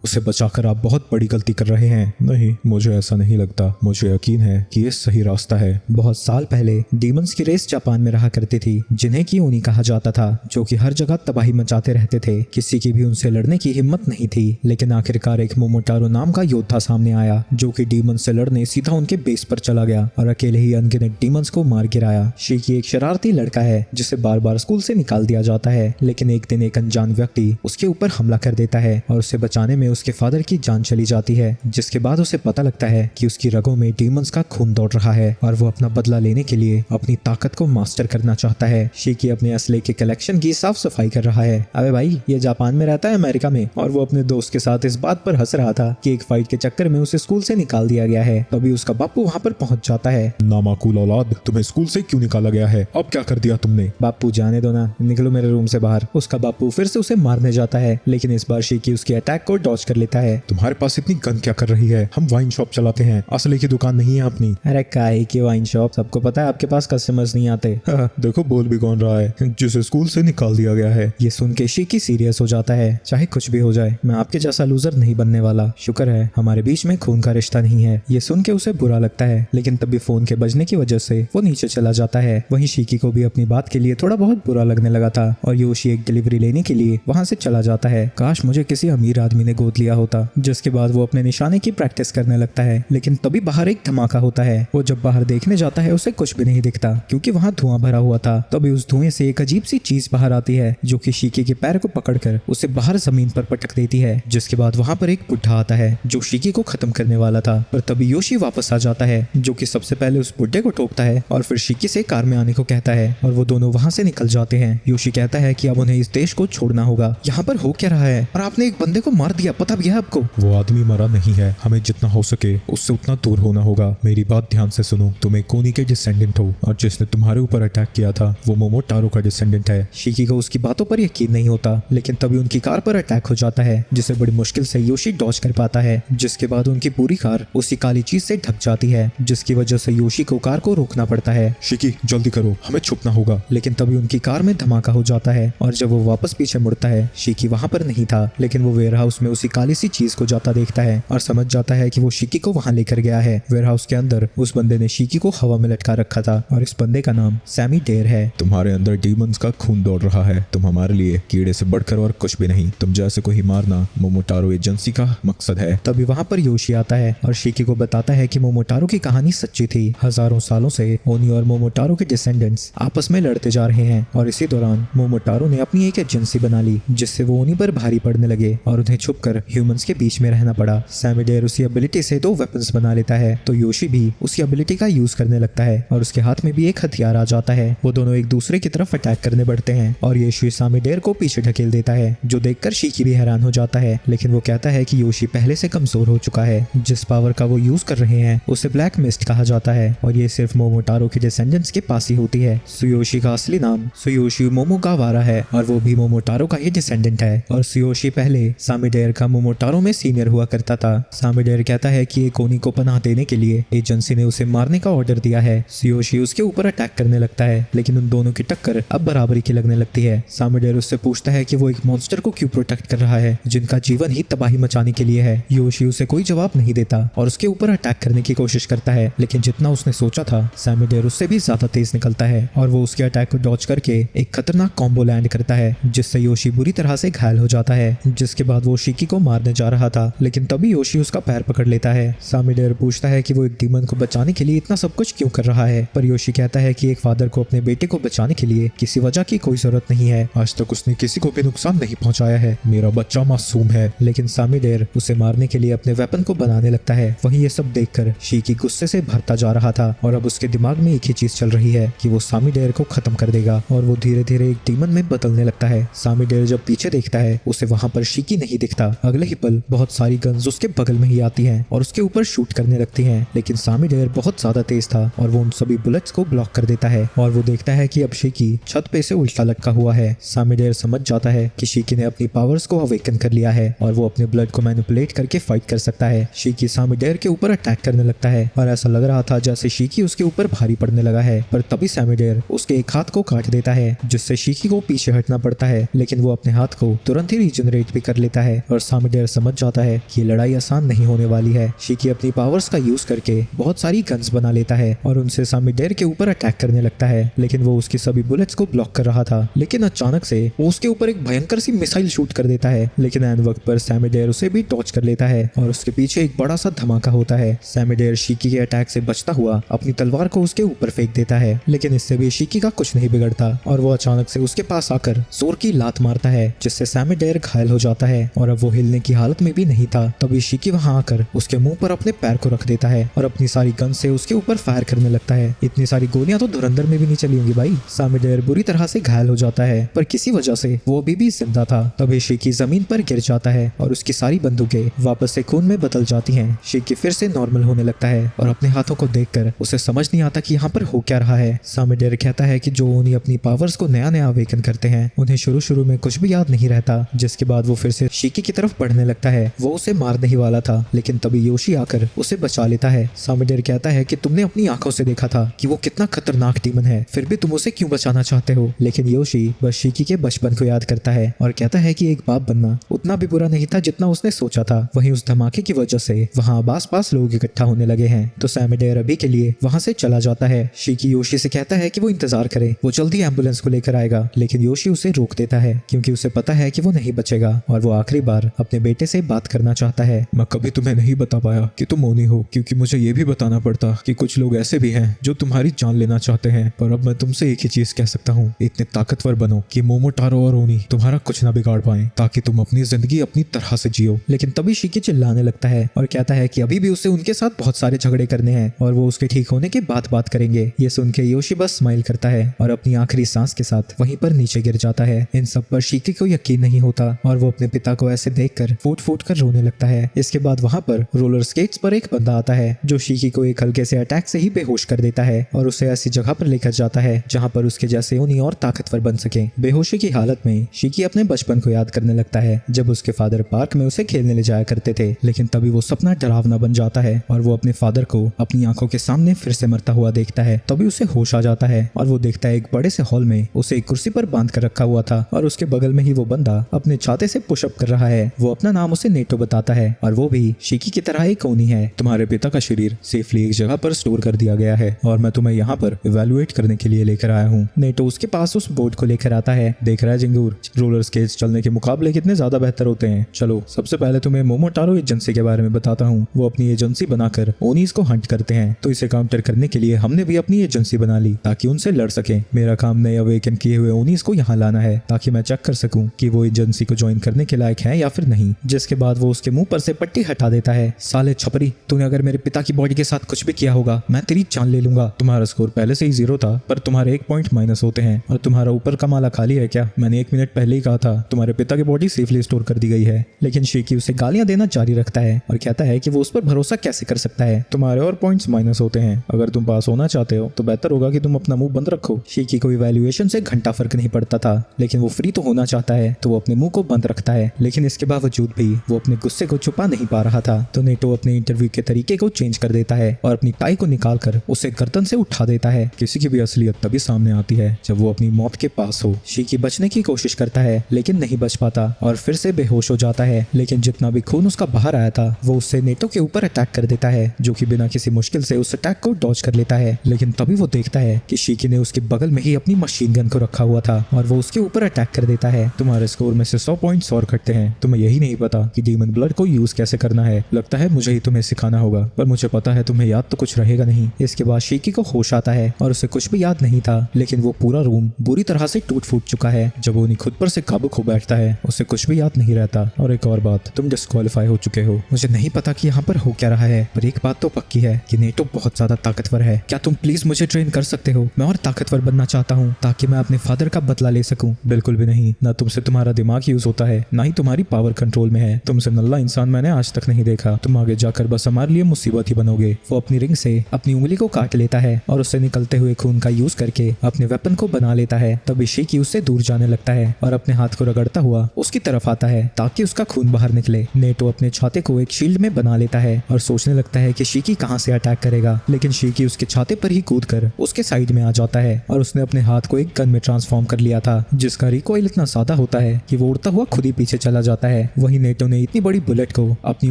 उसे बचाकर आप बहुत बड़ी गलती कर रहे हैं। नहीं, मुझे ऐसा नहीं लगता। मुझे यकीन है कि ये सही रास्ता है। बहुत साल पहले डीमंस की रेस जापान में रहा करती थी, जिन्हें कियोनी कहा जाता था, जो कि हर जगह तबाही मचाते रहते थे। किसी की भी उनसे लड़ने की हिम्मत नहीं थी, लेकिन आखिरकार एक मोमोटारो नाम का योद्धा सामने आया, जो कि डीमंस से लड़ने सीधा उनके बेस पर चला गया और अकेले ही अनगिनत डीमंस को मार गिराया। शिकी एक शरारती लड़का है जिसे बार बार स्कूल से निकाल दिया जाता है, लेकिन एक दिन एक अनजान व्यक्ति उसके ऊपर हमला कर देता है और उसे बचाने में उसके फादर की जान चली जाती है, जिसके बाद उसे पता लगता है कि उसकी रगों में डीमंस का खून दौड़ रहा है और वो अपना बदला लेने के लिए अपनी ताकत को मास्टर करना चाहता है। शिकी अपने असले के कलेक्शन की साफ सफाई कर रहा है। अबे भाई, ये जापान में रहता है अमेरिका में, और वो अपने दोस्त के साथ इस बात पर हंस रहा था कि एक फाइट के चक्कर में उसे स्कूल से निकाल दिया गया है। तभी उसका बापू वहाँ पर पहुँच जाता है। नामाकूल औलाद, तुम्हें स्कूल से क्यों निकाला गया है? अब क्या कर दिया तुमने? बापू जाने दो ना, निकलो मेरे रूम से बाहर। उसका बापू फिर से उसे मारने जाता है, लेकिन इस बार शिकी उसके अटैक को डॉज कर लेता है। तुम्हारे पास इतनी गन क्या कर रही है? हम वाइन शॉप चलाते हैं, असले की दुकान नहीं है अपनी। अरे काहे की वाइन शॉप? सबको पता है आपके पास कस्टमर्स नहीं आते। देखो बोल भी कौन रहा है, जिसे स्कूल से निकाल दिया गया है। ये सुन के शिकी सीरियस हो जाता है। चाहे कुछ भी हो जाए, मैं आपके जैसा लूजर नहीं बनने वाला। शुक्र है हमारे बीच में खून का रिश्ता नहीं है। ये सुन के उसे बुरा लगता है, लेकिन तभी फोन के बजने की वजह से वो नीचे चला जाता है। वहीं शिकी को भी अपनी बात के लिए थोड़ा बहुत बुरा लगने लगा था और योशी एक डिलीवरी लेने के लिए वहाँ से चला जाता है। काश मुझे किसी अमीर आदमी ने गोद लिया होता। जिसके बाद वो अपने निशाने की प्रैक्टिस करने लगता है, लेकिन तभी बाहर एक धमाका होता है। वो जब बाहर देखने जाता है उसे कुछ भी नहीं दिखता, क्योंकि वहाँ धुआं भरा हुआ था। तभी उस धुएं से एक अजीब सी चीज बाहर आती है, जो कि शिकी के पैर को पकड़कर उसे बाहर जमीन पर पटक देती है। जिसके बाद वहाँ पर एक बुढ़ा आता है जो शिकी को खत्म करने वाला था, पर तभी योशी वापस आ जाता है, जो कि सबसे पहले उस बुढ़े को ठोकता है और फिर शिकी से कार में आने को कहता है और वो दोनों वहाँ से निकल जाते हैं। योशी कहता है कि अब उन्हें इस देश को छोड़ना होगा। यहाँ पर हो क्या रहा है? और आपने एक बंदे को मार दिया, पता भी है आपको? वो आदमी मरा नहीं है, हमें जितना हो सके उससे उतना दूर होना होगा। मेरी बात ध्यान से सुनो, तुम एक कोनी के डिसेंडेंट हो और जिसने तुम्हारे ऊपर अटैक किया था वो मोमोटारो का डिसेंडेंट है। शिकी को उसकी बातों पर यकीन नहीं होता, लेकिन तभी उनकी कार पर अटैक हो जाता है, जिसे बड़ी मुश्किल से योशी डॉज कर पाता है। जिसके बाद उनकी पूरी कार उसी काली चीज से ढक जाती है, जिसकी वजह से योशी को कार को रोकना पड़ता है। शिकी जल्दी करो, हमें छुपना होगा। लेकिन तभी उनकी कार में धमाका हो जाता है और जब वो वापस पीछे मुड़ता है, शिकी वहाँ पर नहीं था, लेकिन वो वेयरहाउस में उसी काली सी चीज को जाता देखता है और समझ जाता है कि वो शिकी को वहाँ लेकर गया है। वेयरहाउस के अंदर उस बंदे ने शिकी को हवा में लटका रखा था और इस बंदे का नाम सैमी डेयर है। तुम्हारे अंदर डीमंस का खून दौड़ रहा है। तुम हमारे लिए कीड़े से बढ़कर और कुछ भी नहीं। तुम जैसे को ही मारना मोमोटारो एजेंसी का मकसद है। तभी वहाँ पर योशी आता है और शिकी को बताता है कि मोमोटारो की कहानी सच्ची थी। हजारों सालों से ओनी और मोमोटारो के डिसेंडेंट्स आपस में लड़ते जा रहे हैं और इसी दौरान मोमोटारो ने अपनी एक एजेंसी बना ली, जिससे वो ओनी पर भारी पड़ने लगे और उन्हें छुपकर ह्यूमंस के बीच में रहना पड़ा। सैमी डेयर उसी एबिलिटी से 2 वेपन्स बना लेता है, तो योशी भी उसी एबिलिटी का यूज करने लगता है और उसके हाथ में भी एक हथियार आ जाता है। वो दोनों एक दूसरे की तरफ अटैक करने बढ़ते हैं और योशी सैमी डेयर को पीछे ढकेल देता है, जो देखकर शिकी भी हैरान हो जाता है। लेकिन वो कहता है कि योशी पहले से कमजोर हो चुका है। जिस पावर का वो यूज कर रहे हैं उसे ब्लैक मिस्ट कहा जाता है और ये सिर्फ मोमोटारो के डिसेंडेंट्स के पास ही होती है। सुयोशी का असली नाम सुयोशी मोमोगावारा है और वो भी मोमोटारो का ही डिसेंडेंट है। और सुयोशी पहले सैमी डेयर का मोमोटारो में सीनियर हुआ करता था। सैमी डेयर कहता है कि एक ओनी को पनाह देने के लिए एजेंसी ने उसे मारने का ऑर्डर दिया है। सुयोशी उसके ऊपर अटैक करने लगता है, लेकिन उन दोनों की टक्कर अब बराबरी की लगने लगती है। सैमी डेयर उससे पूछता है कि वो एक मॉन्स्टर को क्यों प्रोटेक्ट कर रहा है, जिनका जीवन ही तबाही मचाने के लिए है। योशी उसे कोई जवाब नहीं देता और उसके ऊपर अटैक करने की कोशिश करता है, लेकिन जितना उसने सोचा था सैमी डेयर उससे भी ज्यादा तेज निकलता है और वो उसके अटैक को डॉज करके एक खतरनाक कॉम्बो लैंड करता है, जिससे योशी बुरी तरह से घायल हो जाता है। जिसके बाद वो शिकी को मारने जा रहा था, लेकिन तभी योशी उसका पैर पकड़ लेता है। सैमी डेयर पूछता है कि वो एक डीमन को बचाने के लिए इतना सब कुछ क्यों कर रहा है, पर योशी कहता है कि एक फादर को अपने बेटे को बचाने के लिए किसी वजह की कोई जरूरत नहीं है। आज तक उसने किसी को भी नुकसान नहीं पहुंचाया है। मेरा बच्चा मासूम है। लेकिन सैमी डेयर उसे मारने के लिए अपने वेपन को बनाने लगता है। वहीं ये सब देखकर शिकी गुस्से से भरता जा रहा था और अब उसके दिमाग में एक ही चीज चल रही है कि वो सैमी डेयर को खत्म कर देगा और वो धीरे धीरे एक डीमन में बदलने लगता है। सैमी डेयर जब पीछे देखता है उसे वहाँ पर शिकी नहीं दिखता। अगले ही पल बहुत सारी गन्स उसके बगल में ही आती हैं और उसके ऊपर शूट करने लगती हैं, लेकिन सैमी डेयर बहुत ज्यादा तेज था और वो उन सभी बुलेट्स को ब्लॉक कर देता है और वो देखता है कि अब शिकी छत पे से उल्टा लटका हुआ है। सैमी डेयर समझ जाता है कि शिकी ने अपनी पावर्स को अवेकन कर लिया है और वो अपने ब्लड को मैनिपुलेट करके फाइट कर सकता है। शिकी सैमी डेयर के ऊपर अटैक करने लगता है और ऐसा लग रहा था जैसे शिकी उसके ऊपर भारी पड़ने लगा है, पर तभी सैमी डेयर उसके एक हाथ को काट देता है, जिससे शिकी को पीछे हटना पड़ता है, लेकिन वो अपने हाथ को तुरंत ही रीजनरेट भी कर लेता है और सामिडेर समझ जाता है कि ये लड़ाई आसान नहीं होने वाली है। शिकी अपनी पावर्स का यूज करके बहुत सारी गन्स बना लेता है और उनसे सामिडेर के ऊपर अटैक करने लगता है, लेकिन वो उसकी सभी बुलेट्स को ब्लॉक कर रहा था। लेकिन अचानक से वो उसके ऊपर एक भयंकर सी मिसाइल शूट कर देता है, लेकिन ऐन वक्त पर सामिडेर उसे भी डॉच कर लेता है और उसके पीछे एक बड़ा सा धमाका होता है। सामिडेर शिकी के अटैक से बचता हुआ अपनी तलवार को उसके ऊपर फेंक देता है, लेकिन इससे भी शिकी का कुछ नहीं बिगड़ता और वो अचानक से उसके पास आकर जोर की लात मारता है, जिससे सामिडेर घायल हो जाता है और अब वो हिलने की हालत में भी नहीं था। तभी शिकी वहां आकर उसके मुंह पर अपने पैर को रख देता है और अपनी सारी गन से उसके ऊपर फायर करने लगता है। इतनी सारी गोलियां तो धुरंधर में भी नहीं चली होंगी भाई। सामिडेर बुरी तरह से घायल हो जाता है, पर किसी वजह से वो अभी भी जिंदा था। तभी शिकी जमीन पर गिर जाता है और उसकी सारी बंदूकें वापस से खून में बदल जाती हैं। शिकी फिर से नॉर्मल होने लगता है और अपने हाथों को देखकर उसे समझ नहीं आता कि यहाँ पर हो क्या रहा है। सामिडेर कहता है कि जो ओनी अपनी पावर्स को नया नया अवेकन करते हैं उन्हें शुरू में कुछ भी याद नहीं रहता, जिसके बाद वो फिर से शिकी की तरफ बढ़ने लगता है। वो उसे मारने ही वाला था, लेकिन तभी योशी आकर उसे बचा लेता है। सामिडेर कहता है कि तुमने अपनी आंखों से देखा था कि वो कितना खतरनाक डीमन है, फिर भी तुम उसे क्यों बचाना चाहते हो। लेकिन योशी बस शिकी के बचपन को याद करता है और कहता है कि एक बाप बनना उतना भी बुरा नहीं था जितना उसने सोचा था। वहीं उस धमाके की वजह से वहाँ आस पास लोग इकट्ठा होने लगे हैं, तो सामिडेर अभी के लिए वहाँ से चला जाता है। शिकी योशी से कहता है कि वो इंतजार करे, वो जल्दी एम्बुलेंस को लेकर आएगा, लेकिन योशी उसे रोक देता है क्योंकि उसे पता है कि वो नहीं बचेगा और वो आखिरी बार अपने बेटे से बात करना चाहता है। मैं कभी तुम्हें नहीं बता पाया कि तुम ओनी हो, क्योंकि मुझे ये भी बताना पड़ता कि कुछ लोग ऐसे भी हैं जो तुम्हारी जान लेना चाहते हैं, पर अब मैं तुमसे एक ही चीज कह सकता हूँ, इतने ताकतवर बनो कि मोमोटारो और ओनी तुम्हारा कुछ ना बिगाड़ पाए, ताकि तुम अपनी जिंदगी अपनी तरह से जियो। लेकिन तभी शिकी चिल्लाने लगता है और कहता है कि अभी भी उसे उनके साथ बहुत सारे झगड़े करने हैं और वो उसके ठीक होने के बाद बात करेंगे। ये सुन के योशी बस स्माइल करता है और अपनी आखिरी सांस के साथ वहीं पर नीचे गिर जाता है। इन सब पर शिकी को यकीन नहीं होता और वो अपने पिता को ऐसे देखकर फूट फूट कर रोने लगता है। इसके बाद वहाँ पर रोलर स्केट्स पर एक बंदा आता है जो शिकी को एक हल्के से अटैक से ही बेहोश कर देता है और उसे ऐसी जगह पर लेकर जाता है जहाँ पर उसके जैसे ओनी और ताकतवर बन सके। बेहोशी की हालत में शिकी अपने बचपन को याद करने लगता है जब उसके फादर पार्क में उसे खेलने ले जाया करते थे, लेकिन तभी वो सपना डरावना बन जाता है और वो अपने फादर को अपनी आंखों के सामने फिर से मरता हुआ देखता है। तभी उसे होश आ जाता है और वो देखता है एक बड़े से हॉल में उसे एक कुर्सी पर बांध कर रखा हुआ था और उसके बगल में ही वो बंदा अपने छाते से पुशअप कर रहा है। वो अपना नाम उसे नेटो बताता है और वो भी शिकी की तरह एक ओनी है। तुम्हारे पिता का शरीर सेफली एक जगह पर स्टोर कर दिया गया है और मैं तुम्हें यहाँ पर इवैल्यूएट करने के लिए लेकर आया हूँ। नेटो उसके पास उस बोर्ड को लेकर आता है। देख रहा है जिंगूर, रोलर स्केट्स चलने के मुकाबले कितने ज्यादा बेहतर होते हैं। चलो सबसे पहले तुम्हें मोमोटारो एजेंसी के बारे में बताता हूँ। वो अपनी एजेंसी बनाकर ओनीज को हंट करते हैं, तो इसे काउंटर करने के लिए हमने भी अपनी एजेंसी बना ली ताकि उनसे लड़ सके। मेरा काम नए अवेकन किए हुए ओनीज को यहाँ लाना है ताकि मैं चेक कर सकूं कि वो एजेंसी को ज्वाइन करने के लायक हैं या फिर नहीं। जिसके बाद वो उसके मुंह पर से पट्टी हटा देता है। साले छपरी, तूने अगर मेरे पिता की बॉडी के साथ कुछ भी किया होगा मैं तेरी जान ले लूंगा। तुम्हारा स्कोर पहले से ही 0 था, पर तुम्हारे 1 पॉइंट माइनस होते हैं और तुम्हारा ऊपर का माला खाली है क्या? मैंने 1 मिनट पहले ही कहा था तुम्हारे पिता की बॉडी सेफली स्टोर कर दी गई है। लेकिन शिकी उसे गालियां देना जारी रखता है और कहता है कि वो उस पर भरोसा कैसे कर सकता है। तुम्हारे और पॉइंट्स माइनस होते हैं। अगर तुम पास होना चाहते हो तो बेहतर होगा कि तुम अपना मुंह बंद रखो। शिकी को इवैल्यूएशन से घंटा फर्क नहीं पड़ता था, लेकिन वो फ्री तो होना चाहता है तो वो अपने मुंह को बंद रखता है। लेकिन इसके बावजूद भी वो अपने गुस्से को छुपा नहीं पा रहा था, तो नेटो अपने इंटरव्यू के तरीके को चेंज कर देता है और अपनी टाई को निकाल कर उसे गर्दन से उठा देता है। किसी की भी असलियत तभी सामने आती है जब वो अपनी मौत के पास हो। शिकी बचने की कोशिश करता है लेकिन नहीं बच पाता और फिर से बेहोश हो जाता है। लेकिन जितना भी खून उसका बाहर आया था वो उससे नेटो के ऊपर अटैक कर देता है, जो कि बिना किसी मुश्किल से उस अटैक को डॉज कर लेता है। लेकिन तभी वो देखता है कि शिकी ने उसके बगल में ही अपनी मशीन गन को रखा हुआ था और वो उसके ऊपर अटैक कर देता है। तुम्हारे स्कोर में से 100 पॉइंट्स और घटते हैं। तुम्हें यही नहीं पता कि डीमन ब्लड को यूज कैसे करना है। लगता है मुझे ही तुम्हें सिखाना होगा, पर मुझे पता है तुम्हें याद तो कुछ रहेगा नहीं। इसके बाद शिकी को होश आता है और उसे कुछ भी याद नहीं था, लेकिन वो पूरा रूम बुरी तरह से टूट फूट चुका है। जब ओनी खुद पर से काबू खो बैठता है उसे कुछ भी याद नहीं रहता। और एक और बात, तुम डिस्क्वालीफाई हो चुके हो। मुझे नहीं पता कि यहाँ पर हो क्या रहा है, पर एक बात तो पक्की है कि नेटो बहुत ज्यादा ताकतवर है। क्या तुम प्लीज मुझे ट्रेन कर सकते हो? मैं और ताकतवर बनना चाहता हूँ ताकि मैं अपने फादर का बदला ले सकूं। बिल्कुल भी नहीं। ना तुमसे तुम्हारा दिमाग यूज होता है, ना ही तुम्हारी पावर कंट्रोल में है। तुमसे नल्ला इंसान मैंने आज तक नहीं देखा। तुम आगे जाकर बस हमारे लिए मुसीबत ही बनोगे। वो अपनी रिंग से अपनी उंगली को काट लेता है और उससे निकलते हुए खून का यूज करके अपने वेपन को बना लेता है। तभी शिकी उससे दूर जाने लगता है और अपने हाथ को रगड़ता हुआ उसकी तरफ आता है ताकि उसका खून बाहर निकले। नेटो अपने छाते को एक शील्ड में बना लेता है और सोचने लगता है कि शिकी कहां से अटैक करेगा, लेकिन शिकी उसके छाते पर ही कूदकर उसके साइड में आ जाता है और उसने अपने हाथ को एक गन में ट्रांसफॉर्म कर लिया था, जिसका रिकॉइल इतना ज्यादा होता है कि वो उड़ता हुआ खुद ही पीछे चला जाता है है। वहीं नेटो ने इतनी बड़ी बुलेट को अपनी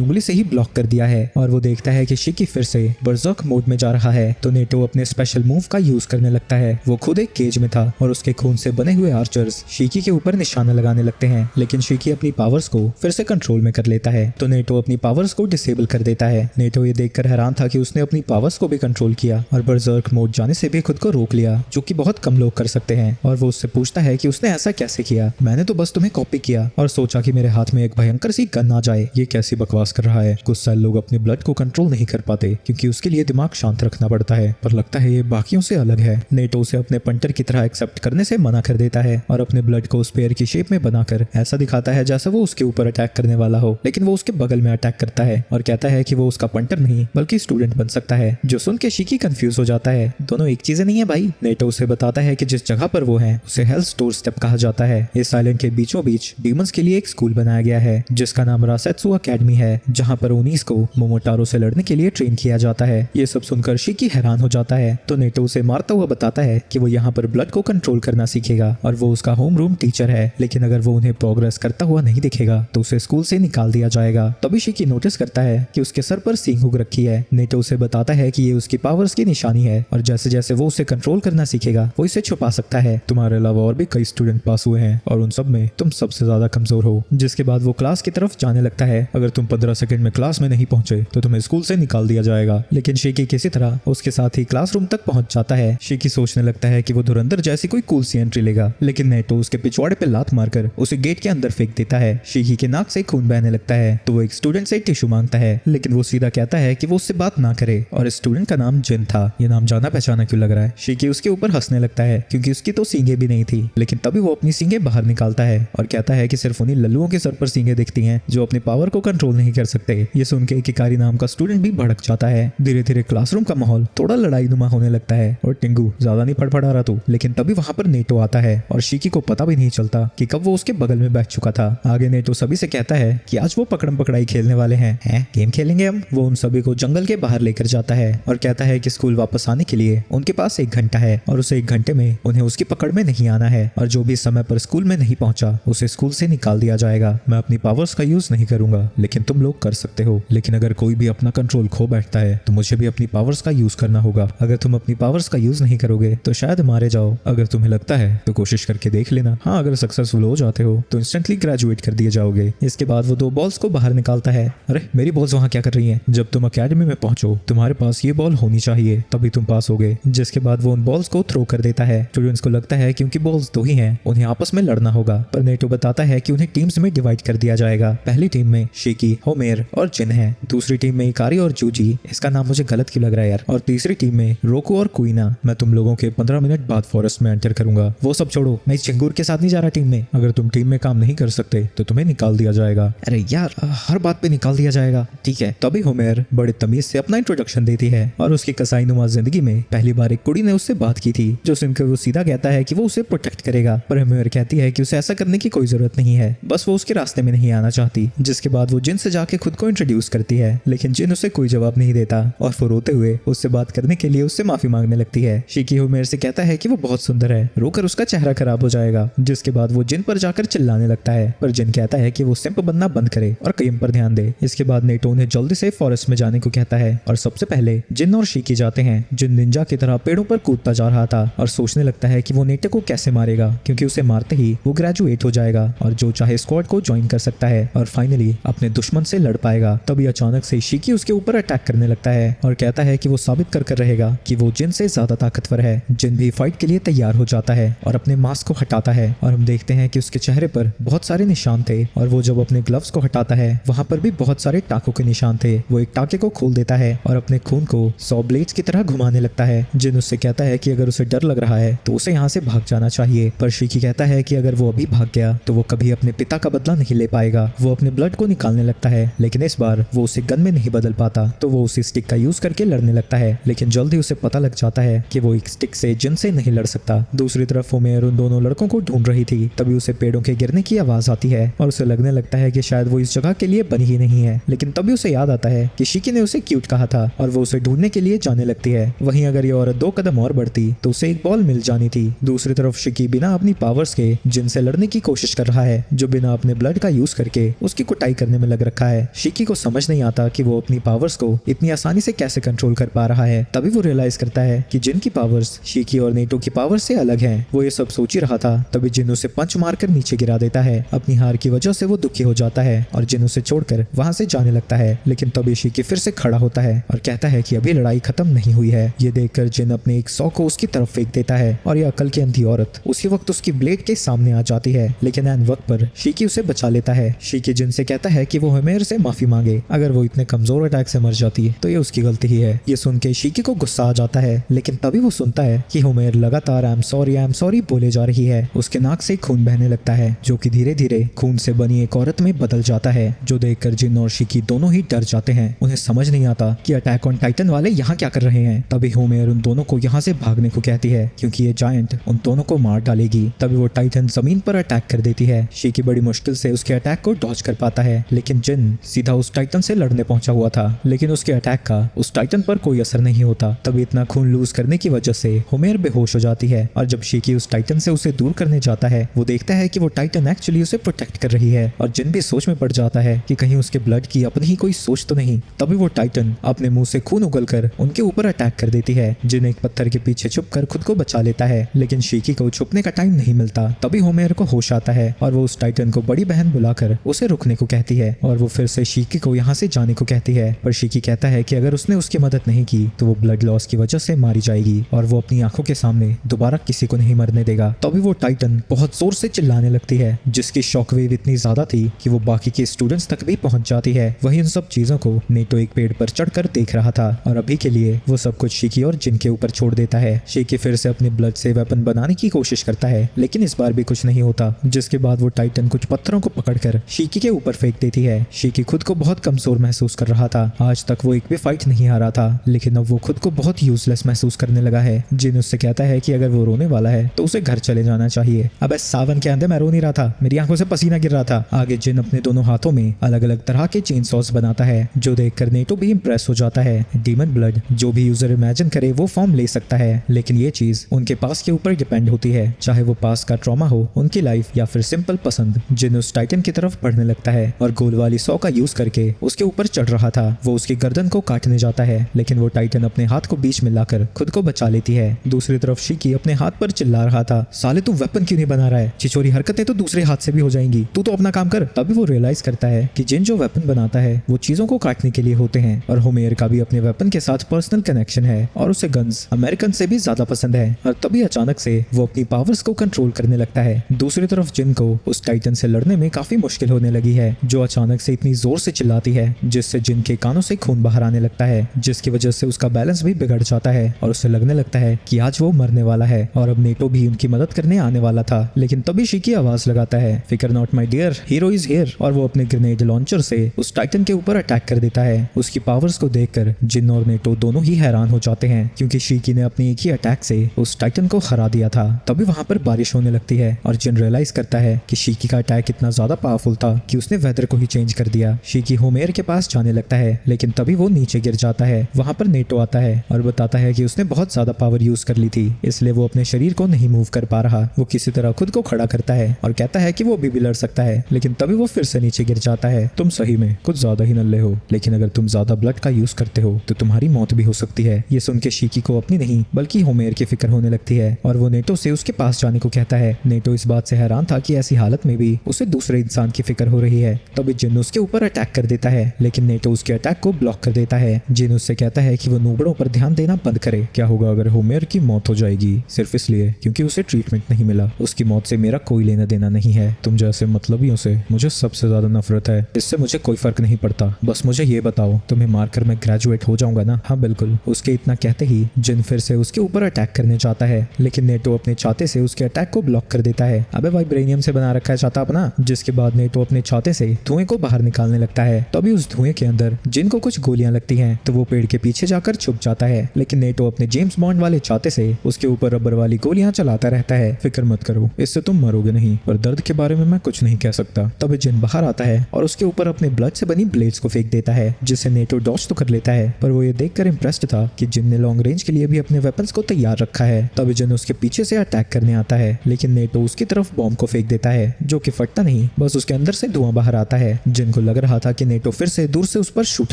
उंगली से ही ब्लॉक कर दिया है और वो देखता है कि शिकी फिर से बर्जर्क मोड में जा रहा है। तो नेटो अपने स्पेशल मूव का यूज करने लगता है। वो खुद एक केज में था और उसके खून से बने हुए आर्चर्स शिकी के ऊपर निशाना लगाने लगते हैं, लेकिन शिकी अपनी पावर्स को फिर से कंट्रोल में कर लेता है। तो नेटो अपनी पावर्स को डिसेबल कर देता है। नेटो ये देखकर हैरान था कि उसने अपनी पावर्स को भी कंट्रोल किया और बर्जर्क मोड जाने से भी खुद को रोक लिया, जो कि बहुत कम लोग कर सकते हैं। और वो उससे पूछता है कि उसने ऐसा कैसे किया। मैंने तो बस तुम्हें कॉपी किया और सोचा कि मेरे हाथ में एक भयंकर सी गन आ जाए। ये कैसी बकवास कर रहा है। कुछ साल लोग अपने ब्लड को कंट्रोल नहीं कर पाते क्योंकि उसके लिए दिमाग शांत रखना पड़ता है, पर लगता है ये बाकियों से अलग है। नेटो उसे अपने पंटर की तरह एक्सेप्ट करने से मना कर देता है और अपने ब्लड को स्पेयर की शेप में बनाकर ऐसा दिखाता है जैसा वो उसके ऊपर अटैक करने वाला हो, लेकिन वो उसके बगल में अटैक करता है और कहता है कि वो उसका पंटर नहीं बल्कि स्टूडेंट बन सकता है, जो सुन के शिकी कंफ्यूज हो जाता है। दोनों एक चीजें नहीं है भाई। नेटो उसे बताता है कि जिस जगह पर वो है उसे हेल्स डोर स्टेप कहा जाता है। इस आइलैंड के बीचों बीच डीमंस के लिए एक स्कूल बनाया गया है जिसका नाम रासेत्सु एकेडमी है, जहाँ पर ओनीस को मोमोटारो से लड़ने के लिए ट्रेन किया जाता है। ये सब सुनकर शिकी हैरान हो जाता है। तो नेटो उसे मारता हुआ बताता है कि वो यहाँ पर ब्लड को कंट्रोल करना सीखेगा और वो उसका होम रूम टीचर है, लेकिन अगर वो उन्हें प्रोग्रेस करता हुआ नहीं दिखेगा तो उसे स्कूल से निकाल दिया जाएगा। तभी शिकी नोटिस करता है कि उसके सर पर सींग उग रखी है। नेटो उसे बताता है कि ये उसकी पावर्स की निशानी है और जैसे जैसे वो उसे कंट्रोल करना सीखेगा वो इसे छुपा सकता है। तुम्हारे अलावा और भी कई स्टूडेंट पास हुए हैं और उन सब में तुम सबसे ज्यादा कमजोर हो। जिसके बाद वो क्लास की तरफ जाने लगता है। अगर तुम 15 सेकंड में क्लास में नहीं पहुंचे तो तुम्हें स्कूल से निकाल दिया जाएगा। लेकिन शिकी किसी तरह उसके साथ ही क्लासरूम तक पहुंच जाता है। शिकी सोचने लगता है कि वो धुरंधर जैसी कोई कूल सी एंट्री लेगा, लेकिन नेटो उसके पिछवाड़े पे लात मारकर उसे गेट के अंदर फेंक देता है। शिकी के नाक से खून बहने लगता है तो वो एक स्टूडेंट से टिश्यू मांगता है, लेकिन वो सीधा कहता है कि वो उससे बात ना करे और स्टूडेंट का नाम जिन था। ये नाम जाना पहचाना क्यों लग रहा है। शिकी उसके ऊपर हंसने लगता है क्योंकि उसकी तो सींगे भी नहीं थी, लेकिन तभी वो अपनी सींगे बाहर निकालता है और कहता है कि सिर्फ उन्हीं लल्लुओं के सर पर सींगे दिखती हैं जो अपनी पावर को कंट्रोल नहीं कर सकते। ये सुन के किकारी नाम का स्टूडेंट भी भड़क जाता है। धीरे धीरे क्लासरूम का माहौल थोड़ा लड़ाई नुमा होने लगता है। और टिंगू ज्यादा नहीं फड़फड़ा रहा तू। लेकिन तभी वहां पर नेटो आता है और शिकी को पता भी नहीं चलता कि कब वो उसके बगल में बैठ चुका था। आगे नेटो सभी से कहता है कि आज वो पकड़म पकड़ाई खेलने वाले हैं। गेम खेलेंगे हम। वो उन सभी को जंगल के बाहर लेकर जाता है और कहता है कि स्कूल वापस आने के लिए उनके पास 1 घंटा है और उसे 1 घंटे में उन्हें उसकी पकड़ में नहीं आना है और जो भी समय पर स्कूल में नहीं पहुंचा उसे स्कूल से निकाल दिया जाएगा। मैं अपनी पावर्स का यूज नहीं करूंगा, लेकिन तुम लोग कर सकते हो। लेकिन अगर कोई भी अपना कंट्रोल खो बैठता है तो मुझे भी अपनी पावर्स का यूज करना होगा। अगर तुम अपनी पावर्स का यूज नहीं करोगे तो शायद मारे जाओ। अगर तुम्हें लगता है तो कोशिश करके देख लेना। हाँ, अगर सक्सेसफुल हो जाते हो तो इंस्टेंटली ग्रेजुएट कर दिए जाओगे। इसके बाद वो 2 बॉल्स को बाहर निकालता है। अरे मेरी बॉल्स वहाँ क्या कर रही हैं? जब तुम अकेडमी में पहुंचो तुम्हारे पास ये बॉल होनी चाहिए, तभी तुम पास होगे। जिसके बाद वो उन बॉल्स को थ्रो कर देता है। स्टूडेंट्स को लगता है क्योंकि बॉल्स 2 ही हैं उन्हें आपस में लड़ना होगा, पर नेटो बताता है कि उन्हें टीम्स में डिवाइड कर दिया जाएगा। पहली टीम में शिकी, होमेर और जिन है। दूसरी टीम में इकारी और जूजी, इसका नाम मुझे गलत क्यों लग रहा है यार। और तीसरी टीम में रोको और कुइना। मैं तुम लोगों के 15 मिनट बाद फॉरेस्ट में एंटर करूंगा। वो सब छोड़ो, मैं इस चिंगूर के साथ नहीं जा रहा टीम में। अगर तुम टीम में काम नहीं कर सकते तो तुम्हें निकाल दिया जाएगा। अरे यार, हर बात पे निकाल दिया जाएगा। ठीक है। तभी होमेर बड़े तमीज से अपना इंट्रोडक्शन देती है और उसकी कसाईनुमा जिंदगी में पहली बार एक कुड़ी ने उससे बात की थी, जो सुनकर वो सीधा कहता है कि वो उसे प्रोटेक्ट करेगा। पर होमेर कहती है कि उसे ऐसा करने की कोई जरूरत नहीं है, बस वो उसके रास्ते में नहीं आना चाहती। जिसके बाद वो जिन से जाके खुद को इंट्रोड्यूस करती है, लेकिन जिन उसे कोई जवाब नहीं देता और वो रोते हुए उससे बात करने के लिए उससे माफी मांगने लगती है। शिकी होमेर से कहता है कि वो बहुत सुंदर है, रोकर उसका चेहरा खराब हो जाएगा। जिसके बाद वो जिन पर जाकर चिल्लाने लगता है, पर जिन कहता है कि वो सिंप बनना बंद करे और कयम पर ध्यान दे। इसके बाद नेटो उन्हें जल्दी से फॉरेस्ट में जाने को कहता है और सबसे पहले जिन और शिकी जाते हैं। जिन निंजा की तरह पेड़ों पर कूदता जा रहा था और सोचने लगता है कि वो नेटो को कैसे मारेगा, क्योंकि उसे मारते ही वो ग्रेजुएट हो जाएगा और जो चाहे स्क्वाड को ज्वाइन कर सकता है और फाइनली अपने दुश्मन से लड़ पाएगा। तभी अचानक से शिकी उसके ऊपर अटैक करने लगता है और कहता है कि वो साबित कर रहेगा कि वो जिन से ज्यादा ताकतवर है। जिन भी फाइट के लिए तैयार हो जाता है और अपने मास्क को हटाता है और हम देखते हैं कि उसके चेहरे पर बहुत सारे निशान थे और वो जब अपने ग्लव्स को हटाता है वहां पर भी बहुत सारे टाकों के निशान थे। वो एक टाके को खोल देता है और अपने खून को 100 ब्लेड्स की तरह घुमाने लगता है। जिन उससे कहता है कि अगर उसे डर लग रहा है तो उसे यहाँ से भाग जाना चाहिए, पर शिकी कहता है कि अगर वो अभी भाग गया तो वो कभी अपने पिता का बदला नहीं ले पाएगा। वो अपने ब्लड को निकालने लगता है, लेकिन इस बार वो उसे गन में नहीं बदल पाता, तो वो उसी स्टिक का यूज करके लड़ने लगता है। लेकिन जल्दी उसे पता लग जाता है कि वो एक स्टिक से जिन से नहीं लड़ सकता। दूसरी तरफ होमेर उन दोनों लड़कों को ढूंढ रही थी। तभी उसे पेड़ों के गिरने की आवाज आती है और उसे लगने लगता है कि शायद वो इस जगह के लिए बनी ही नहीं है। लेकिन तभी उसे याद आता है कि शिकी ने उसे क्यूट कहा था और वो उसे ढूंढने के लिए जाने लगती है। वहीं अगर ये औरत 2 कदम और बढ़ती तो उसे एक बॉल मिल जानी थी। दूसरी तरफ शिकी बिना अपनी पावर्स के जिन से लड़ने की कोशिश कर रहा है, जो बिना अपने ब्लड ब्लड का यूज करके उसकी कुटाई करने में लग रखा है। शिकी को समझ नहीं आता कि वो अपनी पावर्स को इतनी आसानी से कैसे कंट्रोल कर पा रहा है। तभी वो रियलाइज करता है कि जिन की पावर्स शिकी और नेटो की पावर से अलग हैं। वो ये सब सोच ही रहा था, तभी जिन उसे पंच मारकर नीचे गिरा देता है। अपनी हार की वजह से वो दुखी हो जाता है और जिन उसे छोड़कर वहां से जाने लगता है। लेकिन तभी शिकी फिर से खड़ा होता है और कहता है कि अभी लड़ाई खत्म नहीं हुई है। ये देखकर जिन अपने एक सौ को उसकी तरफ फेंक देता है और ये अकल की अंधी औरत उसी वक्त उसकी ब्लेड के सामने आ जाती है। लेकिन एन वक्त पर शिकी उसे बचा लेता है। शिकी जिन से कहता है कि वो होमेर से माफी मांगे, अगर वो इतने कमजोर अटैक से मर जाती तो ये उसकी गलती ही है। ये सुन के शिकी को गुस्सा आ जाता है, लेकिन तभी वो सुनता है कि होमेर लगातार आई एम सॉरी बोले जा रही है। उसके नाक से खून बहने लगता है, जो कि धीरे धीरे खून से बनी एक औरत में बदल जाता है, जो देखकर जिन और शिकी दोनों ही डर जाते हैं। उन्हें समझ नहीं आता कि अटैक ऑन टाइटन वाले यहाँ क्या कर रहे हैं। तभी होमेर उन दोनों को यहाँ से भागने को कहती है, क्योंकि ये जायंट उन दोनों को मार डालेगी। तभी वो टाइटन जमीन पर अटैक कर देती है। शिकी बड़ी मुश्किल से उसके अटैक को डॉज कर पाता है, लेकिन जिन सीधा उस टाइटन से लड़ने पहुंचा हुआ था, लेकिन उसके अटैक का उस टाइटन पर कोई असर नहीं होता। तभी इतना खून लूज करने की वजह से होमेर बेहोश हो जाती है और जब शिकी उस टाइटन से उसे दूर करने जाता है, वो देखता है कि वो टाइटन एक्चुअली उसे प्रोटेक्ट कर रही है और जिन भी सोच में पड़ जाता है कि कहीं उसके ब्लड की अपनी ही कोई सोच तो नहीं। तभी वो टाइटन अपने मुंह से खून उगलकर उनके ऊपर अटैक कर देती है। जिन एक पत्थर के पीछे छुपकर खुद को बचा लेता है, लेकिन शिकी को छुपने का टाइम नहीं मिलता। तभी होमेर को होश आता है और वो उस टाइटन को बड़ी बहन बुलाकर उसे रुकने को कहती है और वो फिर से शिकी को यहाँ से जाने को कहती है। पर शिकी कहता है कि अगर उसने उसकी मदद नहीं की तो वो ब्लड लॉस की वजह से मारी जाएगी और वो अपनी आंखों के सामने दोबारा किसी को नहीं मरने देगा। तभी वो टाइटन बहुत जोर से चिल्लाने लगती है, जिसकी शॉकवेव इतनी ज्यादा थी कि वो बाकी के स्टूडेंट्स तक भी पहुंच जाती है। वही इन सब चीजों को नेटो एक पेड़ पर चढ़कर देख रहा था और अभी के लिए वो सब कुछ शिकी और जिन के ऊपर छोड़ देता है। शिकी फिर से अपने ब्लड से वेपन बनाने की कोशिश करता है, लेकिन इस बार भी कुछ नहीं होता। जिसके बाद वो टाइटन कुछ पत्थरों को पकड़कर शिकी के ऊपर फेंक देती है। शिकी खुद को बहुत कमजोर महसूस कर रहा था। आज तक वो एक भी फाइट नहीं हारा था, लेकिन अब वो खुद को बहुत यूजलेस महसूस करने लगा है। जिन उससे कहता है कि अगर वो रोने वाला है तो उसे घर चले जाना चाहिए। अब इस सावन के अंदर मैं रो नहीं रहा था, मेरी आंखों से पसीना गिर रहा था। आगे जिन अपने दोनों हाथों में अलग अलग तरह के चेन सॉस बनाता है, जो देखकर नेटो भी इम्प्रेस हो जाता है। डीमन ब्लड जो भी यूजर इमेजिन करे वो फॉर्म ले सकता है, लेकिन ये चीज उनके पास के ऊपर डिपेंड होती है, चाहे वो पास का ट्रॉमा हो, उनकी लाइफ या फिर सिंपल पसंद। जिन उस टाइटन की तरफ बढ़ने लगता है और गोल वाली सॉ का यूज करके उसके ऊपर चढ़ रहा था। वो उसकी गर्दन को काटने जाता है, लेकिन वो टाइटन अपने हाथ को बीच में लाकर खुद को बचा लेती है। दूसरी तरफ शिकी अपने हाथ पर चिल्ला रहा था, साले तू वेपन क्यों नहीं बना रहा है, छिछोरी हरकतें तो दूसरे हाथ से भी हो जाएंगी, तू तो अपना काम कर। तभी वो रियलाइज करता है कि जिन जो वेपन बनाता है वो चीजों को काटने के लिए होते हैं और होमेर का भी अपने वेपन के साथ पर्सनल कनेक्शन है और उसे गन्स अमेरिकन से भी ज्यादा पसंद है। और तभी अचानक से वो अपनी पावर्स को कंट्रोल करने लगता है। दूसरी तरफ जिन को उस टाइटन से लड़ने में काफी मुश्किल होने लगी है, जो अचानक से इतनी जोर से चिल्लाती है जिससे जिन के कानों से खून बाहर आने लगता है, जिसकी वजह से उसका बैलेंस भी बिगड़ जाता है और उसे लगने लगता है कि आज वो मरने वाला है और अब नेटो भी उनकी मदद करने आने वाला था। लेकिन तभी शिकी आवाज लगाता है, फिकर not my dear, hero is here, और वो अपने ग्रेनेड लॉन्चर से उस टाइटन के ऊपर अटैक कर देता है। उसकी पावर्स को देखकर जिन और नेटो दोनों ही हैरान हो जाते हैं, क्योंकि शिकी ने अपने एक ही अटैक से उस टाइटन को हरा दिया था। तभी वहां पर बारिश होने लगती है और जिन रियलाइज करता है कि शिकी का अटैक इतना ज्यादा पावरफुल था कि उसने वेदर को ही चेंज कर दिया। शिकी होमेर के पास जाने लगता है, लेकिन तभी वो नीचे गिर जाता है। वहां पर नेटो आता है और बताता है कि उसने बहुत ज्यादा पावर यूज कर ली थी, इसलिए वो अपने शरीर को नहीं मूव कर पा रहा। वो किसी तरह खुद को खड़ा करता है और कहता है कि वो अभी भी लड़ सकता है, लेकिन तभी वो फिर से नीचे गिर जाता है। तुम सही में कुछ ज्यादा ही नल्ले हो, लेकिन अगर तुम ज्यादा ब्लड का यूज करते हो तो तुम्हारी मौत भी हो सकती है। ये सुन के शिकी को अपनी नहीं बल्कि होमेर की फिक्र होने लगती है और वो नेटो से उसके पास जाने को कहता है। नेटो इस बात से हैरान था कि ऐसी हालत में भी उसे दूसरे इंसान की फिक्र हो रही है। तभी जिन उसके ऊपर अटैक कर देता है, लेकिन नेटो उसके अटैक को ब्लॉक कर देता है। जिन उससे कहता है कि वो नूबड़ों पर ध्यान देना बंद करे। क्या होगा अगर होमेर की मौत हो जाएगी सिर्फ इसलिए क्योंकि उसे ट्रीटमेंट नहीं मिला? उसकी मौत से मेरा कोई लेना देना नहीं है। तुम जैसे मतलबियों से मुझे सबसे ज्यादा नफरत है। इससे मुझे कोई फर्क नहीं पड़ता, बस मुझे ये बताओ तुम्हें मारकर मैं ग्रेजुएट हो जाऊंगा ना? हाँ बिल्कुल। उसके इतना कहते ही जिन फिर से उसके ऊपर अटैक करने चाहता है, लेकिन नेटो अपने छाते से उसके अटैक को ब्लॉक कर देता है। अबे वाइब्रेनियम से बना रखा है छाता अपना। जिसके बाद नेटो अपने छाते से धुएं को बाहर निकालने लगता है। तभी उस धुएं के अंदर जिन को कुछ गोलियां लगती हैं, तो वो पेड़ के पीछे जाकर छुप जाता है। लेकिन नेटो अपने जेम्स बॉन्ड वाले छाते से उसके ऊपर रबर वाली गोलियां चलाता रहता है। फिक्र मत करो, इससे तुम मरोगे नहीं, पर दर्द के बारे में मैं कुछ नहीं कह सकता। तभी जिन बाहर आता है और उसके ऊपर अपने ब्लड से बनी ब्लेड्स को फेंक देता है, जिससे नेटो डॉज तो कर लेता है, पर वो ये देखकर इंप्रेस्ड था कि जिन ने लॉन्ग रेंज के लिए भी अपने वेपन्स को तैयार रखा है। तभी जिन उसके पीछे से अटैक करने आता है, लेकिन नेटो उसकी तरफ बॉम्ब को फेंक देता है, जो कि फटता नहीं बस उसके अंदर से धुआं बाहर आता है। जिन को लग रहा था कि नेटो फिर से दूर से उस पर शूट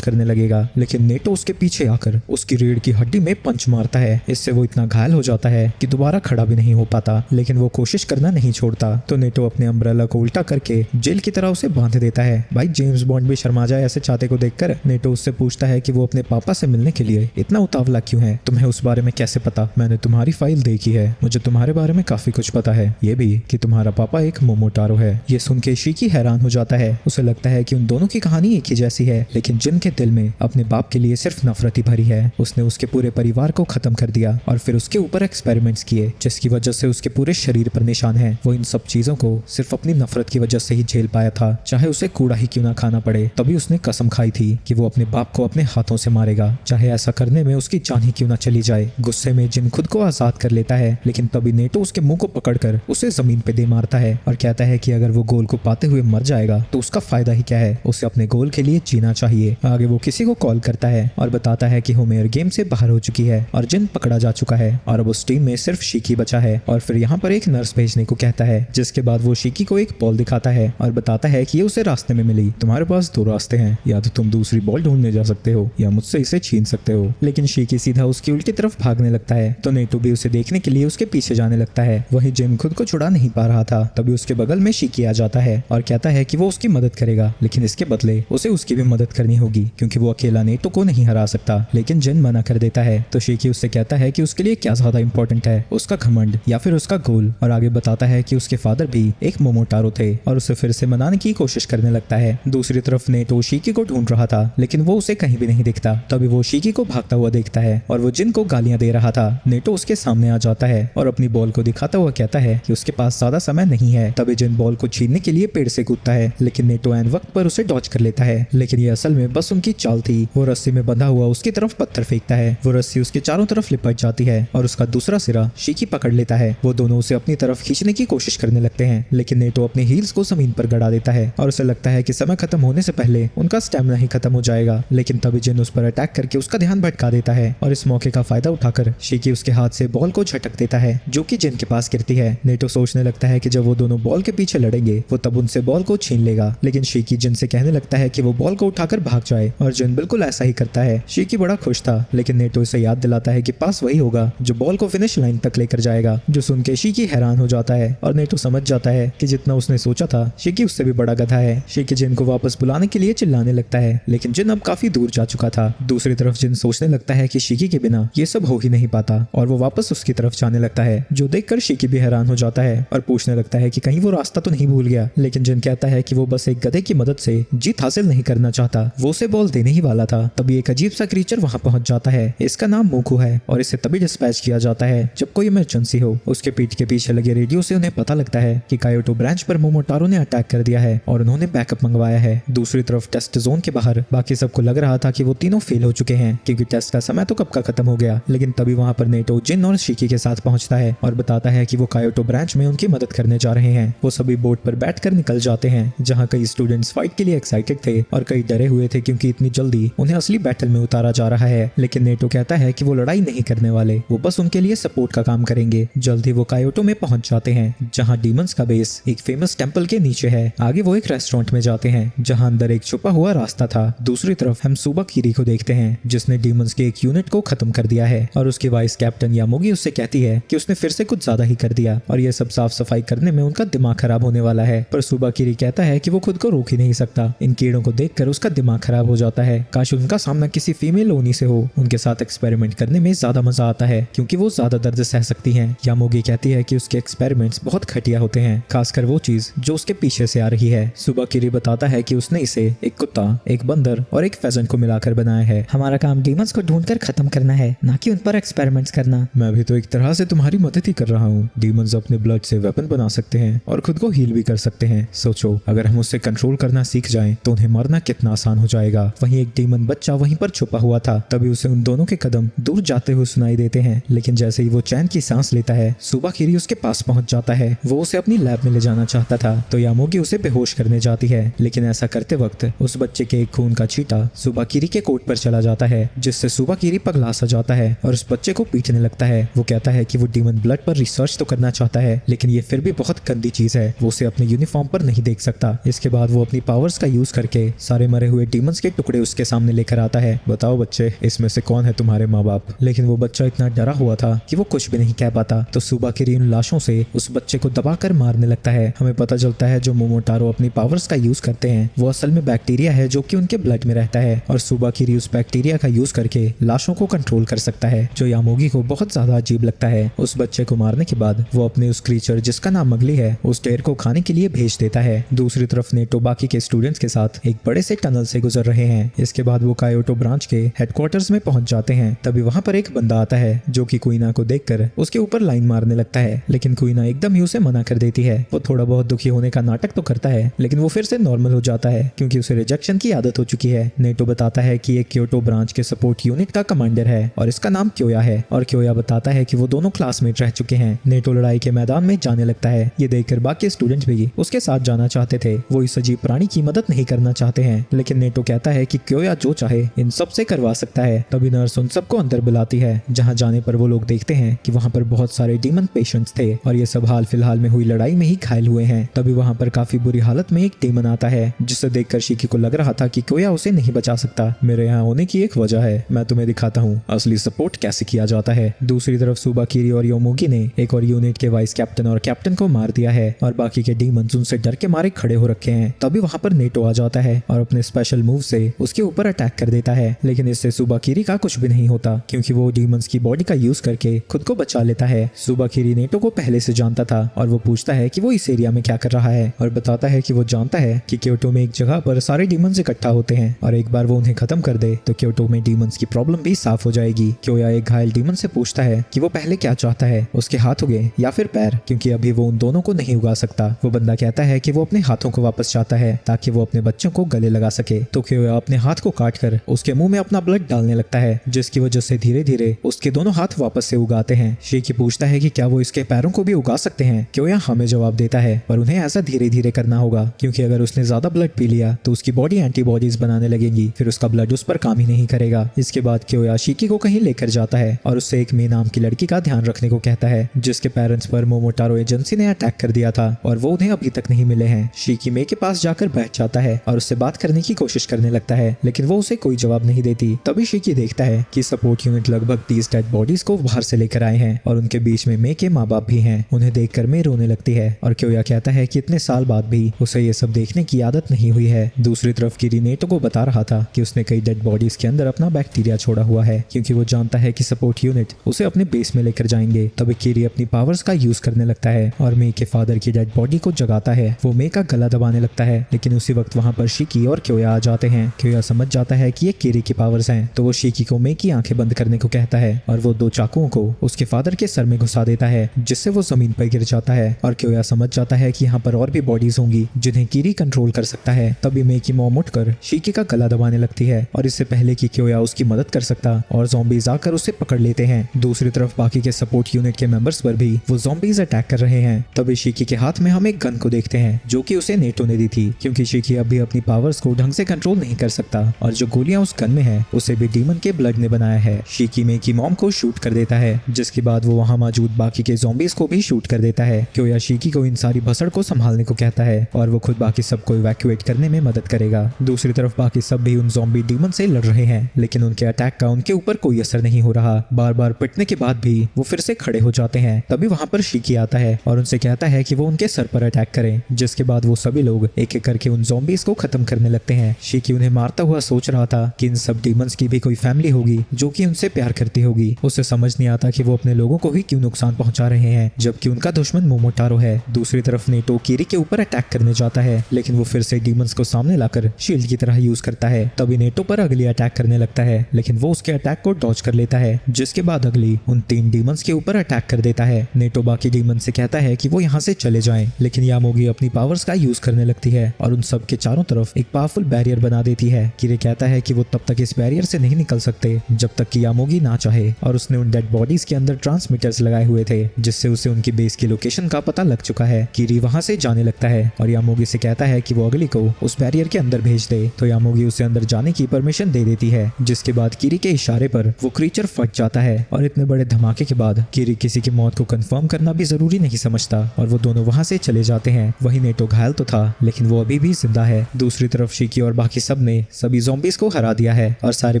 करने लगेगा, लेकिन नेटो उसके पीछे आकर उसकी रीढ़ की हड्डी में पंच मारता है। इससे वो इतना घायल हो जाता है कि दोबारा खड़ा भी नहीं हो पाता, लेकिन वो कोशिश करना नहीं छोड़ता। तो नेटो अपने अम्ब्रेला को उल्टा करके जेल की तरह उसे बांध देता है। भाई जेम्स बॉन्ड भी शर्मा जाए ऐसे चाहते को देखकर। नेटो उससे पूछता है कि वो अपने पापा से मिलने के लिए इतना उतावला क्यों है। तुम्हें उस बारे में कैसे पता? मैंने तुम्हारी फाइल देखी है, मुझे तुम्हारे बारे में काफी कुछ पता है, ये भी कि तुम्हारा पापा एक मोमोटारो है। ये सुन के शीकी हैरान हो जाता है। उसे लगता है कि उन दोनों की कहानी एक ही जैसी है, लेकिन जिन के दिल में अपने बाप के लिए सिर्फ नफरत ही भरी है। उसने उसके पूरे परिवार को खत्म कर दिया और फिर उसके ऊपर एक्सपेरिमेंट्स किए, जिसकी वजह से उसके पूरे शरीर पर निशान है। वो इन सब चीजों को सिर्फ अपनी नफरत की वजह से ही झेल पाया था, चाहे उसे कूड़ा ही क्यों ना खाना पड़े। तभी उसने कसम खाई थी कि वो अपने बाप को अपने हाथों से मारेगा, चाहे ऐसा करने में उसकी जान ही क्यों ना चली जाए। गुस्से में जिन खुद को आजाद कर लेता है, लेकिन तभी नेटो उसके मुंह को पकड़कर उसे जमीन पे दे मारता है और कहता है कि अगर वो गोल को पाते हुए मर जाएगा तो उसका फायदा ही क्या है, उसे अपने गोल के लिए जीना चाहिए। आगे वो किसी को कॉल करता है और बताता है कि होमेर गेम से बाहर हो चुकी है और जिन पकड़ा जा चुका है और अब उस टीम में सिर्फ शीकी बचा है। और फिर यहाँ पर एक नर्स भेजने को कहता है, जिसके बाद वो शीकी को एक बॉल दिखाता है और बताता है कि ये उसे रास्ते में मिली। तुम्हारे पास दो रास्ते हैं, या तो तुम दूसरी बॉल ढूंढने जा सकते हो या मुझसे इसे छीन सकते हो। लेकिन शीकी सीधा उसकी उल्टी तरफ भागने लगता है, तो नेटो भी उसे देखने के लिए उसके पीछे जाने लगता है। वहीं जिन खुद को छुड़ा नहीं पा रहा था, तभी उसके बगल में शीकी आ जाता है और कहता है कि वो उसकी मदद करेगा, लेकिन इसके बदले उसे उसकी भी मदद करनी होगी क्योंकि वो अकेला नेटो को नहीं हरा सकता। लेकिन जिन मना कर देता है, तो शीकी उससे कहता है कि उसके लिए क्या ज्यादा इंपॉर्टेंट है, उसका घमंड या फिर उसका गोल। और आगे बताता है कि उसके फादर भी एक मोमोटारो थे और उसे फिर से मनाने की कोशिश करने लगता है। दूसरी तरफ नेटो शीकी को ढूंढ रहा था, लेकिन वो उसे कहीं भी नहीं दिखता। तभी वो शीकी को भागता हुआ देखता है और वो जिन को गालियां दे रहा था। नेटो उसके सामने आ जाता है और अपनी बॉल को दिखाता हुआ कहता है कि उसके पास ज्यादा समय नहीं है। तभी जिन बॉल को छीनने के लिए पेड़ से कूदता है, लेकिन नेटो एन वक्त पर उसे डॉच कर लेता है। लेकिन ये असल में बस उनकी चाल थी। वो रस्सी में बंधा हुआ उसकी तरफ पत्थर फेंकता है, वो रस्सी उसके चारों तरफ लिपट जाती है और उसका दूसरा सिरा शीकी पकड़ लेता है। वो दोनों उसे अपनी तरफ खींचने की कोशिश करने लगते हैं, लेकिन नेटो अपने हील्स को जमीन पर गड़ा देता है और उसे लगता है कि समय खत्म होने से पहले उनका स्टैमिना ही खत्म हो जाएगा। लेकिन तभी जिन उस पर अटैक करके उसका ध्यान भटका देता है और इस मौके का फायदा उठाकर शीकी उसके हाथ से बॉल को झटक देता है, जो कि जिन के पास गिरती है। नेटो सोचने लगता है कि जब वो दोनों बॉल के पीछे लड़ेंगे वो तब उनसे बॉल को छीन लेगा, लेकिन शीकी जिन से कहने लगता है कि वो बॉल को उठाकर भाग जाए और जिन बिल्कुल ऐसा ही करता है। शीकी बड़ा खुश था, लेकिन नेटो इसे याद दिलाता है कि पास वही होगा जो बॉल को फिनिश लाइन तक लेकर जाएगा, जो सुन के शीकी हैरान हो जाता है और नेटो समझ जाता है कि जितना उसने सोचा था शीकी उससे भी बड़ा गधा है। शीकी जिन को वापस बुलाने के लिए चिल्लाने लगता है, लेकिन जिन अब काफी दूर जा चुका था। दूसरी तरफ जिन सोचने लगता है कि शीकी के बिना ये सब हो ही नहीं पाता और वो वापस उसकी तरफ जाने लगता है, जो देखकर शीकी भी हैरान हो जाता है और पूछने लगता है कि कहीं वो रास्ता तो नहीं भूल गया। लेकिन जिन कहता है कि वो बस एक गधे की मदद से जीत हासिल नहीं करना चाहता, वो उसे बॉल देने ही वाला था। तभी एक अजीब सा क्रीचर वहां पहुंच जाता है। इसका नाम मूकू है और इसे तभी डिस्पैच किया जाता है जब कोई इमरजेंसी हो। उसके पीठ के पीछे लगे रेडियो से उन्हें पता लगता है कि कायोटो ब्रांच पर मोमोटारो ने अटैक कर दिया है और उन्होंने बैकअप मंगवाया है। दूसरी तरफ टेस्ट जोन के बाहर बाकी सबको लग रहा था कि वो तीनों फेल हो चुके हैं क्योंकि टेस्ट का समय तो कब का खत्म हो गया। लेकिन तभी वहां पर नेटो जिन और शीकी के साथ पहुंचता है और बताता है कि वो कायोटो ब्रांच में उनकी मदद करने जा रहे हैं। वो सभी बोट पर बैठकर निकल जाते हैं, जहां कई स्टूडेंट्स फाइट के लिए एक्साइटेड थे और कई डरे हुए थे क्योंकि इतनी जल्दी उन्हें असली बैटल में उतारा जा रहा है। लेकिन नेटो कहता है कि वो लड़ाई नहीं करने वाले, वो बस उनके लिए सपोर्ट का काम करेंगे। जल्द ही वो कायोटो में पहुंच जाते हैं, जहां डीमंस का बेस एक फेमस टेंपल के नीचे है। आगे वो एक रेस्टोरेंट में जाते हैं जहां अंदर एक छुपा हुआ रास्ता था। दूसरी तरफ हम सुबा कीरी को देखते हैं, जिसने डीमंस के एक यूनिट को खत्म कर दिया है और उसकी वाइस कैप्टन यामोगी उससे कहती है कि उसने फिर से कुछ ज्यादा ही कर दिया और ये सब साफ सफाई करने में उनका दिमाग खराब होने वाला है। पर सुबा कीरी कहता है कि वो खुद को रोक ही नहीं सकता। इन कीड़ों को देखकर उसका दिमाग खराब हो जाता है। काश उनका सामना किसी फीमेल ओनी से हो, उनके साथ एक्सपेरिमेंट करने में ज्यादा मजा आता है क्योंकि वो ज्यादा दर्द सह सकती हैं। यामोगी कहती है कि उसके एक्सपेरिमेंट्स बहुत घटिया होते हैं, खासकर वो चीज जो उसके पीछे से आ रही है। सुबा कीरी बताता है कि उसने इसे एक कुत्ता, एक बंदर और एक फेजेंट को मिलाकर बनाया है। हमारा काम डीमंस को ढूंढकर खत्म करना है, ना कि उन पर एक्सपेरिमेंट्स करना। मैं भी तो एक तरह से तुम्हारी मदद ही कर रहा हूँ। डीमंस अपने ब्लड से वेपन बना सकते हैं और खुद को हील भी कर सकते हैं। सोचो, अगर हम उससे कंट्रोल करना सीख जाएं तो उन्हें मारना कितना आसान हो जाएगा। वहीं एक डीमन बच्चा वहीं पर छुपा हुआ था। तभी उसे उन दोनों के कदम दूर जाते हुए सुनाई देते हैं, लेकिन जैसे ही वो चैन की सांस लेता है, सुबा कीरी उसके पास पहुंच जाता है। वो उसे अपनी लैब में ले जाना चाहता था, तो यामोगी उसे बेहोश करने जाती है। लेकिन ऐसा करते वक्त उस बच्चे के एक खून का छींटा सुबा कीरी के कोट पर चला जाता है, जिससे सुबा कीरी पगला सा जाता है और उस बच्चे को पीटने लगता है। वो कहता है कि वो डीमन ब्लड पर रिसर्च तो करना चाहता है, लेकिन ये फिर भी बहुत गंदी चीज है। वो उसे अपने यूनिट यूनिफॉर्म पर नहीं देख सकता। इसके बाद वो अपनी पावर्स का यूज करके सारे मरे हुए डीमंस के टुकड़े उसके सामने लेकर आता है। बताओ बच्चे, इसमें से कौन है तुम्हारे माँ बाप? लेकिन वो बच्चा इतना डरा हुआ था कि वो कुछ भी नहीं कह पाता। तो सुबाकिरी उन लाशों से उस बच्चे को दबाकर मारने लगता है। हमें पता चलता है जो मोमोटारो अपनी पावर्स का यूज करते हैं वो असल में बैक्टीरिया है जो कि उनके ब्लड में रहता है, और सुबाकिरी उस बैक्टीरिया का यूज करके लाशों को कंट्रोल कर सकता है, जो यामोगी को बहुत ज्यादा अजीब लगता है। उस बच्चे को मारने के बाद वो अपने उस क्रीचर जिसका नाम मगली है उस ढेर को खाने के लिए भेज देता है। दूसरी तरफ नेटो बाकी के स्टूडेंट्स के साथ एक बड़े से टनल से गुजर रहे हैं। इसके बाद वो कायोटो ब्रांच के हेडक्वार्टर्स में पहुंच जाते हैं। तभी वहां पर एक बंदा आता है जो कि कुइना को देखकर उसके ऊपर लाइन मारने लगता है, लेकिन कुइना एकदम ही उसे मना कर देती है। वो थोड़ा बहुत दुखी होने का नाटक तो करता है, लेकिन वो फिर से नॉर्मल हो जाता है क्योंकि उसे रिजेक्शन की आदत हो चुकी है। नेटो बताता है कि एक क्योटो ब्रांच के सपोर्ट यूनिट का कमांडर है और इसका नाम क्योया है, और क्योया बताता है कि वो दोनों क्लासमेट रह चुके हैं। नेटो लड़ाई के मैदान में जाने लगता है। ये देखकर बाकी स्टूडेंट भी उसके साथ जाना चाहते थे। वो इस अजीब प्राणी की मदद नहीं करना चाहते हैं, लेकिन नेटो कहता है कि क्योया जो चाहे इन सब से करवा सकता है। तभी नर्स उन सबको अंदर बुलाती है, जहां जाने पर वो लोग देखते हैं कि वहां पर बहुत सारे डीमन पेशेंट्स थे और ये सब हाल फिलहाल में हुई लड़ाई में ही घायल हुए हैं। तभी वहां पर काफी बुरी हालत में एक डीमन आता है, जिसे देखकर शिकी को लग रहा था कि क्योया उसे नहीं बचा सकता। मेरे यहाँ होने की एक वजह है, मैं तुम्हें दिखाता हूँ असली सपोर्ट कैसे किया जाता है। दूसरी तरफ सुबाकिरी और योमोगी ने एक और यूनिट के वाइस कैप्टन और कैप्टन को मार दिया है और बाकी के डीमंस उनसे डर के मारे खड़े हो रखे हैं। तभी वहां पर नेटो आ जाता है और अपने स्पेशल मूव से उसके ऊपर अटैक कर देता है, लेकिन इससे सुबाकिरी का कुछ भी नहीं होता क्योंकि वो डीमंस की बॉडी का यूज करके खुद को बचा लेता है। सुबाकिरी नेटो को पहले से जानता था और वो पूछता है कि वो इस एरिया में क्या कर रहा है, और बताता है कि वो जानता है कि क्योटो में एक जगह पर सारे डीमंस इकट्ठा होते हैं और एक बार वो उन्हें खत्म कर दे तो क्योटो में डीमंस की प्रॉब्लम भी साफ हो जाएगी। क्योया एक घायल डीमन से पूछता है कि वो पहले क्या चाहता है, उसके हाथ उगे या फिर पैर, क्योंकि अभी वो उन दोनों को नहीं उगा सकता। वो बंदा कहता है कि वो अपने हाथों को वापस चाहता है ताकि वो अपने बच्चों को गले लगा सके। तो क्योया अपने हाथ को काट कर उसके मुंह में अपना ब्लड डालने लगता है, जिसकी वजह से धीरे धीरे उसके दोनों हाथ वापस से उगाते हैं। शीकी पूछता है कि क्या वो इसके पैरों को भी उगा सकते हैं। क्योया हमें जवाब देता है, पर उन्हें ऐसा धीरे धीरे करना होगा क्योंकि अगर उसने ज्यादा ब्लड पी लिया तो उसकी बॉडी एंटीबॉडीज बनाने लगेगी, फिर उसका ब्लड उस पर काम ही नहीं करेगा। इसके बाद क्योया शीकी को कहीं लेकर जाता है और उससे एक मे नाम की लड़की का ध्यान रखने को कहता है, जिसके पेरेंट्स पर मोमोटारो एजेंसी ने अटैक कर दिया था और वो उन्हें अभी तक नहीं मिले हैं। शीकी मे के पास जाकर बैठ जाता है और उससे बात करने की कोशिश करने लगता है, लेकिन वो उसे कोई जवाब नहीं देती। तभी शीकी देखता है कि सपोर्ट यूनिट लगभग 30 डेड बॉडीज को बाहर से लेकर आए हैं और उनके बीच में मे के माँ बाप भी हैं। उन्हें देखकर मे रोने लगती है और क्योया कहता है कि इतने साल बाद भी उसे ये सब देखने की आदत नहीं हुई है। दूसरी तरफ किरी नेटो को बता रहा था कि उसने कई डेड बॉडीज के अंदर अपना बैक्टीरिया छोड़ा हुआ है क्योंकि वो जानता है कि सपोर्ट यूनिट उसे अपने बेस में लेकर जाएंगे। तभी किरी अपनी पावर्स का यूज करने लगता है और मे के फादर की डेड बॉडी को जगाता है। वो मे का गला दबाने लगता है, लेकिन उसी वक्त वहां पर शीकी और क्योया आ जाते हैं। क्योया समझ जाता है कि ये किरी की पावर्स हैं, तो वो शीकी को मे की आंखें बंद करने को कहता है और वो 2 चाकुओं को उसके फादर के सर में घुसा देता है, जिससे वो जमीन पर गिर जाता है। और क्योया समझ जाता है कि यहाँ पर और भी बॉडीज होंगी जिन्हें किरी कंट्रोल कर सकता है। तभी मे की मॉम उठकर शीकी का गला दबाने लगती है और इससे पहले कि क्योया उसकी मदद कर सकता और ज़ॉम्बीज आकर उसे पकड़ लेते हैं। दूसरी तरफ बाकी के सपोर्ट यूनिट के मेंबर्स पर भी वो ज़ॉम्बीज अटैक कर रहे हैं। तभी शीकी के हाथ में हम एक गन को देखते हैं जो कि उसे नेटो ने दी थी, क्योंकि शीकी अभी अपनी पावर्स को ढंग से कंट्रोल नहीं कर सकता और जो गोलियां उस गन में है उसे भी डीमन के ब्लड ने बनाया है। शीकी मे की मॉम को शूट कर देता है, जिसके बाद वो वहां मौजूद बाकी के ज़ॉम्बीज को भी शूट कर देता है। क्योया शीकी को इन सारी भसड़ को संभालने को कहता है और वो खुद बाकी सबको इवैक्यूएट करने में मदद करेगा। दूसरी तरफ बाकी सब भी उन ज़ॉम्बी डीमन से लड़ रहे हैं, लेकिन उनके अटैक का उनके ऊपर कोई असर नहीं हो रहा। बार बार पिटने के बाद भी वो फिर से खड़े हो जाते हैं। तभी वहां पर शीकी आता है और उनसे कहता है कि वो उनके सर पर अटैक करें, जिसके बाद वो सभी लोग एक एक करके उन ज़ॉम्बीज को खत्म करने लगते हैं। शीकी उन्हें मारता हुआ सोच रहा था कि इन सब डीमंस की भी कोई फैमिली होगी जो कि उनसे प्यार करती होगी। उसे समझ नहीं आता कि वो अपने लोगों को ही क्यों नुकसान पहुंचा रहे हैं जबकि उनका दुश्मन मोमोटारो है। दूसरी तरफ नेटो किरी के ऊपर अटैक करने जाता है, लेकिन वो फिर से डीमंस को सामने लाकर शील्ड की तरह यूज करता है। तभी नेटो पर अगली अटैक करने लगता है, लेकिन वो उसके अटैक को डॉज कर लेता है, जिसके बाद अगली उन 3 डीमंस के ऊपर अटैक कर देता है। नेटो बाकी डीमन से कहता है कि वो यहाँ से चले जाएं, लेकिन यामोगी अपनी पावर्स का यूज करने लगती है और उन सब के चारों तरफ एक पावरफुल बैरियर बना देती है। किरे कहता है कि वो तब तक इस बैरियर से नहीं निकल सकते जब तक कि यामोगी ना चाहे, और उसने उन डेड बॉडीज के अंदर ट्रांसमीटर्स लगाए हुए थे जिससे उसे उनकी बेस की लोकेशन का पता लग चुका है। किरी वहां से जाने लगता है और यामोगी से कहता है कि वो अगली को उस बैरियर के अंदर भेज दे, तो यामोगी उसे अंदर जाने की परमिशन दे देती है, जिसके बाद किरी के इशारे पर वो क्रीचर फट जाता है। और इतने बड़े धमाके के बाद किरी किसी की मौत को कंफर्म करना भी जरूरी नहीं समझता और वो दोनों वहां से चले जाते हैं। वही नेटो घायल तो था लेकिन वो अभी भी जिंदा है। दूसरी तरफ शिकी और बाकी सब ने सभी ज़ॉम्बीज़ को हरा दिया है और सारे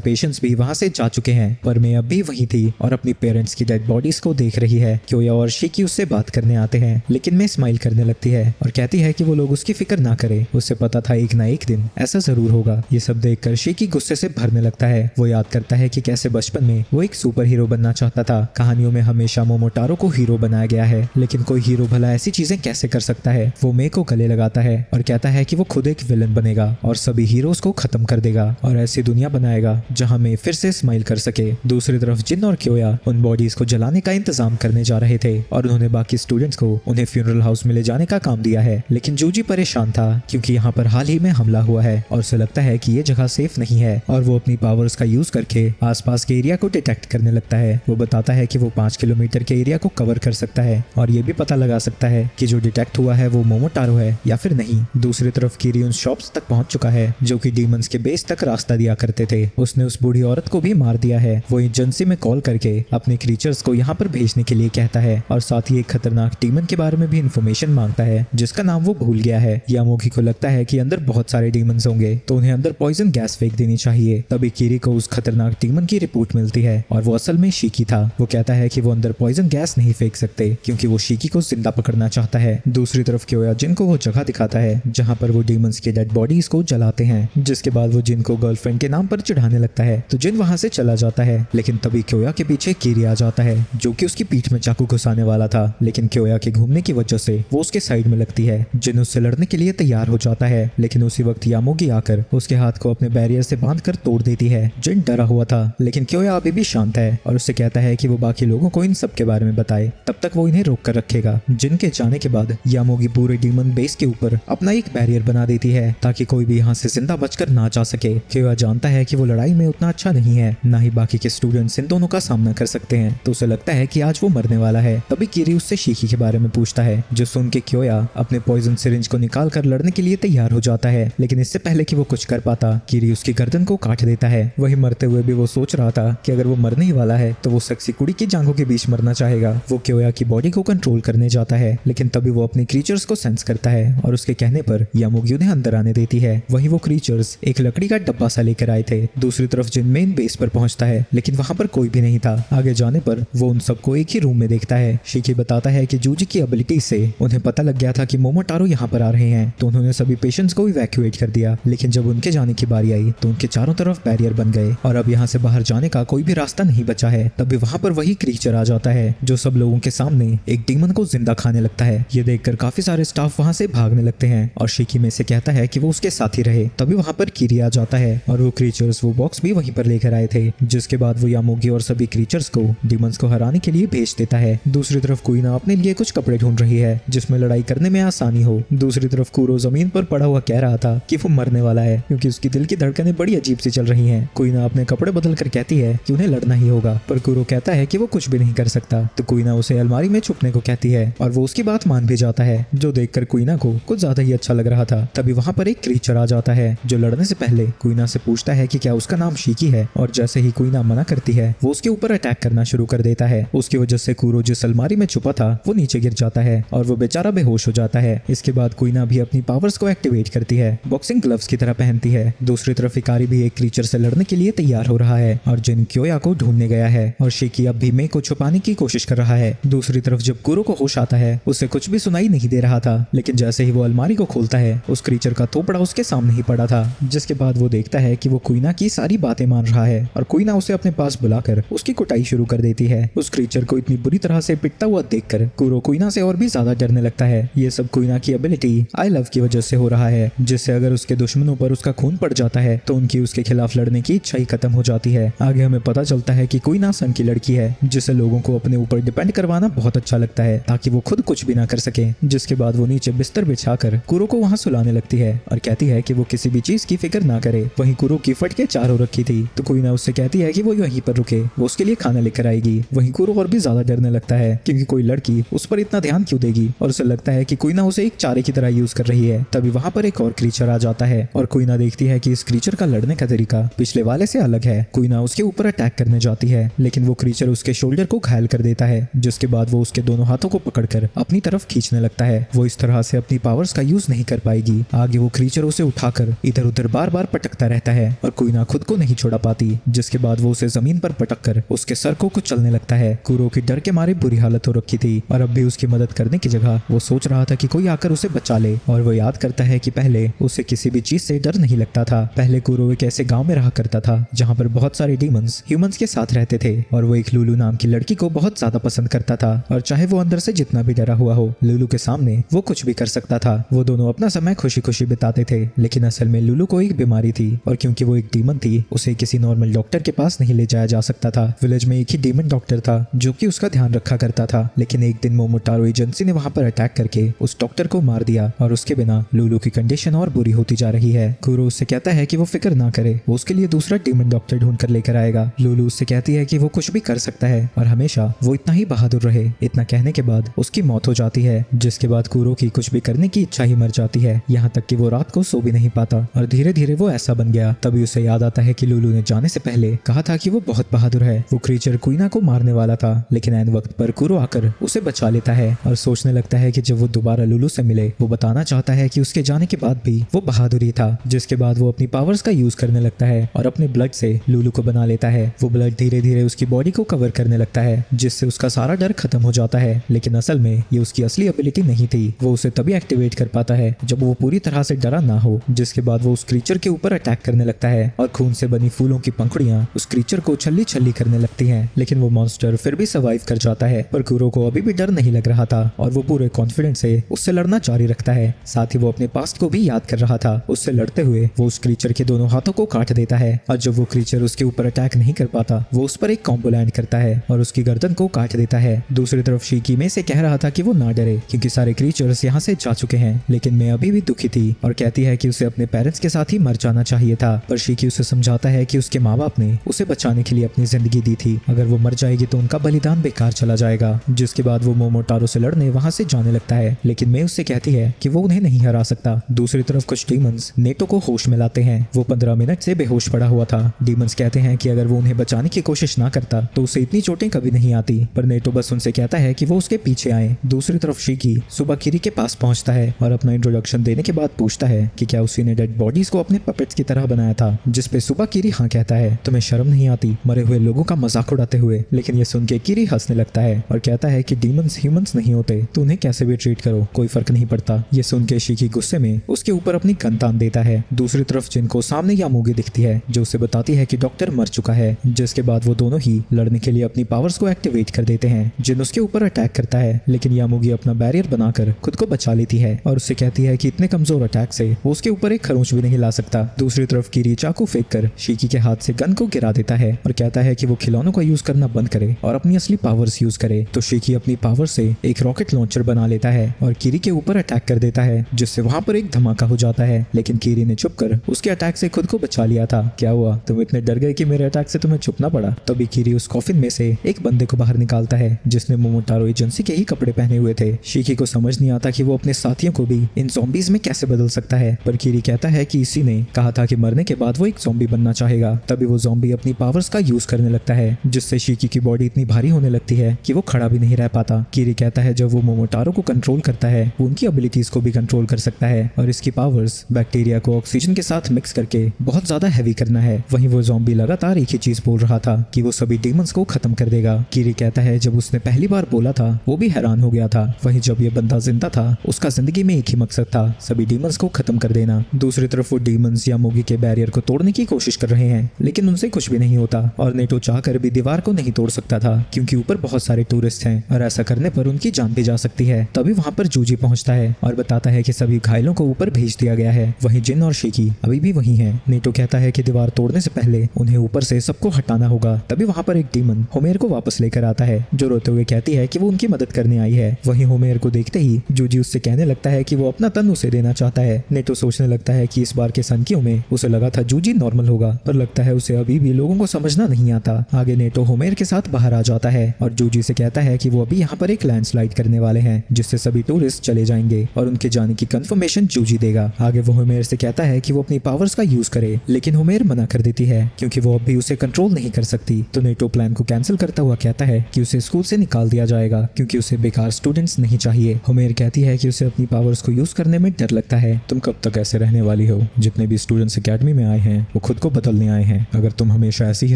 पेशेंट्स भी वहाँ से जा चुके हैं, पर मैं अब भी वहीं थी और अपनी पेरेंट्स की डेड बॉडीज को देख रही है। क्योया और शिकी उससे बात करने आते हैं लेकिन मैं स्माइल करने लगती है और कहती है कि वो लोग उसकी फिक्र ना करे, उससे पता था एक ना एक दिन ऐसा जरूर होगा। ये सब देखकर शिकी गुस्से से भरने लगता है। वो याद करता है कि कैसे बचपन में वो एक सुपर हीरो बनना चाहता था। कहानियों में हमेशा मोमोटारो को हीरो बनाया गया है, लेकिन कोई हीरो भला ऐसी चीजें कैसे कर सकता है। वो मे को गले लगाता है और कहता है कि वो खुद एक विलन बनेगा और सभी हीरोज को खत्म कर देगा और ऐसी दुनिया बनाएगा जहां मे फिर से स्माइल कर सके। दूसरी तरफ जिन और क्योया उन बॉडीज को जलाने का इंतजाम करने जा रहे थे और उन्होंने बाकी स्टूडेंट्स को उन्हें फ्यूनरल हाउस में ले जाने का काम दिया है, लेकिन जूजी परेशान था क्योंकि यहाँ पर हाल ही में हमला हुआ है और उसे लगता है कि ये जगह सेफ नहीं है और वो अपनी पावर्स का यूज करके आसपास के एरिया को डिटेक्ट करने लगता है। वो बताता है कि वो 5 किलोमीटर के एरिया को कवर कर सकता है और ये भी पता लगा सकता है कि जो डिटेक्ट हुआ है वो मोमोटारो है या फिर नहीं। दूसरी तरफ कीरी उन शॉप्स तक पहुंच चुका है जो कि डीमंस के बेस तक रास्ता दिया करते थे। उसने उस बूढ़ी औरत को भी मार दिया है। वो एजेंसी में कॉल करके अपने क्रीचर्स को यहाँ पर भेजने के लिए कहता है और साथ ही एक खतरनाक डीमन के बारे में भी इंफॉर्मेशन मांगता है जिसका नाम वो भूल गया है। यामोगी को लगता है कि अंदर बहुत सारे डीमंस होंगे तो उन्हें अंदर पॉइजन गैस फेंक देनी चाहिए। तभी कीरी को उस खतरनाक डीमन की रिपोर्ट मिलती है और वो असल में शिकी था। वो कहता है कि वो अंदर पॉइजन गैस नहीं फेंक सकते क्योंकि वो शिकी को जिंदा पकड़ना चाहता है। दूसरी तरफ क्योया जिन को वो जगह दिखाता है जहाँ पर वो डीमंस के डेड बॉडीज को जलाते हैं, जिसके बाद वो जिन को गर्लफ्रेंड के नाम पर चढ़ाने लगता है तो जिन वहां से चला जाता है। लेकिन तभी क्योया के पीछे कीरी आ जाता है जो कि उसकी पीठ में चाकू घुसाने वाला था, लेकिन क्योया के घूमने की वजह से वो उसके साइड में लगती है। जिन उससे लड़ने के लिए तैयार हो जाता है लेकिन उसी वक्त यामोगी आकर उसके हाथ को अपने बैरियर से बांधकर तोड़ देती है। जिन डरा हुआ था लेकिन क्योया अभी भी शांत है और उससे कहता है कि वो बाकी लोगों को इन सब के बारे में बताए, तब तक वो इन्हें रोक कर रखेगा। जिन के जाने के बाद यामोगी पूरे डीमन बेस के ऊपर अपना एक बैरियर बना देती है ताकि कोई भी यहाँ से जिंदा बचकर ना जा सके। क्योया जानता है कि वो लड़ाई में उतना अच्छा नहीं है, ना ही बाकी के स्टूडेंट्स इन दोनों का सामना कर सकते हैं, तो उसे लगता है कि आज वो मरने वाला है। तभी कीरी उससे शिकी के बारे में पूछता है जो सुन के क्योया अपने पॉइजन सिरिंज को निकाल कर लड़ने के लिए तैयार हो जाता है, लेकिन इससे पहले कि वो कुछ कर पाता कीरी उसकी गर्दन को काट देता है। वही मरते हुए भी वो सोच रहा था कि अगर वो मरने ही वाला है तो वो सेक्सी कुड़ी की जांघों के बीच मरना चाहेगा। वो क्योया की बॉडी को कंट्रोल करने जाता है लेकिन तभी वो अपनी क्रीचर्स को सेंस करता है और उसके कहने पर यामोगी उन्हें अंदर आने देती है। वही वो क्रीचर्स एक लकड़ी का डब्बा सा लेकर आए थे। दूसरी तरफ जिन मेन बेस पर पहुंचता है लेकिन वहां पर कोई भी नहीं था। आगे जाने पर वो उन सबको एक ही रूम में देखता है। शिकी बताता है कि जूजी की एबिलिटी से उन्हें पता लग गया था कि मोमोटारो यहाँ पर आ रहे हैं तो उन्होंने सभी पेशेंट्स को इवैक्यूएट कर दिया, लेकिन जब उनके जाने की बारी आई तो उनके चारों तरफ बैरियर बन गए और अब यहाँ से बाहर जाने का कोई भी रास्ता नहीं बचा है। तभी वहाँ पर वही क्रीचर आ जाता है जो सब लोगों के सामने एक डीमन को जिंदा खाने लगता है। ये देखकर काफी सारे स्टाफ वहाँ से भागने लगते हैं और शिकी में से कहता है कि वो उसके साथ ही रहे। तभी वहाँ पर कीरी आ जाता है और वो क्रीचर्स वो बॉक्स भी वहीं पर लेकर आए थे, जिसके बाद वो यामोगी और सभी क्रीचर्स को डीमंस को हराने के लिए भेज देता है। दूसरी तरफ कुइना अपने लिए कुछ कपड़े ढूंढ रही है जिसमें लड़ाई करने में आसानी हो। दूसरी तरफ कूरो जमीन पर पड़ा हुआ कह रहा था कि वो मरने वाला है क्योंकि उसकी दिल की धड़कनें बड़ी अजीब सी चल रही हैं। कुइना अपने कपड़े बदल कर कहती है कि उन्हें लड़ना ही होगा, पर कूरो कहता है कि वो कुछ भी नहीं कर सकता। तो कुइना उसे अलमारी में छुपने को कहती है और वो उसकी बात मान भी जाता है, जो देखकर कुइना को कुछ ज्यादा ही अच्छा लग रहा था। तभी वहाँ पर एक क्रीचर आ जाता है जो लड़ने से पहले कुइना से पूछता है कि क्या उसका नाम शिकी है, और जैसे ही कुइना मना करती है वो उसके ऊपर अटैक करना शुरू कर देता है। उसकी वजह से कूरो जिस अलमारी में छुपा था वो नीचे गिर जाता है और वो बेचारा बेहोश हो जाता है। इसके बाद कुइना भी अपनी पावर्स को एक्टिवेट करती है, बॉक्सिंग ग्लव्स की तरह पहनती है। दूसरी तरफ इकारी भी एक क्रीचर से लड़ने के लिए तैयार हो रहा है और जिन क्योया को ढूंढने गया है और शिकी अब भी मे को छुपाने की कोशिश कर रहा है। दूसरी तरफ जब कूरो को होश आता है उसे कुछ भी सुनाई नहीं दे रहा था, लेकिन जैसे ही वो अलमारी को खोलता है उस क्रीचर का थोपड़ा उसके सामने ही पड़ा था, जिसके बाद वो देखता है कि वो कुइना की सारी बातें मान रहा है और कुइना उसे अपने पास बुलाकर उसकी कुटाई शुरू कर देती है। उस क्रीचर को इतनी बुरी तरह से पिटता हुआ देखकर कूरो कुइना से और भी ज्यादा डरने लगता है। ये सब कुइना की एबिलिटी आई लव की वजह से हो रहा है, जिससे अगर उसके दुश्मनों पर उसका खून पड़ जाता है तो उनकी उसके खिलाफ लड़ने की इच्छा ही खत्म हो जाती है। आगे हमें पता चलता है कि कुइना सन की लड़की है जिसे लोगों को अपने ऊपर डिपेंड करवाना बहुत अच्छा लगता है ताकि वो खुद कुछ भी ना कर सके। जिसके बाद वो नीचे बिस्तर बिछाकर कूरो को वहाँ सुलाने लगती है और कहती है कि वो किसी भी चीज की फिक्र ना करे। वहीं कूरो की फटके चारों रखी थी तो कुइना उससे कहती है कि वो यहीं पर रुके, वो उसके लिए खाना लेकर आएगी। वहीं कूरो और भी ज्यादा डरने लगता है क्योंकि कोई लड़की उस पर इतना ध्यान क्यों देगी, और उसे लगता है कि कुइना उसे एक चारे की तरह यूज कर रही है। तभी वहाँ पर एक और क्रीचर आ जाता है और कुइना देखती है कि इस क्रीचर का लड़ने का तरीका पिछले वाले से अलग है। कुइना उसके ऊपर अटैक करने जाती है लेकिन वो क्रीचर उसके शोल्डर को घायल कर देता है, जिसके बाद वो उसके दोनों हाथों को पकड़कर अपनी तरफ खींचने लगता है है वो इस तरह से अपनी पावर्स का यूज नहीं कर पाएगी। आगे वो क्रीचर उसे उठाकर इधर उधर बार बार पटकता रहता है और कुइना खुद को नहीं छोड़ा पाती, जिसके बाद वो उसे जमीन पर पटक कर उसके सर को कुचलने लगता है। कुरो की डर के मारे बुरी हालत हो रखी थी और अब भी उसकी मदद करने की जगह वो सोच रहा था कि कोई आकर उसे बचा ले, और वो याद करता है कि पहले उसे किसी भी चीज से डर नहीं लगता था। पहले कुरो एक ऐसे गांव में रहा करता था जहां पर बहुत सारे डीमंस ह्यूमंस के साथ रहते थे और वो एक लुलू नाम की लड़की को बहुत ज्यादा पसंद करता था, और चाहे वो अंदर से जितना भी डरा हुआ हो, लुलू के सामने वो कुछ भी कर सकता था। वो दोनों अपना समय खुशी खुशी बिताते थे, लेकिन असल में लुलू को एक बीमारी थी और क्योंकि वो एक डीमन थी उसे किसी नॉर्मल डॉक्टर के पास नहीं ले जाया जा सकता था। विलेज में एक ही डीमन डॉक्टर था जो कि उसका ध्यान रखा करता था, लेकिन एक दिन मोमोटारो एजेंसी ने वहां पर अटैक करके उस डॉक्टर को मार दिया और उसके बिना लुलू की कंडीशन और बुरी होती जा रही है। कुरो उससे कहता है कि वो फिक्र ना करे, वो उसके लिए दूसरा डीमन डॉक्टर ढूंढ कर लेकर आएगा। लुलू उससे कहती है कि वो कुछ भी कर सकता है और हमेशा वो इतना ही बहादुर रहे। इतना कहने के बाद उसकी मौत हो जाती है, जिसके बाद कुरो की कुछ भी करने की इच्छा ही मर जाती है, यहाँ तक कि वो रात को सो भी नहीं पाता और धीरे धीरे वो ऐसा बन गया। तभी उसे याद आता है कि लुलू ने जाने से पहले कहा था कि वो बहुत बहादुर है। वो क्रीचर कुइना को मारने वाला था, लेकिन ऐन वक्त पर कुरो आकर उसे बचा लेता है और सोचने लगता है कि जब वो दोबारा लुलू से मिले वो बताना चाहता है कि उसके जाने के बाद भी वो बहादुर ही था। जिसके बाद वो अपनी पावर्स का यूज करने लगता है और अपने ब्लड से लुलू को बना लेता है। वो ब्लड धीरे धीरे उसकी बॉडी को कवर करने लगता है, जिससे उसका सारा डर खत्म हो जाता है, लेकिन असल में ये उसकी असली एबिलिटी नहीं थी। वो उसे तभी एक्टिवेट कर पाता है जब वो पूरी तरह से डरा ना हो। जिसके बाद वो उस क्रीचर के ऊपर अटैक करने लगता है और खून से बनी फूलों की पंखुड़ियां उस क्रीचर को छल्ली छल्ली करने लगती हैं, लेकिन वो मॉन्स्टर फिर भी सर्वाइव कर जाता है। पर कुरो को अभी भी डर नहीं लग रहा था और वो पूरे कॉन्फिडेंस से उससे लड़ना जारी रखता है। साथ ही वो अपने पास्ट को भी याद कर रहा था। उससे लड़ते हुए वो उस क्रीचर के दोनों हाथों को काट देता है और जब वो क्रीचर उसके ऊपर अटैक नहीं कर पाता वो उस पर एक कॉम्बो लैंड करता है और उसकी गर्दन को काट देता है। दूसरी तरफ शीकी में से कह रहा था कि वो ना डरे क्योंकि सारे क्रीचर्स यहाँ से जा चुके हैं, लेकिन मैं अभी भी दुखी थी और कहती है कि उसे अपने पेरेंट्स के साथ ही मर जाना चाहिए था। पर शीकी उसे समझाता है कि उसके माँ बाप ने उसे बचाने के लिए अपनी जिंदगी दी थी, अगर वो मर जाएगी तो उनका बलिदान बेकार चला जाएगा। जिसके बाद वो मोमोटारो से लड़ने वहां से जाने लगता है, लेकिन मैं उससे कहती है कि वो उन्हें नहीं हरा सकता। दूसरी तरफ कुछ डीमंस नेटो को होश में लाते हैं। वो 15 मिनट से बेहोश पड़ा हुआ था। डीमंस कहते हैं कि अगर वो उन्हें बचाने की कोशिश ना करता तो उसे इतनी चोटें कभी नहीं आती, पर नेटो बस उनसे कहता है कि वो उसके पीछे आए। दूसरी तरफ शीकी सुबह किरी के पास पहुंचता है और अपना इंट्रोडक्शन देने के बाद पूछता है कि क्या उसी ने डेड बॉडीज को अपने पपेट्स की तरह बनाया था, जिस पे सुबह किरी हाँ कहता है। तुम्हें शर्म नहीं आती मरे हुए लोगों का मजाक उड़ाते हुए? लेकिन ये सुन के किरी हंसने लगता है और कहता है कि डीमंस ह्यूमंस नहीं होते, तो उन्हें कैसे भी ट्रीट करो कोई फर्क नहीं पड़ता। ये सुन के शीकी गुस्से में उसके ऊपर अपनी गन तान देता है। दूसरी तरफ जिनको सामने यामोगी दिखती है जो उसे बताती है कि डॉक्टर मर चुका है, जिसके बाद वो दोनों ही लड़ने के लिए अपनी पावर्स को एक्टिवेट कर देते हैं। जिन उसके ऊपर अटैक करता है, लेकिन यामोगी अपना बैरियर बनाकर खुद को बचा लेती है और उससे कहती है कि इतने कमजोर अटैक से वो उसके ऊपर एक खरोंच भी नहीं ला सकता। दूसरी तरफ किरी चाकू फेंक कर शीकी के हाथ से गन को गिरा देता है और कहता है कि वो खिलौनों का यूज करना बंद करे और अपनी असली पावर्स यूज करे। तो शीकी अपनी पावर से एक रॉकेट लॉन्चर बना लेता है और किरी के ऊपर अटैक कर देता है, जिससे वहां पर एक धमाका हो जाता है, लेकिन किरी ने छुप कर उसके अटैक से खुद को बचा लिया था। क्या हुआ, तुम इतने डर गए कि मेरे अटैक से तुम्हें छुपना पड़ा? तभी किरी उस कॉफिन में से एक बंदे को बाहर निकालता है जिसने मोमोटारो एजेंसी के ही कपड़े पहने हुए थे। शीकी को समझ नहीं आता कि वो अपने साथियों को भी इन ज़ॉम्बीज में कैसे बदल सकता है, पर किरी कहता है कि इसी ने कहा था कि मरने के बाद वो एक ज़ॉम्बी बनना चाहेगा। तभी वो ज़ॉम्बी अपनी पावर्स का यूज करने लगता है, जिससे शीकी की बॉडी इतनी भारी होने लगती है कि वो खड़ा भी नहीं रह पाता। किरी कहता है जब वो मोमोटारो को कंट्रोल करता है वो उनकी एबिलिटीज को भी कंट्रोल कर सकता है और इसकी पावर्स बैक्टीरिया को ऑक्सीजन के साथ मिक्स करके बहुत ज्यादा हैवी करना है। वहीं वो ज़ॉम्बी लगातार एक ही चीज बोल रहा था कि वो सभी डीमंस को खत्म कर देगा। किरी कहता है जब उसने पहली बार बोला था वो भी हैरान हो गया था। वहीं जब ये बंदा जिंदा था उसका जिंदगी में एक ही मकसद था, सभी डीमंस को खत्म कर देना। दूसरी तरफ वो डीमंस यामोगी के बैरियर को तोड़ने की कोशिश कर रहे हैं, लेकिन उनसे कुछ भी नहीं होता और नेटो चाहकर भी दीवार को नहीं तोड़ सकता था क्योंकि ऊपर बहुत सारे टूरिस्ट हैं और ऐसा करने पर उनकी जान भी जा सकती है। तभी वहां पर जूजी पहुंचता है और बताता है कि सभी घायलों को ऊपर भेज दिया गया है। वहीं जिन और शीकी अभी भी वहीं हैं। नेटो कहता है कि दीवार तोड़ने से पहले उन्हें ऊपर से सबको हटाना होगा। तभी वहां पर एक डीमन होमेर को वापस लेकर आता है जो रोते हुए कहती है कि वो उनकी मदद करने आई है। वहीं होमेर को देखते ही जूजी उससे कहने लगता है कि वो अपना तन उसे देना चाहता है। नेटो सोचने लगता है कि इस बार के सनकियों में उसे लगा था जूजी नॉर्मल होगा, पर लगता है उसे अभी भी लोगों को समझना नहीं आता। आगे नेटो होमेर के साथ बाहर आ जाता है और जूजी से कहता है कि वो अभी यहाँ पर एक लैंडस्लाइड करने वाले हैं जिससे सभी टूरिस्ट चले जाएंगे और उनके जाने की कंफर्मेशन जूजी देगा। आगे वो होमेर से कहता है कि वो अपनी पावर्स का यूज करे, लेकिन होमेर मना कर देती है क्योंकि वो अब भी उसे कंट्रोल नहीं कर सकती। तो नेटो प्लान को कैंसिल करता हुआ कहता है कि उसे स्कूल से निकाल दिया जाएगा क्योंकि उसे बेकार स्टूडेंट्स नहीं चाहिए। होमेर कहती है कि उसे अपनी पावर्स को यूज करने में डर लगता है। तुम कब तक ऐसे रहने वाली हो? जितने भी स्टूडेंट्स एकेडमी में आए हैं वो खुद को बदलने आए हैं। अगर तुम हमेशा ऐसी ही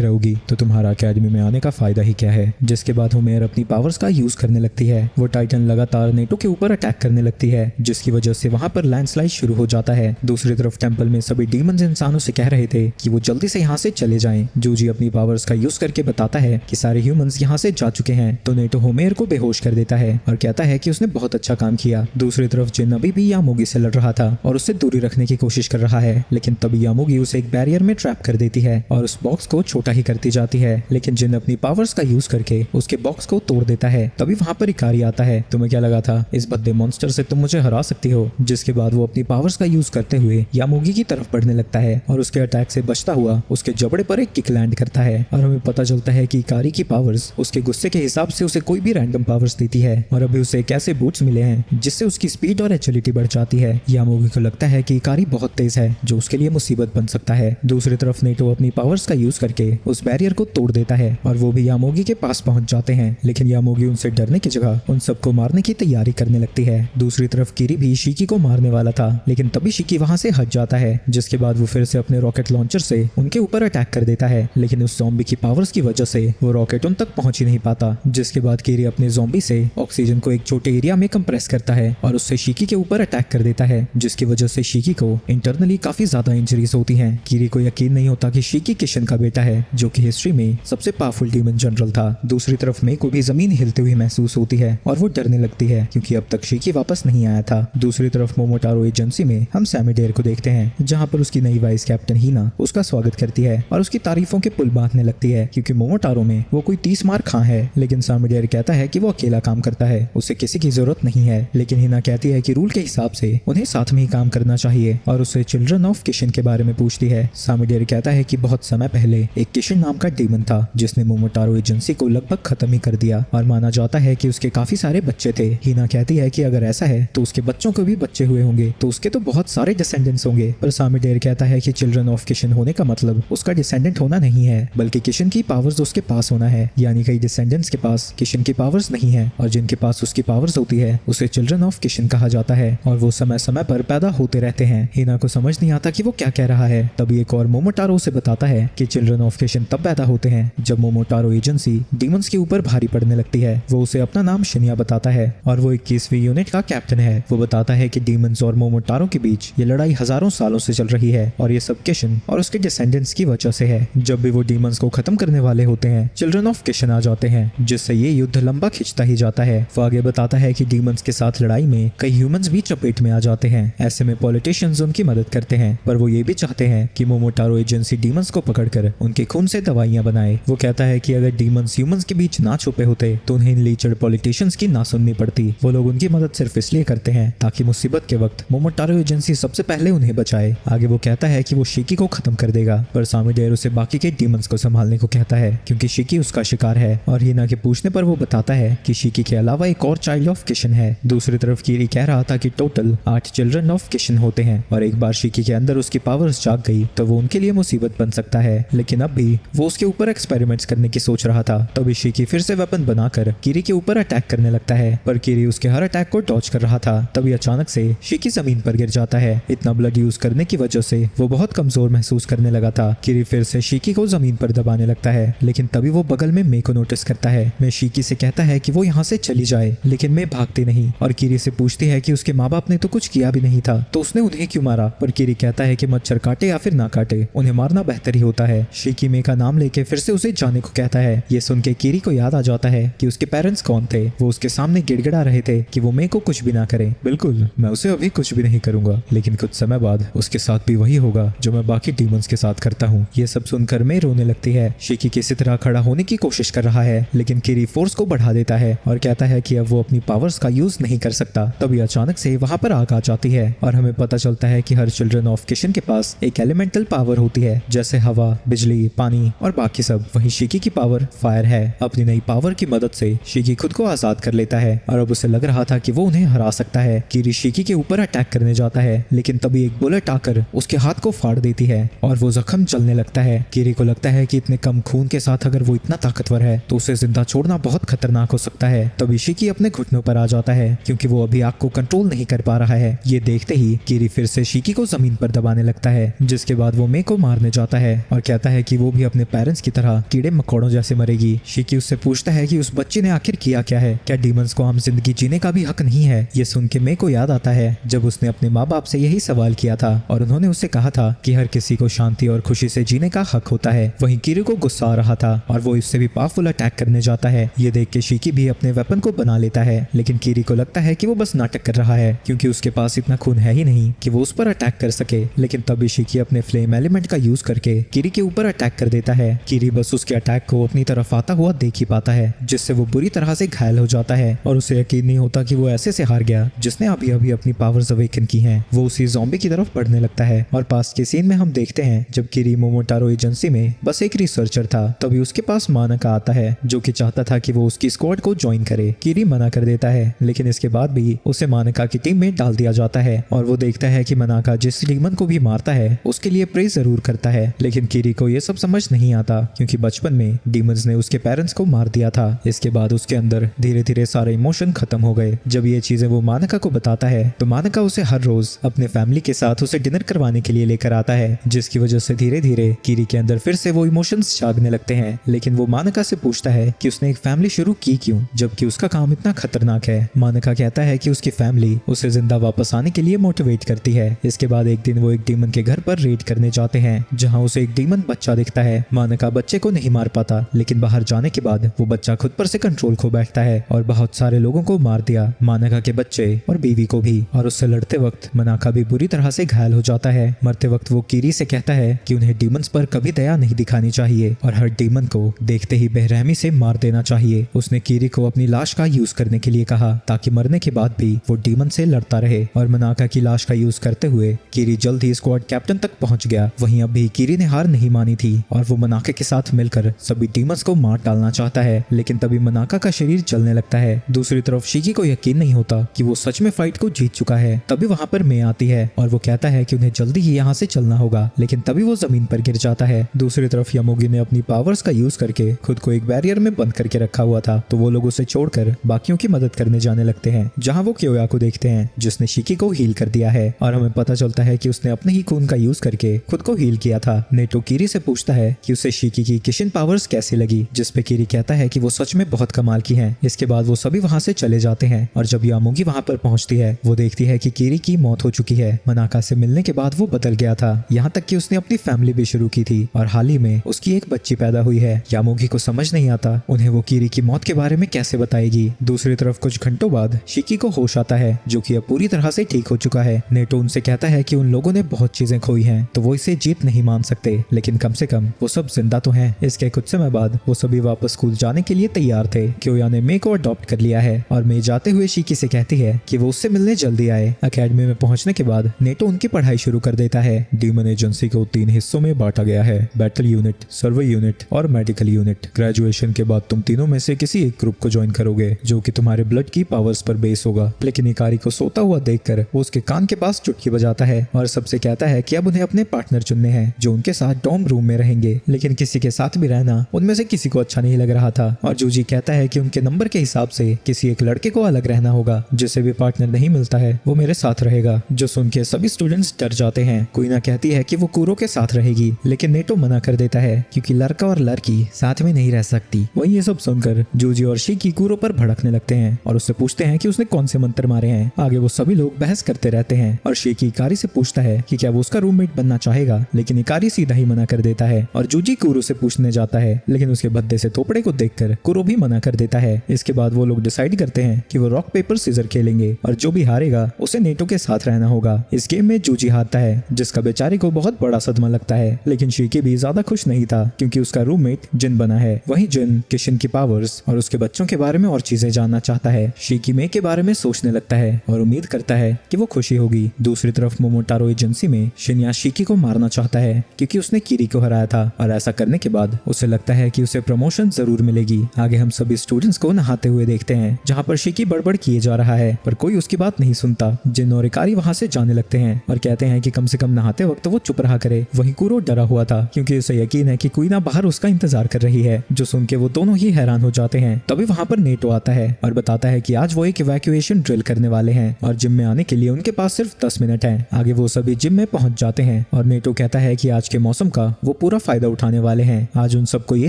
रहोगी तो तुम्हारा एकेडमी में आने का फायदा ही क्या है? जिसके बाद होमेर अपनी पावर्स का यूज करने लगती है। वो टाइटन लगातार नेटो के ऊपर अटैक करने लगती है, जिसकी वजह से वहां पर लैंडस्लाइड शुरू हो जाता है। दूसरी तरफ टेंपल में सभी डीमंस इंसानों से कह रहे थे कि वो जल्दी से यहाँ से चले जाएं। जूजी अपनी पावर्स का यूज करके बताता है कि सारे ह्यूमंस यहाँ से जा चुके हैं, तो नेटो होमेर को बेहोश कर देता है और कहता है कि उसने बहुत अच्छा काम किया। दूसरी तरफ जिन अभी भी यामोगी से लड़ रहा था और उससे दूरी रखने की कोशिश कर रहा है, लेकिन तभी यामोगी उसे एक बैरियर में ट्रैप कर देती है और उस बॉक्स को छोटा ही करती जाती है। लेकिन जिन अपनी पावर्स का यूज करके उसके बॉक्स को तोड़ देता है। तभी वहां पर इकारी आता है। तुम्हें क्या लगा था इस भद्दे मॉन्स्टर से तुम मुझे हरा सकती हो? जिसके बाद वो अपनी पावर्स का यूज करते हुए यामोगी की तरफ बढ़ने लगता है और उसके अटैक से बचता हुआ उसके जबड़े पर एक किक लैंड करता है और हमें पता चलता है कि इकारी की पावर्स उसके गुस्से के हिसाब से उसे कोई भी रैंडम पावर्स देती है और अभी उसे एक ऐसे बूट्स मिले हैं जिससे उसकी स्पीड और एजिलिटी बढ़ जाती है। यामोगी को लगता है कि इकारी बहुत तेज है जो उसके लिए मुसीबत बन सकता है। दूसरी तरफ नेटो अपनी पावर्स का यूज करके उस बैरियर को तोड़ देता है और वो भी यामोगी के पास पहुंच जाते हैं, लेकिन यामोगी उनसे डरने की जगह उन सबको मारने की तैयारी करने लगती है। दूसरी तरफ किरी भी शिकी को मारने वाला था, लेकिन तभी शिकी वहां से हट जाता है, जिसके बाद वो फिर से अपने रॉकेट लॉन्चर से उनके ऊपर अटैक कर देता है, लेकिन उस ज़ॉम्बी की पावर्स की वजह से वो रॉकेट उन तक पहुंच ही नहीं पाता। जिसके बाद किरी अपने ज़ॉम्बी से ऑक्सीजन को एक छोटे एरिया में कंप्रेस करता है और उससे शिकी के ऊपर अटैक कर देता है, जिसकी वजह से शिकी को इंटरनली काफी ज्यादा इंजरीज होती हैं। किरी को यकीन नहीं होता कि शिकी किशन का बेटा है, जो कि हिस्ट्री में सबसे पावरफुल डीमन जनरल था। दूसरी तरफ मे को भी जमीन हिलती हुई महसूस होती है और वो डरने लगती है क्योंकि अब तक शिकी वापस नहीं आया था। दूसरी तरफ मोमोटारो एजेंसी में हम सैमी डेयर को देखते हैं, जहां पर उसकी नई वाइस कैप्टन हीना उसका स्वागत करती है और उसकी तारीफों के पुल बांधने लगती है क्योंकि मोमोटारो में वो कोई 30 मार खां है। लेकिन सैमी डेयर कहता है कि वो अकेला काम करता है, उसे किसी की जरूरत नहीं है। लेकिन हीना कहती है कि रूल के हिसाब से उन्हें साथ में ही काम करना चाहिए और उससे चिल्ड्रन ऑफ किशन के बारे में पूछती है। सैमी डेयर कहता है कि बहुत समय पहले एक किशन नाम का डीमन था जिसने मोमोटारो एजेंसी को लगभग खत्म ही कर दिया और माना जाता है कि उसके काफी सारे बच्चे थे। हीना कहती है कि अगर ऐसा है तो उसके बच्चों को भी बच्चे हुए होंगे, तो उसके तो बहुत सारे डिसेंडेंट्स होंगे। पर सैमी डेयर कहता है कि चिल्ड्रन ऑफ किशन होने का मतलब उसका डिसेंडेंट होना नहीं है, बल्कि किशन की पावर्स उसके पास होना है। यानी कई डिसेंडेंट्स के पास किशन की पावर्स नहीं है और जिनके पास उसकी पावर्स होती है उसे चिल्ड्रन ऑफ किशन कहा जाता है और वो समय समय पर पैदा होते रहते हैं। हीना को समझ नहीं आता कि वो क्या कह रहा है। तभी एक और मोमोटारो उसे बताता है कि चिल्ड्रन ऑफ किशन तब पैदा होते हैं जब मोमोटारो एजेंसी डीमंस के ऊपर भारी पड़ने लगती है। वो उसे अपना नाम शिनिया बताता है और वो 21वीं यूनिट का कैप्टन है। वो बताता है कि डीमंस और मोमोटारो के बीच ये लड़ाई हजारों सालों से चल रही है और ये सब किशन और उसके डिसेंडेंट्स की वजह से है। जब भी वो डीमंस को खत्म करने वाले होते हैं, चिल्ड्रन ऑफ किशन आ जाते हैं, जिससे ये युद्ध लंबा खिंचता ही जाता है। वो आगे बताता है कि डीमंस के साथ लड़ाई में कई ह्यूमंस भी चपेट में आ जाते हैं। ऐसे में पॉलिटिशियंस उनकी मदद करते हैं, पर वो ये भी चाहते हैं कि मोमोटारो एजेंसी डीमंस को पकड़कर उनके खून से दवाइयां बनाए। वो कहता है कि अगर डीमंस ह्यूमंस के बीच ना छुपे होते तो उन्हें लीचड़ पॉलिटिशियंस की ना सुननी पड़ती। वो लोग उनकी मदद सिर्फ इसलिए करते हैं ताकि मुसीबत के वक्त मोमोटारो एजेंसी सबसे पहले उन्हें बचाए। आगे वो कहता है कि वो शिकी को खत्म कर देगा, पर सैमी डेयर उसे बाकी के डीमंस को संभालने को कहता है क्योंकि शिकी उसका शिकार है। और हीना के पूछने पर वो बताता है कि शिकी के अलावा एक और चाइल्ड ऑफ किशन है। दूसरी तरफ कीरी कह रहा था कि टोटल 8 चिल्ड्रन ऑफ किशन होते हैं और एक बार शिकी के अंदर उसकी पावर्स जाग गई तो वो उनके लिए मुसीबत बन सकता है। लेकिन अब भी वो उसके ऊपर एक्सपेरिमेंट्स करने की सोच रहा था। तभी शिकी फिर से वेपन बनाकर कीरी के ऊपर अटैक करने लगता है, पर कीरी उसके हर अटैक को डॉज कर रहा था। तभी अचानक से शिकी जमीन पर गिर जाता है। इतना ब्लड यूज करने की वजह से वो बहुत कमजोर महसूस करने लगा था। कीरी फिर से शिकी को जमीन पर दबाने लगता है, लेकिन तभी वो बगल में मे को नोटिस करता है। मैं शिकी से कहता है कि वो यहाँ से चली जाए, लेकिन मैं भागती नहीं और कीरी से पूछती है कि उसके माँ बाप ने तो कुछ किया भी नहीं था, तो उसने उन्हें क्यों मारा। पर कीरी कहता है कि मच्छर काटे या फिर ना काटे, उन्हें मारना बेहतर ही होता है। शिकी मे का नाम लेके फिर से उसे जाने को कहता है। ये सुन के कीरी को याद आ जाता है कि उसके पेरेंट्स कौन थे। वो उसके सामने गिड़गिड़ा रहे थे कि वो मे को कुछ भी ना करे। बिल्कुल, मैं उसे अभी कुछ भी नहीं करूंगा, लेकिन कुछ समय बाद उसके साथ भी वही होगा जो मैं बाकी डीमंस के साथ करता हूँ। ये सब सुनकर मे रोने लगती है। शिकी किसी तरह खड़ा होने की कोशिश कर रहा है, लेकिन कीरी फोर्स को बढ़ा देता है और कहता है कि अब वो अपनी पावर्स का यूज नहीं कर सकता। तभी अचानक से वहां पर आग आ जाती है और हमें पता चलता है कि हर चिल्ड्रन ऑफ किशन के पास एक एलिमेंटल पावर होती है, जैसे हवा, बिजली, पानी और बाकी सब। वहीं शिकी की पावर फायर है। अपनी नई पावर की मदद से शिकी खुद को आजाद कर लेता है और अब उसे लग रहा था कि वो उन्हें हरा सकता है। कीरी शिकी के ऊपर अटैक करने जाता है, लेकिन तभी एक बुलेट आकर उसके हाथ को फाड़ देती है और वो जख्म जलने लगता है। कीरी को लगता है कि इतने कम खून के साथ अगर वो इतना ताकतवर है तो उसे जिंदा छोड़ना बहुत खतरनाक हो सकता है। तभी शिकी अपने घुटनों पर आ जाता है क्योंकि वो अभी आग को कंट्रोल नहीं कर पा रहा है। ये देखते ही कीरी फिर से शिकी को जमीन पर दबाने लगता है, जिसके बाद वो मे को मारने जाता है और कहता है कि वो भी अपने पेरेंट्स की तरह कीड़े मकोड़ों जैसे मरेगी। शिकी उससे पूछता है कि उस बच्चे ने आखिर किया क्या है, क्या डीमंस को आम जिंदगी जीने का भी हक नहीं है। ये सुन के मे को याद आता है जब उसने अपने माँ बाप से यही सवाल किया था और उन्होंने उससे कहा था कि हर किसी को शांति और खुशी से जीने का हक होता है। वहीं कीरी को गुस्सा आ रहा था और वो इससे भी पावरफुल अटैक करने जाता है। ये देख के शिकी भी अपने वेपन को बना लेता है, लेकिन कीरी को लगता है कि वो बस नाटक कर रहा है क्योंकि उसके पास इतना खून है ही नहीं कि वो उस पर अटैक कर सके। लेकिन तभी शिकी अपने फ्लेम एलिमेंट का यूज करके कीरी के ऊपर अटैक कर देता है। कीरी बस उसके अटैक को अपनी तरफ आता हुआ देख ही पाता है, जिससे वो बुरी तरह से घायल हो जाता है और उसे यकीन नहीं होता कि वो ऐसे से हार गया जिसने अभी अभी अपनी पावर्स अवेकन की हैं। वो उसी ज़ॉम्बी की तरफ बढ़ने लगता है और पास के सीन में हम देखते हैं जब कीरी मोमोटारो एजेंसी में बस एक रिसर्चर था, तभी उसके पास मानका आता है जो कि चाहता था कि वो उसकी स्क्वाड को ज्वाइन करे। कीरी मना कर देता है, लेकिन इसके बाद भी उसे मानका की टीम में डाल दिया जाता है और वो देखता है कि मानका जिस डीमन को भी मारता है उसके लिए प्रे जरूर करता है। लेकिन कीरी को ये सब समझ नहीं आता क्योंकि बचपन में डीमंस ने उसके पेरेंट्स को मार दिया था। इसके बाद उसके अंदर धीरे धीरे सारे इमोशन खत्म हो गए। जब ये चीजें वो मानका को बताता है तो मानका उसे हर रोज अपने फैमिली के साथ उसे डिनर करवाने के लिए लेकर आता है, जिसकी वजह से धीरे धीरे कीरी के अंदर फिर से वो इमोशंस जागने लगते हैं। लेकिन वो मानका से पूछता है कि उसने एक फैमिली शुरू की क्यों, जबकि उसका काम इतना खतरनाक है। मानका कहता है कि उसकी फैमिली उसे जिंदा वापस आने के लिए मोटिवेट करती है। इसके बाद एक दिन वो एक डीमन के घर पर रेड करने जाते हैं, जहाँ उसे एक डीमन बच्चा दिखता है। मानका बच्चे को नहीं मार पाता, लेकिन बाहर जाने के बाद वो बच्चा खुद पर से कंट्रोल खो बैठता है और बहुत सारे लोगों को मार दिया, मानका के बच्चे और बीवी को भी। और उससे लड़ते वक्त मानका भी बुरी तरह से घायल हो जाता है। मरते वक्त वो कीरी से कहता है कि उन्हें डीमंस पर कभी दया नहीं दिखानी चाहिए और हर डीमन को देखते ही बेरहमी से मार देना चाहिए। उसने कीरी को अपनी लाश का यूज करने के लिए कहा ताकि मरने के बाद भी वो डीमन से लड़ता रहे। और मानका की लाश का यूज करते हुए कीरी जल्द ही स्क्वाड कैप्टन तक पहुंच गया। वहीं अब भी कीरी ने हार नहीं मानी थी और वो मानका के साथ मिलकर सभी डीमंस को मार डालना चाहता है। लेकिन तभी मानका का शरीर जलने लगता है। दूसरी तरफ शिकी को यकीन नहीं होता कि वो सच में फाइट को जीत चुका है। तभी वहां पर मे आती है और वो कहता है कि उन्हें जल्दी ही यहाँ से चलना होगा, लेकिन तभी वो जमीन पर गिर जाता है। दूसरी तरफ यामोगी ने अपनी पावर्स का यूज करके खुद को एक बैरियर में बंद करके रखा हुआ था, तो वो लोग उसे छोड़कर बाकियों की मदद करने जाने लगते हैं, जहाँ वो क्योया को देखते हैं जिसने शिकी को हील कर दिया है और हमें पता चलता है कि उसने अपने ही खून का यूज करके खुद को हील किया था। नेटो कीरी से पूछता है कि उसे शिकी की किशन पावर्स कैसी लगी, जिसपे कीरी कहता है कि वो सच में बहुत कमाल की हैं। इसके बाद वो सभी वहां से चले जाते हैं और जब यामोगी वहां पर पहुंचती है वो देखती है कि कीरी की मौत हो चुकी है। मानका से मिलने के बाद वो बदल गया था, यहाँ तक कि उसने अपनी फैमिली भी शुरू की थी और हाल ही में उसकी एक बच्ची पैदा हुई है। यामोगी को समझ नहीं आता उन्हें वो कीरी की मौत के बारे में कैसे बताएगी। दूसरी तरफ कुछ घंटों बाद शिकी को होश आता है, जो कि अब पूरी तरह से ठीक हो चुका है। नेटो उनसे कहता है कि उन लोगों ने बहुत चीजें खोई हैं, तो वो इसे जीत नहीं मान सकते, लेकिन कम से कम वो सब जिंदा तो हैं। इसके कुछ समय बाद वो सभी वापस स्कूल जाने के लिए तैयार थे। क्योया ने मे को अडॉप्ट कर लिया है और मे जाते हुए शिकी से कहती है कि वो उससे मिलने जल्दी आए। अकेडमी में पहुंचने के बाद नेटो उनकी पढ़ाई शुरू कर देता है। डीमन एजेंसी को 3 हिस्सों में बांटा गया है, बैटल यूनिट, सर्वे यूनिट और मेडिकल यूनिट। ग्रेजुएशन के बाद तुम तीनों में से किसी एक ग्रुप को ज्वाइन करोगे जो कि तुम्हारे ब्लड की पावर्स पर बेस होगा। लेकिन इकारी को सोता हुआ देखकर वो उसके कान के पास चुटकी बजाता है और सबसे कहता है कि अब उन्हें अपने पार्टनर चुनने हैं जो उनके साथ डॉर्म रूम में रहेंगे। लेकिन किसी के साथ भी रहना उनमें से किसी को अच्छा नहीं लग रहा था और जूजी कहता है कि उनके नंबर के हिसाब से किसी एक लड़के को अलग रहना होगा, जिसे भी पार्टनर नहीं मिलता है वो मेरे साथ रहेगा। जो सुन के सभी स्टूडेंट्स डर जाते हैं। कुइना कहती है कि वो कूरो के साथ रहेगी, लेकिन नेटो मना कर देता है क्योंकि लड़का और लड़की साथ में नहीं रह सकती। वहीं ये सब सुनकर जूजी और शिकी कूरो पर भड़कने लगते हैं और उससे पूछते हैं कि उसने कौन से मंत्र मारे हैं। आगे वो सभी लोग बहस करते रहते हैं और शिकी इकारी से पूछता है कि क्या वो उसका रूममेट बनना चाहेगा, लेकिन इकारी सीधा ही मना कर देता है और जूजी कूरो से पूछने जाता है, लेकिन उसके भद्दे से थोपड़े को देखकर कूरो भी मना कर देता है। इसके बाद वो लोग डिसाइड करते हैं कि वो रॉक पेपर सीजर खेलेंगे और जो भी हारेगा उसे नेटो के साथ रहना होगा। इस गेम में जूजी हारता है, जिसका बेचारे को बहुत बड़ा सदमा लगता है, लेकिन शिकी भी ज्यादा खुश नहीं था क्योंकि उसका रूममेट जिन बना है। वहीं जिन किशन की पावर्स और उसके बच्चों के बारे में और चीजें जानना चाहता है। शिकी मे के बारे में सोचने लगता है और उम्मीद करता है कि वो खुशी होगी। दूसरी तरफ मोमोटारो एजेंसी में शिन्या शिकी को मारना चाहता है क्योंकि उसने कीरी को हराया था और ऐसा करने के बाद उसे लगता है कि उसे प्रमोशन जरूर मिलेगी। आगे हम सभी स्टूडेंट्स को नहाते हुए देखते हैं, जहाँ पर शिकी बड़बड़ किए जा रहा है पर कोई उसकी बात नहीं सुनता। जिन और इकारी वहाँ से जाने लगते हैं और कहते हैं कि कम से कम नहाते वक्त वो चुप रहा करे। वहीं कूरो डरा हुआ था क्योंकि उसे यकीन है कि कुइना बाहर उसका इंतजार कर रही है, जो सुन के वो दोनों ही हैरान हो जाते हैं। तभी वहाँ पर नेटो आता है और बताता है कि आज वो एक इवैक्यूएशन ड्रिल करने वाले हैं और जिम में आने के लिए उनके पास सिर्फ 10 मिनट हैं। आगे वो सभी जिम में पहुंच जाते हैं और नेटो कहता है कि आज के मौसम का वो पूरा फायदा उठाने वाले हैं। आज उन सबको ये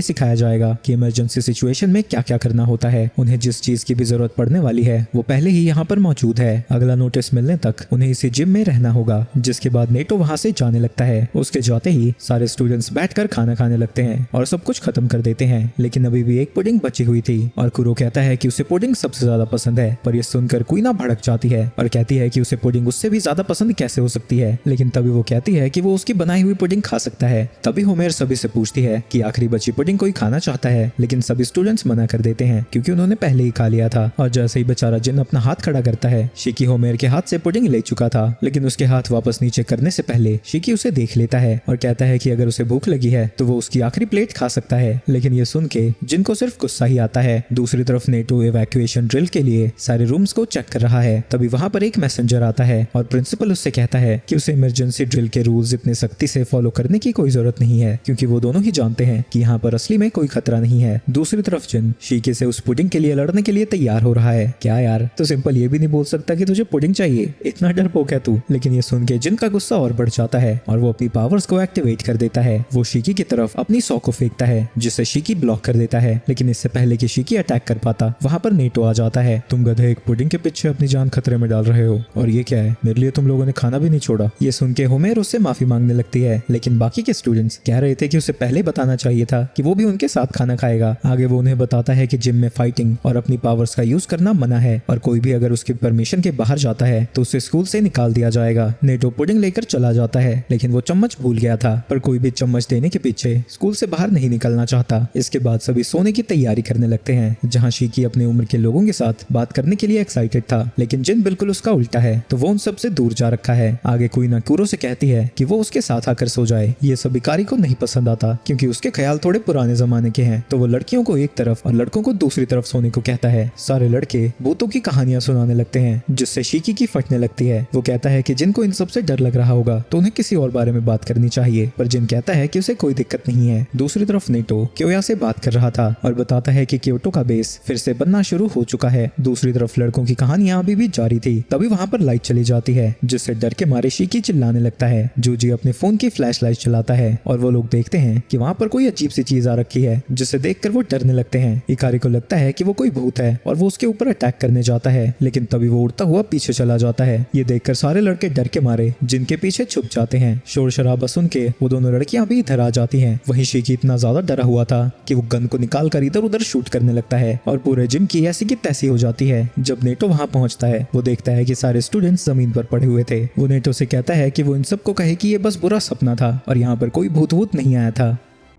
सिखाया जाएगा कि इमरजेंसी सिचुएशन में क्या क्या करना होता है। उन्हें जिस चीज की भी जरूरत पड़ने वाली है वो पहले ही यहाँ पर मौजूद है। अगला नोटिस मिलने तक उन्हें इसी जिम में रहना होगा। जिसके बाद नेटो वहाँ से जाने लगता है। उसके जाते ही सारे स्टूडेंट्स बैठकर खाना खाने लगते हैं और सब कुछ खत्म कर देते हैं, लेकिन अभी भी एक पुडिंग बची हुई थी और कुरो कहता है कि उसे पुडिंग सबसे ज्यादा पसंद है। पर यह सुनकर कुइना भड़क जाती है और कहती है कि उसे पुडिंग उससे भी ज्यादा पसंद कैसे हो सकती है, लेकिन तभी वो कहती है कि वो उसकी बनाई हुई पुडिंग खा सकता है। तभी होमेर सभी से पूछती है कि आखिरी बची पुडिंग कोई खाना चाहता है, लेकिन सभी स्टूडेंट्स मना कर देते हैं क्योंकि उन्होंने पहले ही खा लिया था। और जैसे ही बेचारा जिन अपना हाथ खड़ा करता है, शिकी होमेर के हाथ से पुडिंग ले चुका था, लेकिन उसके हाथ वापस नीचे करने से पहले शिकी उसे देख लेता है और कहता है कि अगर उसे भूख लगी है तो वो उसकी आखिरी प्लेट खा सकता है। लेकिन ये सुन के जिन को सिर्फ गुस्सा ही आता है। दूसरी तरफ नेटो इवैक्यूएशन ड्रिल के लिए सारे रूम्स को चेक कर रहा है। तभी वहाँ पर एक मैसेंजर आता है और प्रिंसिपल उससे कहता है कि उसे इमरजेंसी ड्रिल के रूल्स इतने सख्ती से फॉलो करने की कोई जरूरत नहीं है, क्योंकि वो दोनों ही जानते हैं कि यहाँ पर असली में कोई खतरा नहीं है। दूसरी तरफ जिन शीकी से उस पुडिंग के लिए लड़ने के लिए तैयार हो रहा है। क्या यार, तो सिंपल ये भी नहीं बोल सकता कि तुझे पुडिंग चाहिए? इतना डरपोक है तू। लेकिन ये सुन के जिन का गुस्सा और बढ़ जाता है और वो अपनी पावर्स को एक्टिवेट कर देता है। वो शिकी की तरफ अपनी सॉ को फेंकता है जिससे शिकी ब्लॉक कर देता है, लेकिन इससे पहले कि शिकी अटैक कर पाता वहाँ पर नेटो आ जाता है। तुम गधे, एक पुडिंग के पीछे अपनी जान खतरे में डाल रहे हो, और ये क्या है? मेरे लिए तुम लोगों ने खाना भी नहीं छोड़ा। ये सुन के होमेर उससे माफी मांगने लगती है, लेकिन बाकी के स्टूडेंट्स कह रहे थे कि उसे पहले बताना चाहिए था कि वो भी उनके साथ खाना खाएगा। आगे वो उन्हें बताता है कि जिम में फाइटिंग और अपनी पावर्स का यूज करना मना है और कोई भी अगर उसकी परमिशन के बाहर जाता है तो उसे स्कूल से निकाल दिया जाएगा। नेटो पुडिंग लेकर चला जाता है, लेकिन वो चम्मच भूल गया था, पर कोई भी चम्मच देने के पीछे स्कूल से बाहर नहीं निकलना चाहता। इसके बाद सभी सोने की तैयारी करने लगते हैं, जहाँ शिकी अपनी उम्र के लोगों के साथ बात करने के लिए एक्साइटेड था, लेकिन जिन बिल्कुल उसका उल्टा है, तो वो उन सबसे दूर जा रखा है। आगे कुइना कुरो से कहती है कि वो उसके साथ आकर सो जाए। ये सब कारी को नहीं पसंद आता क्योंकि उसके ख्याल थोड़े पुराने जमाने के हैं, तो वो लड़कियों को एक तरफ और लड़कों को दूसरी तरफ सोने को कहता है। सारे लड़के भूतों की कहानियां सुनाने लगते हैं, जिससे शिकी की फटने लगती है। वो कहता है कि जिनको इन सबसे डर लग रहा होगा तो उन्हें किसी और बारे में बात करनी चाहिए, पर जिन कहता है कि उसे कोई दिक्कत नहीं है। दूसरी तरफ नेटो क्योया से बात कर रहा था और बताता है कि क्योटो का बेस फिर से बनना शुरू हो चुका है। दूसरी तरफ लड़कों की कहानियां अभी भी जारी थी। तभी वहाँ पर लाइट चली जाती है, जिससे डर के मारे शिकी चिल्लाने लगता है। जूजी अपने फोन की फ्लैश लाइट चलाता है और वो लोग देखते हैं कि वहाँ पर कोई अजीब सी चीज आ रखी है, जिसे देखकर वो डरने लगते हैं। इकारी को लगता है कि वो कोई भूत है और वो उसके ऊपर अटैक करने जाता है, लेकिन तभी वो उड़ता हुआ पीछे चला जाता है। ये देखकर सारे लड़के डर के मारे जिनके पीछे छुप जाते हैं। शोर शराबा सुन के वो दोनों लड़कियां भी इधर आ जाती हैं। वहीं शिकी इतना ज्यादा डरा हुआ था कि वो गन को निकाल कर इधर उधर शूट करने लगता है और पूरे जिम की ऐसी की तैसी हो जाती है। जब नेटो वहाँ पहुँचता है, वो देखता है कि सारे स्टूडेंट्स जमीन पर पड़े हुए थे। वो नेटो से कहता है कि वो इन सबको कहे कि ये बस बुरा सपना था और यहाँ पर कोई भूत वूत नहीं आया था।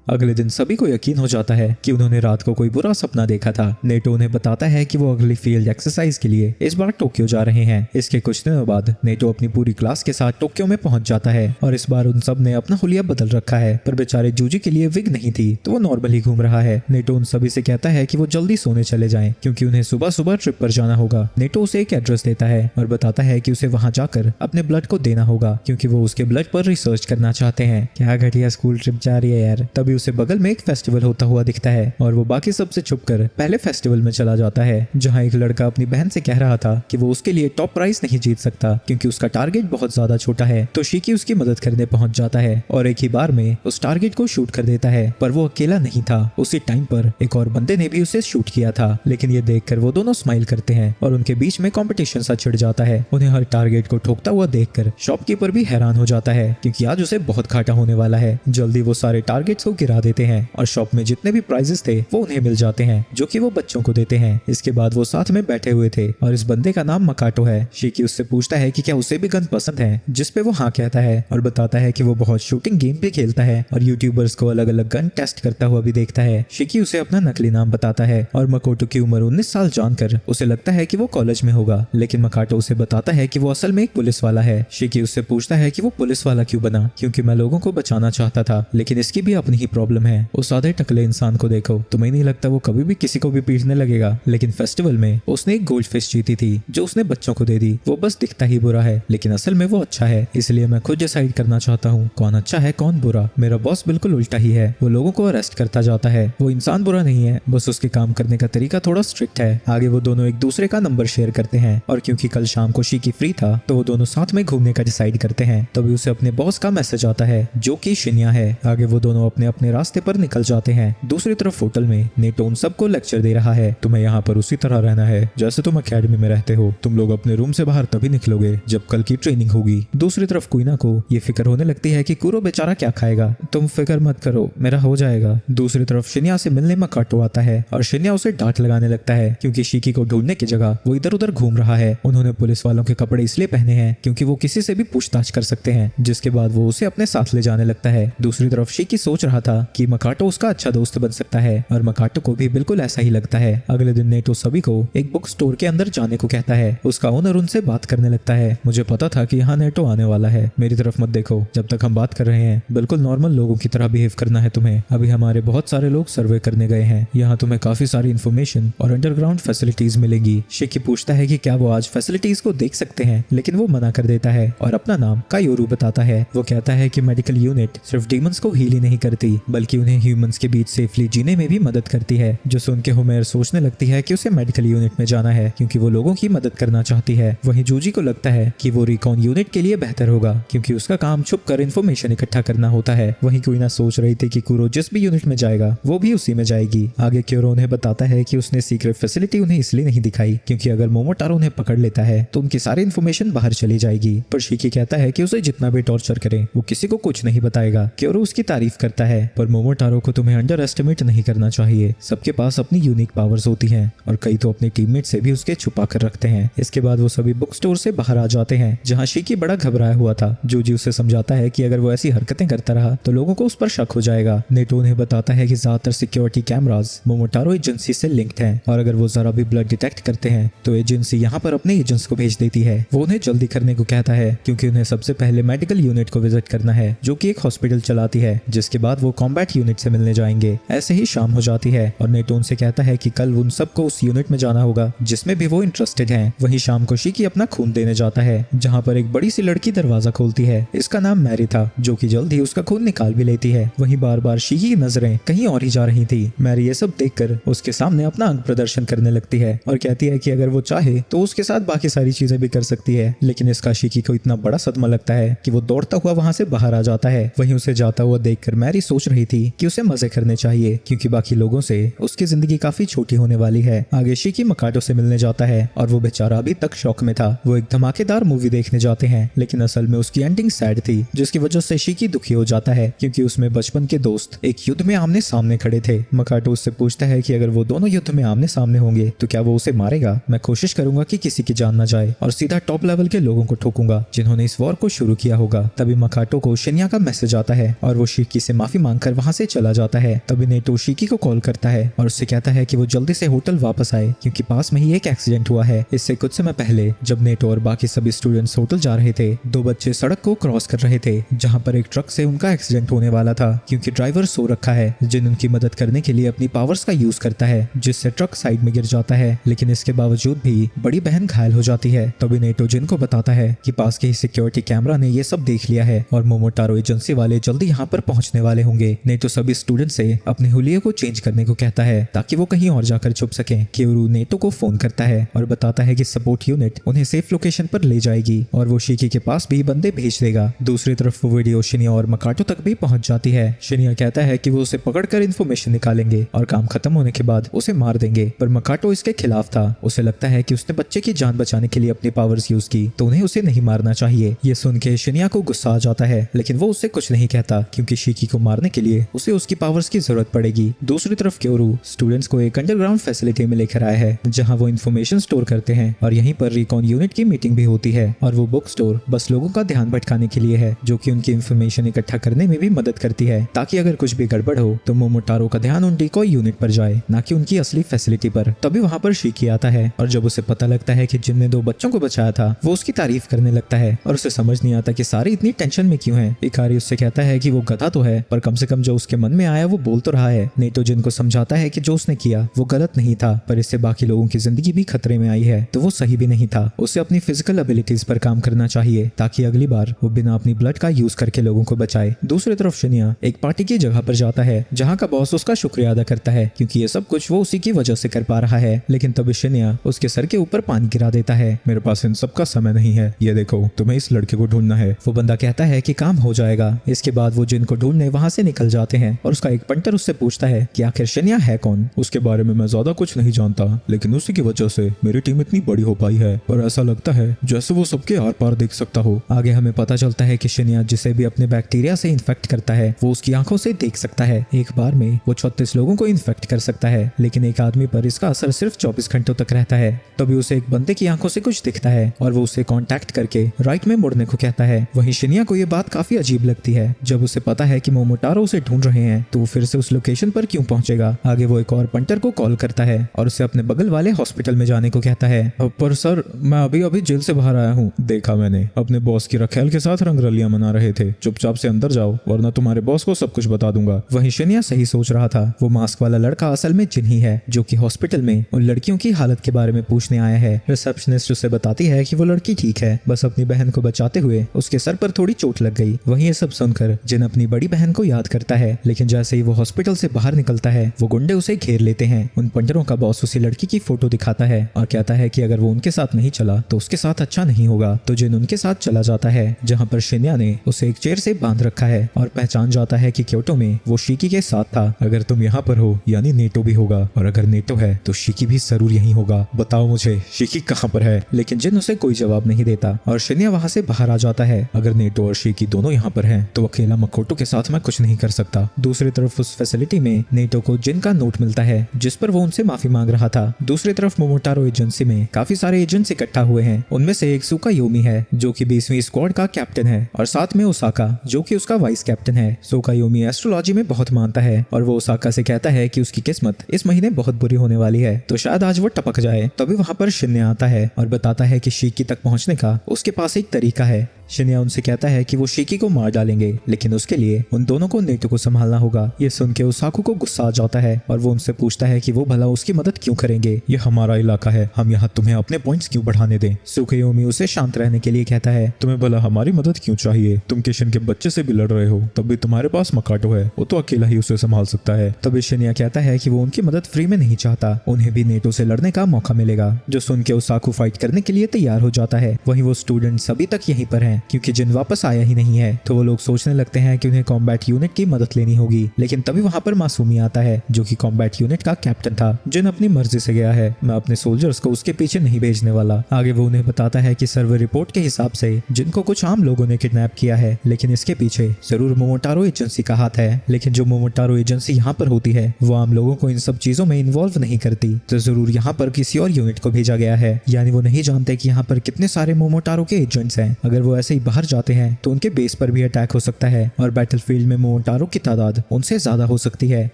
अगले दिन सभी को यकीन हो जाता है कि उन्होंने रात को कोई बुरा सपना देखा था। नेटो उन्हें बताता है कि वो अगली फील्ड एक्सरसाइज के लिए इस बार टोक्यो जा रहे हैं। इसके कुछ दिनों बाद नेटो अपनी पूरी क्लास के साथ टोक्यो में पहुंच जाता है और इस बार उन सब ने अपना हुलिया बदल रखा है, पर बेचारे जूजी के लिए विग नहीं थी, तो वो नॉर्मल ही घूम रहा है। नेटो उन सभी से कहता है कि वो जल्दी सोने चले जाएं क्योंकि उन्हें सुबह सुबह ट्रिप पर जाना होगा। नेटो उसे एक एड्रेस देता है और बताता है कि उसे वहां जाकर अपने ब्लड को देना होगा क्योंकि वो उसके ब्लड पर रिसर्च करना चाहते हैं। क्या घटिया स्कूल ट्रिप जा रही है यार। तभी उसे बगल में एक फेस्टिवल होता हुआ दिखता है और वो बाकी सबसे छुपकर पहले फेस्टिवल में चला जाता है, जहां एक लड़का अपनी बहन से कह रहा था कि वो उसके लिए टॉप प्राइज नहीं जीत सकता क्योंकि उसका टारगेट बहुत ज्यादा छोटा है। तो शिकी उसकी मदद करने पहुंच जाता है और एक ही बार में उस टारगेट को शूट कर देता है, पर वो अकेला नहीं था। उसी टाइम पर एक और बंदे ने भी उसे शूट किया था, लेकिन ये देखकर वो दोनों स्माइल करते हैं और उनके बीच में कंपटीशन सा छिड़ जाता है। उन्हें हर टारगेट को ठोकता हुआ देखकर शॉपकीपर भी हैरान हो जाता है क्योंकि आज उसे बहुत घाटा होने वाला है। जल्दी वो सारे टारगेट्स को गिरा देते हैं और शॉप में जितने भी प्राइजेस थे वो उन्हें मिल जाते हैं, जो कि वो बच्चों को देते हैं। इसके बाद वो साथ में बैठे हुए थे और इस बंदे का नाम मकाटो है। शिकी उससे पूछता है कि क्या उसे भी गन पसंद है, जिसपे वो हाँ कहता है और बताता है कि वो बहुत शूटिंग गेम भी खेलता है और यूट्यूबर्स को अलग अलग गन टेस्ट करता हुआ भी देखता है। शिकी उसे अपना नकली नाम बताता है और मकोटो की उम्र 19 साल जानकर उसे लगता है कि वो कॉलेज में होगा, लेकिन मकाटो उसे बताता है कि वो असल में एक पुलिस वाला है। शिकी उससे पूछता है कि वो पुलिस वाला क्यों बना, क्योंकि मैं लोगों को बचाना चाहता था, लेकिन इसकी भी अपनी ही प्रॉब्लम है। उस आधे टकले इंसान को देखो, तुम्हें नहीं लगता वो कभी भी किसी को भी पीटने लगेगा? लेकिन फेस्टिवल में उसने एक गोल्ड फिश जीती थी जो उसने बच्चों को दे दी। वो बस दिखता ही बुरा है लेकिन असल में वो अच्छा है, इसलिए मैं खुद डिसाइड करना चाहता हूँ कौन अच्छा है कौन बुरा। मेरा बॉस बिल्कुल उल्टा ही है, वो लोगों को अरेस्ट करता जाता है। वो इंसान बुरा नहीं है, बस उसके काम करने का तरीका थोड़ा स्ट्रिक्ट है। आगे वो दोनों एक दूसरे का नंबर शेयर करते हैं और क्योंकि कल शाम को शीकी फ्री था तो वो दोनों साथ में घूमने का डिसाइड करते हैं। तभी उसे अपने बॉस का मैसेज आता है जो कि शिन्या है। आगे वो दोनों अपने अपने रास्ते पर निकल जाते हैं। दूसरी तरफ होटल में नेटो उन सबको लेक्चर दे रहा है, तुम्हें यहाँ पर उसी तरह रहना है जैसे तुम अकेडमी में रहते हो। तुम लोग अपने रूम से बाहर तभी निकलोगे जब कल की ट्रेनिंग होगी। दूसरी तरफ कुइना को ये फिक्र होने लगती है कि कुरो बेचारा क्या खाएगा। तुम फिक्र मत करो, मेरा हो जाएगा। दूसरी तरफ शिन्या से मिलने मकाटो आता है और शिन्या उसे डांट लगाने लगता है क्योंकि शीकी को ढूंढने की जगह वो इधर उधर घूम रहा है। उन्होंने पुलिस वालों के कपड़े इसलिए पहने हैं क्योंकि वो किसी से भी पूछताछ कर सकते हैं, जिसके बाद वो उसे अपने साथ ले जाने लगता है। दूसरी तरफ शीकी सोच रहा था कि मकाटो उसका अच्छा दोस्त बन सकता है और मकाटो को भी बिल्कुल ऐसा ही लगता है। अगले दिन नेटो सभी को एक बुक स्टोर के अंदर जाने को कहता है। उसका ओनर उनसे बात करने लगता है, मुझे पता था कि यहाँ नेटो आने वाला है, मेरी तरफ मत देखो जब तक हम बात कर रहे हैं। बिल्कुल नॉर्मल लोगों की तरह बिहेव करना है तुम्हें। अभी हमारे बहुत सारे लोग सर्वे करने गए हैं, यहाँ तुम्हें काफी सारी इन्फॉर्मेशन और अंडरग्राउंड फैसिलिटीज मिलेंगी। शिकी पूछता है कि क्या वो आज फैसिलिटीज को देख सकते हैं, लेकिन वो मना कर देता है और अपना नाम कायोरू बताता है। वो कहता है कि मेडिकल यूनिट सिर्फ डीमंस को हील ही नहीं करती बल्कि उन्हें ह्यूमंस के बीच सेफली जीने में भी मदद करती है। जो सुन के होमेर सोचने लगती है कि उसे मेडिकल यूनिट में जाना है क्योंकि वो लोगों की मदद करना चाहती है। वहीं जूजी को लगता है कि वो रिकॉन यूनिट के लिए बेहतर होगा क्योंकि उसका काम छुप कर इन्फॉर्मेशन इकट्ठा करना होता है। वहीं कुइना सोच रही थी कि कुरो जिस भी यूनिट में जाएगा वो भी उसी में जाएगी। आगे क्योरो उन्हें बताता है कि उसने सीक्रेट फैसिलिटी उन्हें इसलिए नहीं दिखाई क्योंकि अगर मोमोटारो उन्हें पकड़ लेता है तो उनकी सारी इन्फॉर्मेशन बाहर चली जाएगी। पर शीकी कहता है कि उसे जितना भी टॉर्चर करे वो किसी को कुछ नहीं बताएगा। क्योरो उसकी तारीफ करता है, पर मोमोटारो को तुम्हें अंडर एस्टिमेट नहीं करना चाहिए। सबके पास अपनी यूनिक पावर्स होती हैं और कई तो अपने टीममेट से भी उसके छुपा कर रखते हैं। इसके बाद वो सभी बुक स्टोर से बाहर आ जाते हैं जहाँ शीकी बड़ा घबराया हुआ था। जूजी उसे समझाता है कि अगर वो ऐसी हरकतें करता रहा तो लोगों को उस पर शक हो जाएगा। नेटो उन्हें बताता है कि ज्यादातर सिक्योरिटी कैमराज मोमोटारो एजेंसी से लिंक्ड हैं और अगर वो जरा भी ब्लड डिटेक्ट करते हैं तो एजेंसी यहाँ पर अपने एजेंट्स को भेज देती है। वो उन्हें जल्दी करने को कहता है क्योंकि उन्हें सबसे पहले मेडिकल यूनिट को विजिट करना है जो कि एक हॉस्पिटल चलाती है, जिसके बाद वो कॉम्बैट यूनिट से मिलने जाएंगे। ऐसे ही शाम हो जाती है और नेटो उनसे कहता है कि कल उन सबको उस यूनिट में जाना होगा जिसमें भी वो इंटरेस्टेड हैं। वहीं शाम को शीकी अपना खून देने जाता है जहाँ पर एक बड़ी सी लड़की दरवाजा खोलती है। इसका नाम मैरी था जो कि जल्द ही उसका खून निकाल भी लेती है। वहीं बार बार शीकी की नजरें कहीं और ही जा रही थी। मैरी ये सब देखकर उसके सामने अपना अंग प्रदर्शन करने लगती है और कहती है कि अगर वो चाहे तो उसके साथ बाकी सारी चीजें भी कर सकती है। लेकिन इसका शीकी को इतना बड़ा सदमा लगता है कि वो दौड़ता हुआ वहां से बाहर आ जाता है। वहीं उसे जाता हुआ देखकर मैरी सोच रही थी कि उसे मजे करने चाहिए क्योंकि बाकी लोगों से उसकी जिंदगी काफी छोटी होने वाली है। आगे शीकी मकाटो से मिलने जाता है और वो बेचारा अभी तक शौक में था। वो एक धमाकेदार मूवी देखने जाते हैं लेकिन असल में उसकी एंडिंग सैड थी जिसकी वजह से शीकी दुखी हो जाता है क्योंकि उसमें बचपन के दोस्त एक युद्ध में आमने सामने खड़े थे। मकाटो उससे पूछता है कि अगर वो दोनों युद्ध में आमने सामने होंगे तो क्या वो उसे मारेगा। मैं कोशिश करूंगा कि किसी की जान न जाए और सीधा टॉप लेवल के लोगों को ठोकूंगा जिन्होंने इस वॉर को शुरू किया होगा। तभी मकाटो को शिन्या का मैसेज आता है और वो शीकी से माफी मांगकर वहां से चला जाता है। तभी नेटो शीकी को कॉल करता है और उससे कहता है कि वो जल्दी से होटल वापस आए क्योंकि पास में ही एक एक्सीडेंट हुआ है। इससे कुछ समय पहले जब नेटो और बाकी सभी स्टूडेंट्स होटल जा रहे थे, दो बच्चे सड़क को क्रॉस कर रहे थे जहाँ पर एक ट्रक से उनका एक्सीडेंट होने वाला था क्योंकि ड्राइवर सो रखा है जिन उनकी मदद करने के लिए अपनी पावर्स का यूज करता है जिससे ट्रक साइड में गिर जाता है। लेकिन इसके बावजूद भी बड़ी बहन घायल हो जाती है। तभी नेटो जिन को बताता है कि पास के ही सिक्योरिटी कैमरा ने ये सब देख लिया है और मोमोटारो एजेंसी वाले जल्दी यहाँ पर पहुंचने वाले होंगे। नेटो सभी स्टूडेंट से अपने हुलिये को चेंज करने को कहता है ताकि वो कहीं और जाकर छुप सकें। क्योरू नेटो को फोन करता है और बताता है कि सपोर्ट यूनिट उन्हें सेफ लोकेशन पर ले जाएगी और वो शीकी के पास भी बंदे भेज देगा। दूसरी तरफ वो वीडियो शिन्या और मकाटो तक भी पहुंच जाती है। शिन्या कहता है कि वो उसे पकड़कर इन्फॉर्मेशन निकालेंगे और काम खत्म होने के बाद उसे मार देंगे, पर मकाटो इसके खिलाफ था। उसे लगता है कि उसने बच्चे की जान बचाने के लिए अपनी पावर्स यूज की तो उन्हें उसे नहीं मारना चाहिए। ये सुन के शिन्या को गुस्सा आ जाता है लेकिन वो उससे कुछ नहीं कहता क्योंकि शीकी को मारने के लिए उसे उसकी पावर्स की जरूरत पड़ेगी। दूसरी तरफ क्योरू स्टूडेंट्स को एक अंडरग्राउंड फैसिलिटी में लेकर आया है जहाँ वो इन्फॉर्मेशन स्टोर करते हैं और यहीं पर रिकॉन यूनिट की मीटिंग भी होती है और वो बुक स्टोर बस लोगों का ध्यान भटकाने के लिए है जो कि उनकी इन्फॉर्मेशन इकट्ठा करने में भी मदद करती है ताकि अगर कुछ भी गड़बड़ हो तो मोमोटारो का ध्यान उन डिकॉय यूनिट पर जाए ना कि उनकी असली फैसिलिटी पर। तभी वहाँ पर शीकी आता है और जब उसे पता लगता है कि जिनने दो बच्चों को बचाया था वो उसकी तारीफ करने लगता है और उसे समझ नहीं आता कि सारी इतनी टेंशन में क्यों है। इकारी उससे कहता है कि वो गधा तो है पर कम से कम जो उसके मन में आया वो बोल तो रहा है। नेटो जिन को समझाता है कि जो उसने किया वो गलत नहीं था, पर इससे बाकी लोगों की जिंदगी भी खतरे में आई है, तो वो सही भी नहीं था। उसे अपनी फिजिकल एबिलिटीज पर काम करना चाहिए ताकि अगली बार वो बिना अपनी ब्लड का यूज करके लोगों को बचाए। दूसरी तरफ शिन्या एक पार्टी की जगह पर जाता है जहाँ का बॉस उसका शुक्रिया अदा करता है क्योंकि ये सब कुछ वो उसी की वजह से कर पा रहा है। लेकिन तभी शिन्या उसके सर के ऊपर पानी गिरा देता है। मेरे पास इन सब का समय नहीं है, ये देखो तुम्हें इस लड़के को ढूंढना है। वो बंदा कहता है कि काम हो जाएगा। इसके बाद वो जिन को ढूंढने वहाँ से निकल जाते हैं और उसका एक पंटर उससे पूछता है कि आखिर शिन्या है कौन। उसके बारे में मैं ज्यादा कुछ नहीं जानता, लेकिन उसी की वजह से मेरी टीम इतनी बड़ी हो पाई है, पर ऐसा लगता है जैसे वो सबके आर पार देख सकता हो। आगे हमें पता चलता है कि शिन्या जिसे भी अपने बैक्टीरिया से इन्फेक्ट करता है वो उसकी आंखों से देख सकता है। एक बार में वो 36 लोगों को इन्फेक्ट कर सकता है, लेकिन एक आदमी पर इसका असर सिर्फ 24 घंटों तक रहता है। तभी उसे एक बंदे की आंखों से कुछ दिखता है और वो उसे कांटेक्ट करके राइट में मुड़ने को कहता है। वहीं शिन्या को ये बात काफी अजीब लगती है। जब उसे पता है कि मोमोटारो उसे ढूंढ रहे हैं तो वो फिर से उस लोकेशन पर क्यों पहुंचेगा। आगे वो एक और पंटर को कॉल करता है और उसे अपने बगल वाले हॉस्पिटल में जाने को कहता है। पर सर मैं अभी अभी जेल से बाहर आया हूँ, देखा मैंने अपने बॉस की रखेल के साथ रंगरलियां मना रहे थे। चुपचाप से अंदर जाओ वरना तुम्हारे बॉस को सब कुछ बता दूंगा। वहीं शिन्या सही सोच रहा था। वो मास्क वाला लड़का असल में जिन ही है जो कि हॉस्पिटल में उन लड़कियों की हालत के बारे में पूछने आया है। रिसेप्शनिस्ट उसे बताती है कि वो लड़की ठीक है, बस अपनी बहन को बचाते हुए उसके सर पर थोड़ी चोट लग गई। वहीं ये सब सुनकर जिन अपनी बड़ी बहन को याद करता है, लेकिन जैसे ही वो हॉस्पिटल से बाहर निकलता है वो गुंडे उसे घेर लेते हैं। उन पंटरों का बॉस उसी लड़की की फोटो दिखाता है और कहता है कि अगर वो उनके साथ नहीं चला तो उसके साथ अच्छा नहीं होगा। तो जिन उनके साथ चला जाता है जहाँ पर शिन्या ने उसे एक चेयर से बांध रखा है और पहचान जाता है कि क्योटो में वो शीकी के साथ था। अगर तुम यहाँ पर हो यानी नेटो भी होगा, और अगर नेटो है तो शीकी भी जरूर यहीं होगा। बताओ मुझे शीकी कहाँ पर है। लेकिन जिन उसे कोई जवाब नहीं देता और शिन्या वहाँ से बाहर आ जाता है। अगर नेटो और शीकी दोनों यहाँ पर हैं तो अकेला मकोटो के साथ मैं कुछ नहीं कर सकता। दूसरी तरफ उस फैसिलिटी में नेटो को जिन का नोट मिलता है जिस पर वो उनसे माफी मांग रहा था। दूसरी तरफ मोमोटारो एजेंसी में काफी सारे एजेंट्स इकट्ठा हुए हैं। उनमें से एक सुकायोमी है जो कि 20वीं स्क्वाड का कैप्टन है और साथ में ओसाका जो कि उसका वाइस कैप्टन है। सुकायोमी एस्ट्रोलॉजी में बहुत मानता है और वो ओसाका से कहता है कि उसकी किस्मत इस महीने बहुत बुरी होने वाली है, तो शायद आज वो टपक जाए। तभी वहाँ पर शिन्या आता है और बताता है कि शीकी तक पहुँचने का उसके पास एक तरीका है। शिन्या उनसे कहता है कि वो शीकी को मार डालेंगे, लेकिन उसके लिए उन दोनों को नेटो को संभालना होगा। ये सुन के ओसाकू को गुस्सा आ जाता है और वो उनसे पूछता है कि वो भला उसकी मदद क्यों करेंगे। ये हमारा इलाका है, हम यहाँ तुम्हें अपने पॉइंट्स क्यों बढ़ाने दें। सुकायोमी उसे शांत रहने के लिए कहता है। तुम्हें भला हमारी मदद क्यों चाहिए, तुम किशन के बच्चे से भी लड़ रहे हो, तब भी तुम्हारे पास मकाटो है, वो तो अकेला ही उसे संभाल सकता है। तभी शिन्या कहता है कि वो उनकी मदद फ्री में नहीं चाहता, उन्हें भी नेटो से लड़ने का मौका मिलेगा। जो सुन के ओसाकू फाइट करने के लिए तैयार हो जाता है। वहीं वो स्टूडेंट्स अभी तक यहीं पर हैं क्योंकि जिन वापस आया ही नहीं है, तो वो लोग सोचने लगते हैं कि उन्हें कॉम्बैट यूनिट की मदद लेनी होगी। लेकिन तभी वहाँ पर मासूमी आता है जो कि कॉम्बैट यूनिट का कैप्टन था। जिन अपनी मर्जी से गया है, मैं अपने सोल्जर्स को उसके पीछे नहीं भेजने वाला। आगे वो उन्हें बताता है कि सर्वर रिपोर्ट के हिसाब से जिनको कुछ आम लोगों ने किडनैप किया है, लेकिन इसके पीछे जरूर मोमोटारो एजेंसी का हाथ है। लेकिन जो मोमोटारो एजेंसी यहाँ पर होती है वो आम लोगों को इन सब चीजों में इन्वॉल्व नहीं करती, तो जरूर यहाँ पर किसी और यूनिट को भेजा गया है। यानी वो नहीं जानते कि यहाँ पर कितने सारे मोमोटारो के एजेंट्स हैं। अगर वो ऐसे ही बाहर जाते हैं तो उनके बेस पर भी अटैक हो सकता है और बैटलफील्ड में मोमोटारो की तादाद उनसे ज्यादा हो सकती है।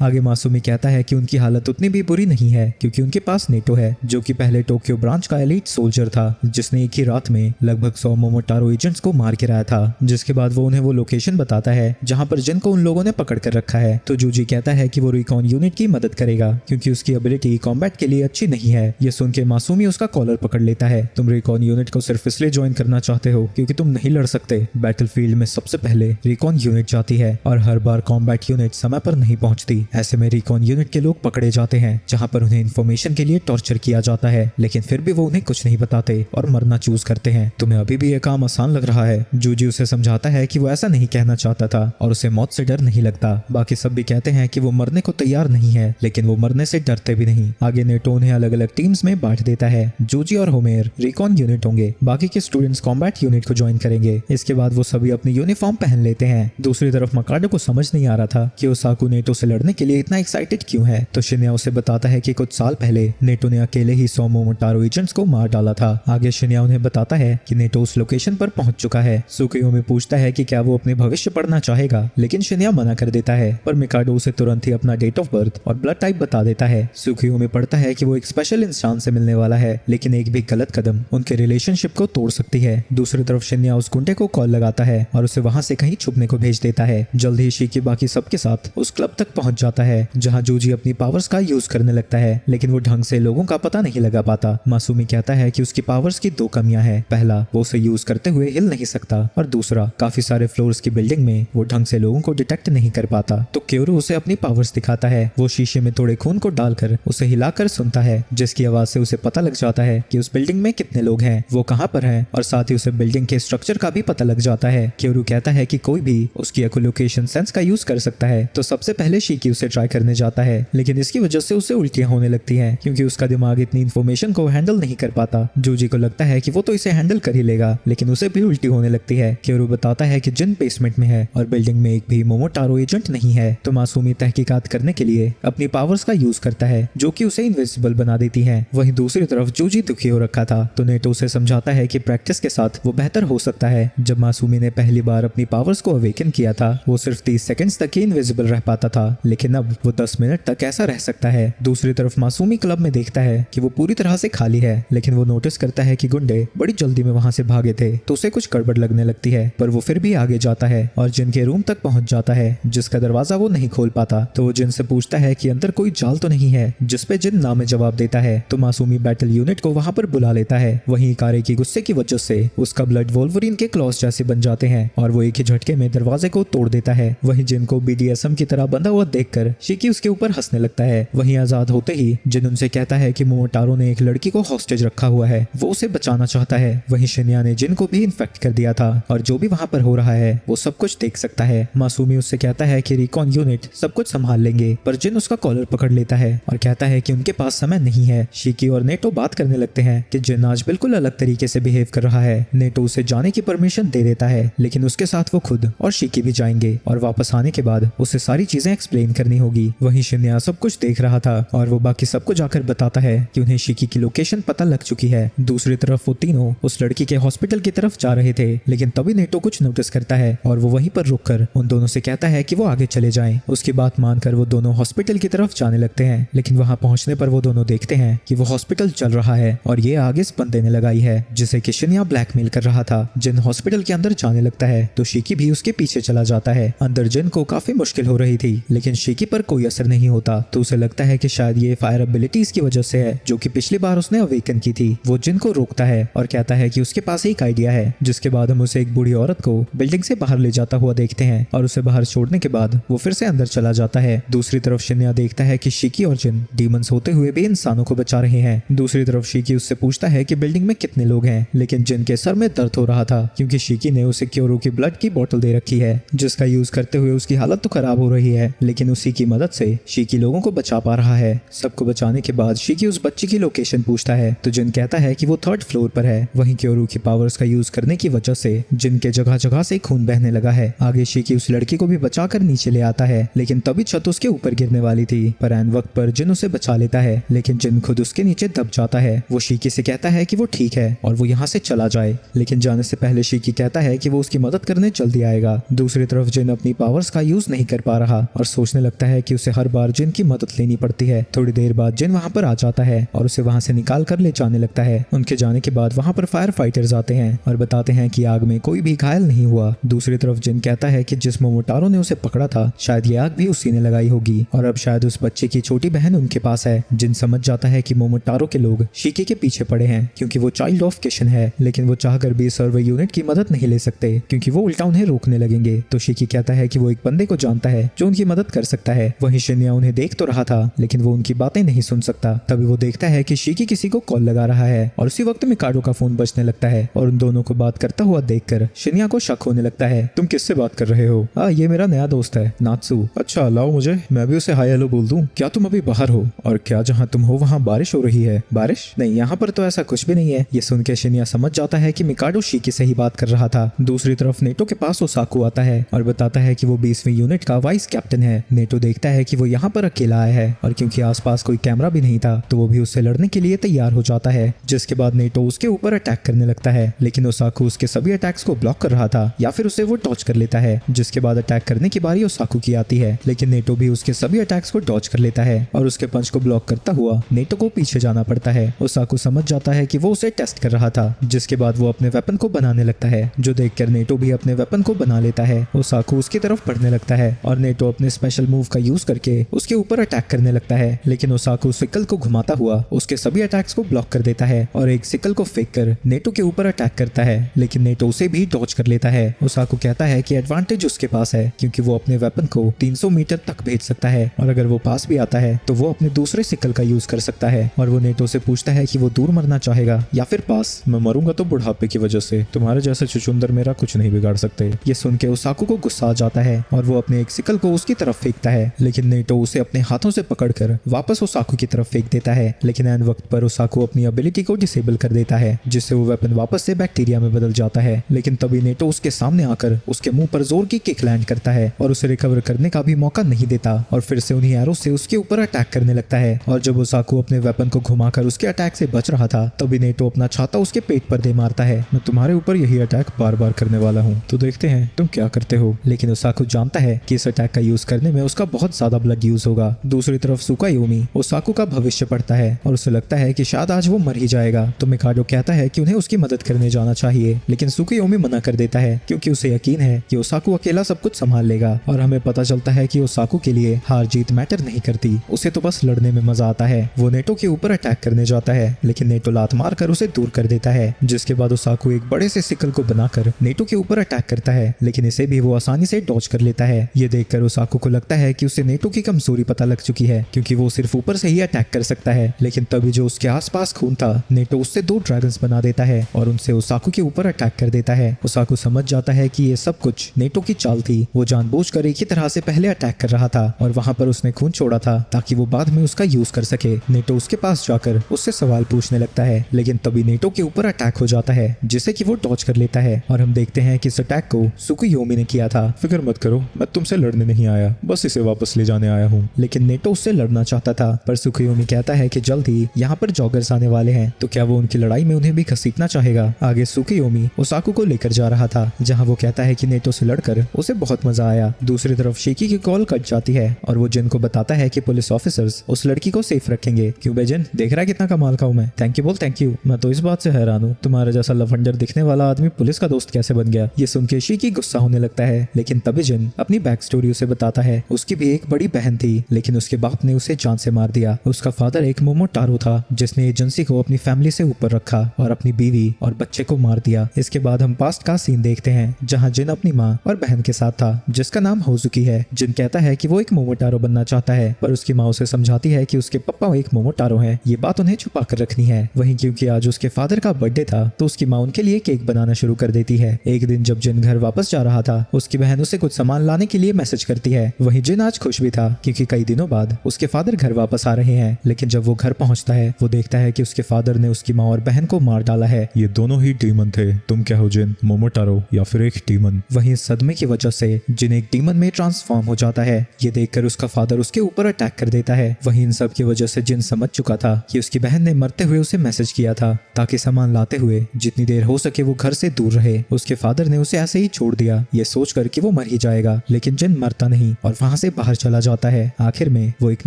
आगे मासूमी कहता है कि उनकी हालत उतनी भी बुरी नहीं है क्योंकि उनके पास नेटो है जो कि पहले टोक्यो ब्रांच का एलीट सोल्जर था जिसने एक ही रात में लगभग 100 मोमोटारो एजेंट्स को मार गिराया था। जिसके बाद वो उन्हें वो लोकेशन बताता है जहाँ पर जिनको उन लोगों ने पकड़ कर रखा है। तो जूजी कहता है कि वो रिकॉन यूनिट की मदद करेगा क्योंकि उसकी एबिलिटी कॉम्बैट के लिए अच्छी नहीं है। ये सुन के मासूमी उसका कॉलर पकड़ लेता है। तुम रिकॉन यूनिट को सिर्फ इसलिए ज्वाइन करना चाहते हो क्योंकि तुम नहीं लड़ सकते। बैटलफील्ड में सबसे पहले रिकॉन यूनिट जाती है और हर बार कॉम्बैट यूनिट समय पर नहीं पहुंचती। ऐसे में रिकॉन यूनिट के लोग पकड़े जाते हैं जहां पर उन्हें इन्फॉर्मेशन के लिए टॉर्चर किया जाता है, लेकिन फिर भी वो उन्हें कुछ नहीं बताते और मरना चूज करते हैं। तुम्हें अभी भी ये काम आसान लग रहा है। जूजी उसे समझाता है कि वो ऐसा नहीं कहना चाहता था और उसे मौत से डर नहीं लगता। बाकी सब भी कहते हैं कि वो मरने को तैयार नहीं है, लेकिन वो मरने से डरते भी नहीं। आगे नेटो उन्हें अलग अलग टीम्स में बांट देता है। जूजी और होमेर रिकॉन यूनिट होंगे, बाकी के स्टूडेंट्स कॉम्बैट यूनिट को ज्वाइन करेंगे। इसके बाद वो सभी अपनी यूनिफॉर्म पहन लेते हैं। दूसरी तरफ मकाडो को समझ नहीं आ रहा था कि ओसाकू नेटो से लड़ने के लिए इतना एक्साइटेड क्यों है। तो शिन्या उसे बताता है कि कुछ साल पहले नेटो ने अकेले ही 100 मोमोटारो एजेंट्स को मार डाला था। आगे शिन्या उन्हें बताता है कि नेटो उस लोकेशन पर पहुंच चुका है। सुकियोमी पूछता है कि क्या वो अपने भविष्य पढ़ना चाहेगा, लेकिन शिन्या मना कर देता है। पर मिकाडो उसे तुरंत ही अपना डेट ऑफ बर्थ और ब्लड टाइप बता देता है। सुकियोमी पढ़ता है कि वो एक स्पेशल इंसान से मिलने वाला है, लेकिन एक भी गलत कदम उनके रिलेशनशिप को तोड़ सकती है। दूसरी तरफ शिन्या उस गुंडे को कॉल लगाता है और उसे वहां से कहीं छुपने को भेज देता है। जल्द ही शीकी बाकी सबके साथ उस क्लब तक पहुंच जाता है जहां जूजी अपनी पावर्स का यूज करने लगता है, लेकिन वो ढंग से लोगों का पता नहीं लगा पाता। मासूमी कहता है कि उसकी पावर्स की दो कमियां हैं। पहला, वो उसे यूज करते हुए हिल नहीं सकता, और दूसरा, काफी सारे फ्लोर्स की बिल्डिंग में वो ढंग से लोगों को डिटेक्ट नहीं कर पाता। तो क्योरू उसे अपनी पावर्स दिखाता है। वो शीशे में थोड़े खून को डालकर उसे हिलाकर सुनता है, जिसकी आवाज से उसे पता लग जाता है कि उस बिल्डिंग में कितने लोग हैं, वो कहाँ पर हैं, और साथ ही उसे बिल्डिंग के स्ट्रक्चर का भी पता लग जाता है। क्योरू कहता है कि कोई भी उसकी एकोलोकेशन सेंस का यूज कर सकता है। तो सबसे पहले शीकी उसे ट्राई करने जाता है, लेकिन इसकी वजह से उसे उल्टियां होने लगती हैं क्योंकि उसका दिमाग इतनी इन्फॉर्मेशन को हैंडल नहीं कर पाता। जूजी को लगता है कि वो तो इसे हैंडल कर ही लेगा, लेकिन उसे भी उल्टी होने लगती है। क्योरू बताता है कि जिन बेसमेंट में है और बिल्डिंग में एक भी मोमोटारो एजेंट नहीं है। तो मासूमी तहकीकात करने के लिए अपनी पावर्स का यूज करता है, जो कि उसे इनविजिबल बना देती है। वहीं दूसरी तरफ जूजी दुखी हो रखा था, तो नेटो उसे समझाता है कि प्रैक्टिस के साथ वो बेहतर हो सकता है। जब मासूमी ने पहली बार अपनी पावर्स को अवेकन किया था, वो सिर्फ 30 सेकंड्स तक ही इनविजिबल रह पाता था, लेकिन अब वो 10 मिनट तक ऐसा रह सकता है। दूसरी तरफ मासूमी क्लब में देखता है कि वो पूरी तरह से खाली है, लेकिन वो नोटिस करता है कि गुंडे बड़ी जल्दी में वहां से भागे थे, तो उसे कुछ गड़बड़ लगने लगती है। पर वो फिर भी आगे जाता है और जिन के रूम तक पहुंच जाता है, जिसका दरवाजा वो नहीं खोल पाता। तो वो जिन से पूछता है कि अंदर कोई जाल तो नहीं है, जिसपे जिन ना में जवाब देता है। तो मासूमी बैटल यूनिट को वहां पर बुला लेता है। वहीं इकारे की गुस्से की वजह से उसका ब्लड वोल्वरिन के क्लॉस जैसे बन जाते हैं और वो एक ही झटके में दरवाजे को तोड़ देता है। वहीं जिन को BDSM की तरह बंधा हुआ देखकर शीकी उसके ऊपर हंसने लगता है। वहीं आजाद होते ही जिन उनसे कहता है कि मोमोटारो ने एक लड़की को हॉस्टेज रखा हुआ है, वो उसे बचाना चाहता है। वहीं शिन्या ने जिन को भी इन्फेक्ट कर दिया था और जो भी वहां पर हो रहा है वो सब कुछ देख सकता है। मासूमी उससे कहता है कि रिकॉन यूनिट सब कुछ संभाल लेंगे, पर जिन उसका कॉलर पकड़ लेता है और कहता है कि उनके पास समय नहीं है। शीकी और नेटो बात करने लगते हैं कि जिन आज बिल्कुल अलग तरीके से बिहेव कर रहा है। नेटो उसे जाने की परमिशन दे देता है, लेकिन उसके साथ वो खुद और शीकी भी जाएंगे और वापस आने के बाद उसे सारी चीजें एक्सप्लेन करनी होगी। वहीं शिन्या सब कुछ देख रहा था और वो बाकी सबको जाकर बताता है कि उन्हें शीकी की लोकेशन पता लग चुकी है। दूसरी तरफ वो तीनों उस लड़की के हॉस्पिटल की तरफ जा रहे थे, लेकिन तभी नेटो कुछ नोटिस करता है और वो वहीं पर रुककर उन दोनों से कहता है कि वो आगे चले जाएं। उसकी बात मानकर वो दोनों हॉस्पिटल की तरफ जाने लगते हैं, लेकिन वहां पहुंचने पर वो दोनों देखते हैं कि वो हॉस्पिटल चल रहा है और ये आगे इस बंदे ने लगाई है जिसे कि शिन्या ब्लैकमेल कर रहा था। जिन हॉस्पिटल के अंदर जाने लगता है तो शीकी भी उसके पीछे चला जाता है। अंदर जिन को काफी मुश्किल हो रही थी, लेकिन शीकी पर कोई असर नहीं होता। तो उसे लगता है कि शायद ये फायर एबिलिटीज की वजह से है, जो कि पिछली बार उसने अवेकन की थी। वो जिन को रोकता है और कहता है कि उसके पास एक आइडिया है, जिसके बाद हम उसे एक बूढ़ी औरत को बिल्डिंग से बाहर ले जाता हुआ देखते हैं और उसे बाहर छोड़ने के बाद वो फिर से अंदर चला जाता है। दूसरी तरफ शिन्या देखता है कि शीकी और जिन डीमंस होते हुए भी इंसानों को बचा रहे हैं। दूसरी तरफ शीकी उससे पूछता है कि बिल्डिंग में कितने लोग हैं, लेकिन जिन के सर में दर्द हो रहा था क्योंकि शीकी ने उसे क्योरू की ब्लड की बोतल दे रखी है, जिसका यूज करते हुए उसकी हालत तो खराब हो रही है, लेकिन उसी की मदद से शीकी लोगों को बचा पा रहा है। सबको बचाने के बाद शीकी उस बच्ची की लोकेशन पूछता है तो जिन कहता है कि वो 3rd फ्लोर पर है। वहीं क्योरू की पावर्स का यूज करने की वजह से जिन के जगह जगह से खून बहने लगा है। आगे शीकी उस लड़की को भी बचाकर नीचे ले आता है, लेकिन तभी छत उसके ऊपर गिरने वाली थी, पर ऐन वक्त पर जिन उसे बचा लेता है, लेकिन जिन खुद उसके नीचे दब जाता है। वो शीकी से कहता है कि वो ठीक है और वो यहाँ से चला जाए, लेकिन जाने से पहले शीकी कहता है कि वो उसकी मदद करने जल्दी आएगा। दूसरी तरफ जिन अपनी पावर्स का यूज नहीं कर पा रहा और सोचने लगता है कि उसे हर बार जिन की मदद लेनी पड़ती है। थोड़ी देर बाद जिन वहां पर आ जाता है और उसे वहां से निकाल कर ले जाने लगता है। उनके जाने के बाद वहां पर फायर फाइटर्स आते हैं और बताते हैं कि आग में कोई भी घायल नहीं हुआ। दूसरी तरफ जिन कहता है कि जिस मोमोटारो ने उसे पकड़ा था शायद ये आग भी उसी ने लगाई होगी और अब शायद उस बच्चे की छोटी बहन उनके पास है। जिन समझ जाता है कि मोमोटारो के लोग शीकी के पीछे पड़े हैं क्योंकि वो चाइल्ड ऑफ किशन है, लेकिन वो चाहकर भी सर्वे यूनिट की मदद नहीं ले सकते क्योंकि वो उल्टा उन्हें रोकने लगेंगे। तो शीकी कहता है कि वो एक बंदे को जानता है जो उनकी मदद कर सकता है। वहीं शिन्या उन्हें देख तो रहा था, लेकिन वो उनकी बातें नहीं सुन सकता। तभी वो देखता है कि शीकी किसी को कॉल लगा रहा है और उसी वक्त मिकाडो का फोन बजने लगता है और उन दोनों को बात करता हुआ देखकर शिन्या को शक होने लगता है। तुम किससे बात कर रहे हो? ये मेरा नया दोस्त है नात्सु। अच्छा लाओ मुझे, मैं भी उसे हाय हेलो बोल दूं। क्या तुम अभी बाहर हो? और क्या जहाँ तुम हो वहाँ बारिश हो रही है? बारिश नहीं, यहाँ पर तो ऐसा कुछ भी नहीं है। ये सुन के शिन्या समझ जाता है कि मिकाडो शीकी से ही बात कर रहा था। दूसरी तरफ नेटो के पास ओसाकू आता है और बताता है कि वो 20वीं यूनिट का वाइस कैप्टन है। नेटो देखता है कि वो यहाँ पर अकेला आया है और क्योंकि आसपास कोई कैमरा भी नहीं था तो वो भी उससे लड़ने के लिए तैयार हो जाता है, जिसके बाद नेटो उसके ऊपर अटैक करने लगता है, लेकिन ओसाकू उसके सभी अटैक्स को ब्लॉक कर रहा था या फिर उसे वो डॉज कर लेता है। जिसके बाद अटैक करने की बारी ओसाकू की आती है, लेकिन नेटो भी उसके सभी अटैक्स को डॉज कर लेता है और उसके पंच को ब्लॉक करता हुआ नेटो को पीछे जाना पड़ता है। ओसाकू समझ जाता है कि वो उसे टेस्ट कर रहा था, जिसके बाद वो अपने वेपन को बनाने लगता है, जो देखकर नेटो भी अपने वेपन को बना लेता है। ओसाकू उसकी तरफ बढ़ने लगता है और नेटो अपने स्पेशल मूव का यूज करके उसके ऊपर अटैक करने लगता है, लेकिन ओसाकू सिकल को घुमाता हुआ उसके सभी अटैक्स को ब्लॉक कर देता है और एक सिकल को फेंक कर नेटो के ऊपर अटैक करता है, लेकिन नेटो उसे भी डॉज कर लेता है। ओसाकू कहता है कि एडवांटेज उसके पास है क्योंकि वो अपने वेपन को 300 मीटर तक भेज सकता है और अगर वो पास भी आता है तो वो अपने दूसरे सिकल का यूज कर सकता है। और वो नेटो से पूछता है कि वो दूर मरना चाहेगा या फिर पास। मैं मरूंगा तो बुढ़ापे की वजह से, तुम्हारे जैसे चुचुंदर मेरा कुछ नहीं बिगाड़ सकते। ये सुन के ओसाकू को गुस्सा आ जाता है और वो अपने एक सिकल को उसकी तरफ फेंकता है, लेकिन नेटो उसे अपने हाथों से पकड़कर वापस ओसाकू की तरफ फेंक देता है। लेकिन एन वक्त पर ओसाकू अपनी एबिलिटी को डिसेबल कर देता है जिससे वो वेपन वापस से बैक्टीरिया में बदल जाता है। लेकिन तभी नेटो उसके सामने आकर उसके मुंह पर जोर की किक लैंड करता है और उसे रिकवर करने का भी मौका नहीं देता और फिर से उन्हीं एरो से उसके ऊपर अटैक करने लगता है। और जब ओसाकू अपने वेपन को घुमाकर उसके अटैक से बच रहा था तभी नेटो अपना छाता उसके पेट पर दे मारता है। मैं तुम्हारे ऊपर यही अटैक बार बार करने वाला हूँ, तो देखते हैं तुम क्या करते हो। लेकिन ओसाकू जानता है कि इस अटैक का यूज करने में उसका बहुत ज्यादा ब्लड यूज होगा। दूसरी तरफ सुकायोमी ओसाकू का भविष्य पढ़ता है और उसे लगता है कि शायद आज वो मर ही जाएगा, तो मिकाडो कहता है कि उन्हें उसकी मदद करने जाना चाहिए, लेकिन सुकायोमी मना कर देता है क्योंकि उसे यकीन है कि ओसाकू अकेला सब कुछ संभाल लेगा। और हमें पता चलता है कि ओसाकू के लिए हार जीत मैटर नहीं करती, उसे तो बस लड़ने में मजा आता है। वो नेटो के ऊपर अटैक करने जाता है लेकिन नेटो लात मार कर उसे दूर कर देता है, जिसके बाद ओसाकू एक बड़े से सिकल को बनाकर नेटो के ऊपर अटैक करता है, लेकिन इसे भी वो आसानी से डॉज कर लेता है। ये देखकर ओसाकू को लगता है कि उसे नेटो की कमजोरी पता लग चुकी है क्योंकि वो सिर्फ ऊपर से ही अटैक कर सकता है। लेकिन तभी जो उसके आसपास खून था नेटो उससे 2 ड्रैगन्स बना देता है और उनसे ओसाकू के ऊपर अटैक कर देता है। ओसाकू समझ जाता है कि ये सब कुछ नेटो की चाल थी। वो जानबूझकर एक ही तरह से पहले अटैक कर रहा था और वहां पर उसने खून छोड़ा था ताकि वो बाद में उसका यूज कर सके। नेटो उसके पास जाकर उससे सवाल पूछने लगता है, लेकिन तभी नेटो के ऊपर अटैक हो जाता है जिसे कि वो डॉज कर लेता है और हम देखते हैं कि इस अटैक को सुकुयोमी ने किया था। फिक्र मत करो, मैं तुमसे लड़ने नहीं आया, बस इसे वापस ले जाने आया हूँ। लेकिन नेटो उससे लड़ना चाहता था पर सुकुयोमी कहता है कि जल्द ही यहाँ पर जॉगर्स आने वाले हैं, तो क्या वो उनकी लड़ाई में उन्हें भी घसीटना चाहेगा। आगे सुकुयोमी ओसाकू को लेकर जा रहा था जहाँ वो कहता है कि नेटो से लड़कर उसे बहुत मजा आया। दूसरी तरफ शिकी की कॉल कट जाती है और वो जिन को बताता है कि पुलिस ऑफिसर्स उस लड़की को सेफ रखेंगे। क्यों बे जिन, देख रहा है कितना कमाल का हूँ मैं। थैंक यू बोल थैंक यू। मैं तो इस बात से हैरान हूँ तुम्हारे जैसा लफंडर दिखने वाला आदमी पुलिस का दोस्त कैसे बन गया। ये सुन के शिकी गुस्सा होने लगता है, लेकिन तभी जिन अपनी बैक स्टोरी उसे बताता है। उसकी भी एक बड़ी बहन थी लेकिन उसके बाप ने उसे जान से मार दिया। उसका फादर एक मोमोटारो था जिसने एजेंसी को अपनी फैमिली से ऊपर रखा और अपनी बीवी और बच्चे को मार दिया। इसके बाद हम पास्ट का सीन देखते हैं जहाँ जिन अपनी माँ और बहन के साथ था जिसका नाम होजुकी है। जिन कहता है कि वो एक मोमोटारो बनना चाहता है पर उसकी माँ उसे समझाती है कि उसके पापा एक मोमोटारो हैं, ये बात उन्हें छुपा कर रखनी है। वहीं क्योंकि आज उसके फादर का बर्थडे था तो उसकी माँ उनके लिए केक बनाना शुरू कर देती है। एक दिन जब जिन घर वापस जा रहा था उसकी बहन उसे कुछ सामान लाने के लिए मैसेज करती है। वहीं जिन आज खुश भी था क्योंकि कई दिनों बाद उसके फादर घर वापस आ रहे हैं, लेकिन जब वो घर पहुंचता है वो देखता है कि उसके फादर ने उसकी माँ और बहन को मार डाला है। ये दोनों ही डीमन थे। तुम क्या हो जिन, मोमोटारो या फिर एक डीमन? वहीं सदमे की वजह से जिन एक डीमन में ट्रांसफॉर्म हो जाता है। ये देखकर उसका फादर उसके ऊपर अटैक कर देता है। वहीं इन सब की वजह से जिन समझ चुका था कि उसकी बहन ने मरते हुए उसे मैसेज किया था ताकि सामान लाते हुए जितनी देर हो सके वो घर से दूर रहे। उसके फादर ने उसे ऐसे ही छोड़ दिया ये सोचकर कि वो मर ही जाएगा, लेकिन जिन मरता नहीं और वहां से बाहर चला जाता है। आखिर में वो एक